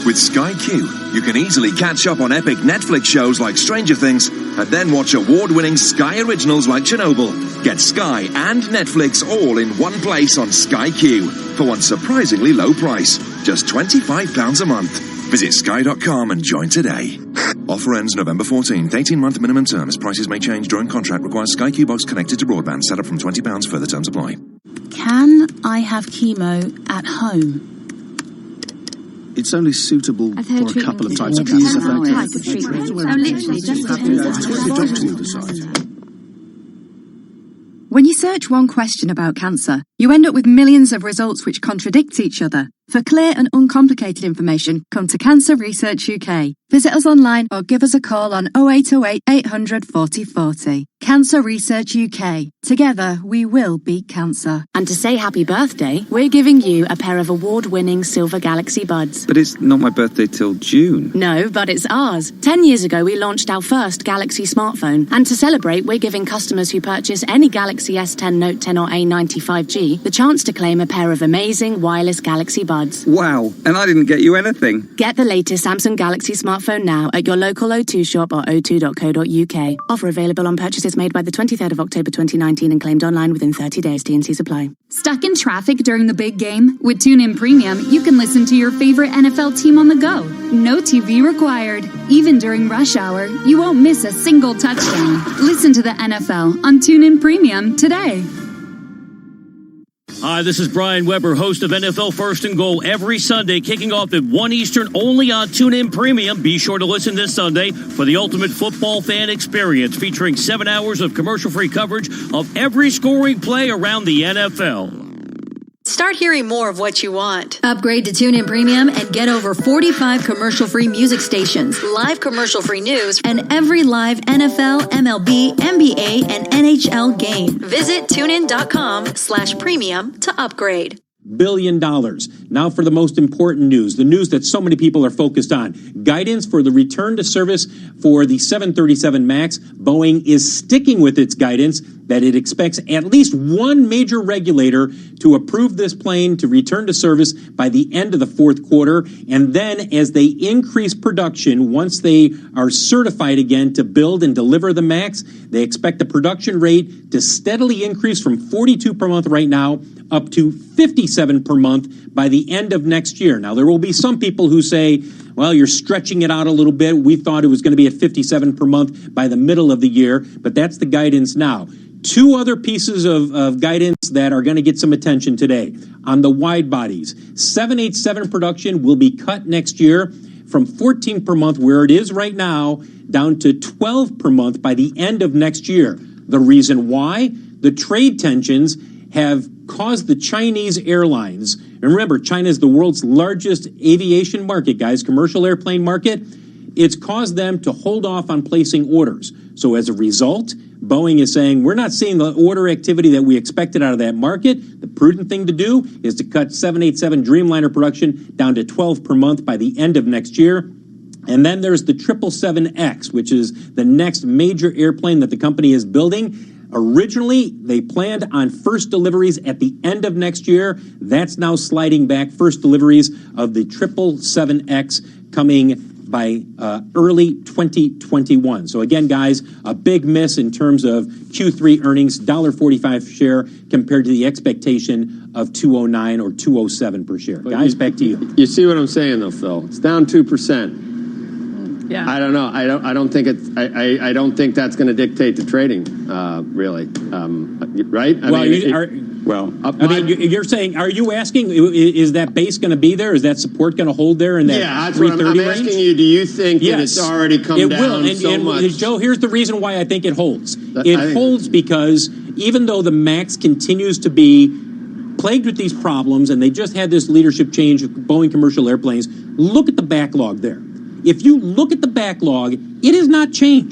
With Sky Q, you can easily catch up on epic Netflix shows like Stranger Things and then watch award-winning Sky originals like Chernobyl. Get Sky and Netflix all in one place on Sky Q for one surprisingly low price. Just £25 a month. Visit sky.com and join today. Offer ends November 14th. 18-month minimum terms. Prices may change during contract. Requires Sky Q box connected to broadband. Set up from £20. Further terms apply. Can I have chemo at home? It's only suitable for a couple of types of cancer. When you search one question about cancer, you end up with millions of results which contradict each other. For clear and uncomplicated information, come to Cancer Research UK. Visit us online or give us a call on 0808 800 40 40. Cancer Research UK. Together, we will beat cancer. And to say happy birthday, we're giving you a pair of award-winning Silver Galaxy Buds. But it's not my birthday till June. No, but it's ours. 10 years ago, we launched our first Galaxy smartphone. And to celebrate, we're giving customers who purchase any Galaxy S10, Note 10 or A95G the chance to claim a pair of amazing wireless Galaxy Buds. Wow, and I didn't get you anything. Get the latest Samsung Galaxy smartphone now at your local O2 shop or o2.co.uk. Offer available on purchases made by the 23rd of October 2019 and claimed online within 30 days. T&Cs apply. Stuck in traffic during the big game? With TuneIn Premium, you can listen to your favorite NFL team on the go. No TV required. Even during rush hour, you won't miss a single touchdown. Listen to the NFL on TuneIn Premium today. Hi, this is Brian Weber, host of NFL First and Goal, every Sunday, kicking off at 1 Eastern, only on TuneIn Premium. Be sure to listen this Sunday for the ultimate football fan experience, featuring 7 hours of commercial-free coverage of every scoring play around the NFL. Start hearing more of what you want. Upgrade to TuneIn Premium and get over 45 commercial-free music stations, Live commercial-free news, and every live NFL, MLB, NBA, and NHL game. Visit tunein.com/premium to upgrade. $1 billion. Now for the most important news, the news that so many people are focused on. Guidance for the return to service for the 737 MAX. Boeing is sticking with its guidance that it expects at least one major regulator to approve this plane to return to service by the end of the fourth quarter. And then as they increase production, once they are certified again to build and deliver the MAX, they expect the production rate to steadily increase from 42 per month right now up to 57 per month by the end of next year. Now, there will be some people who say, well, you're stretching it out a little bit. We thought it was going to be at 57 per month by the middle of the year, but that's the guidance now. Two other pieces of guidance that are going to get some attention today. On the wide bodies, 787 production will be cut next year from 14 per month, where it is right now, down to 12 per month by the end of next year. The reason why? The trade tensions have caused the Chinese airlines, and remember, China is the world's largest aviation market, guys, commercial airplane market. It's caused them to hold off on placing orders. So as a result, Boeing is saying, we're not seeing the order activity that we expected out of that market. The prudent thing to do is to cut 787 Dreamliner production down to 12 per month by the end of next year. And then there's the 777X, which is the next major airplane that the company is building. Originally, they planned on first deliveries at the end of next year. That's now sliding back. First deliveries of the 777X coming by early 2021. So again, guys, a big miss in terms of Q3 earnings, $1.45 share compared to the expectation of $2.09 or $2.07 per share. But guys, back to you. You see what I'm saying, though, Phil? It's down 2%. Yeah. I don't know. I don't think it's. I don't think that's going to dictate the trading. Really, right? You're saying, are you asking, is that base going to be there? Is that support going to hold there in that 330 range? I'm asking you. Do you think that it's already come down will. so much? Joe, here's the reason why I think it holds. It holds because even though the MAX continues to be plagued with these problems, and they just had this leadership change of Boeing commercial airplanes, look at the backlog there. If you look at the backlog, it has not changed.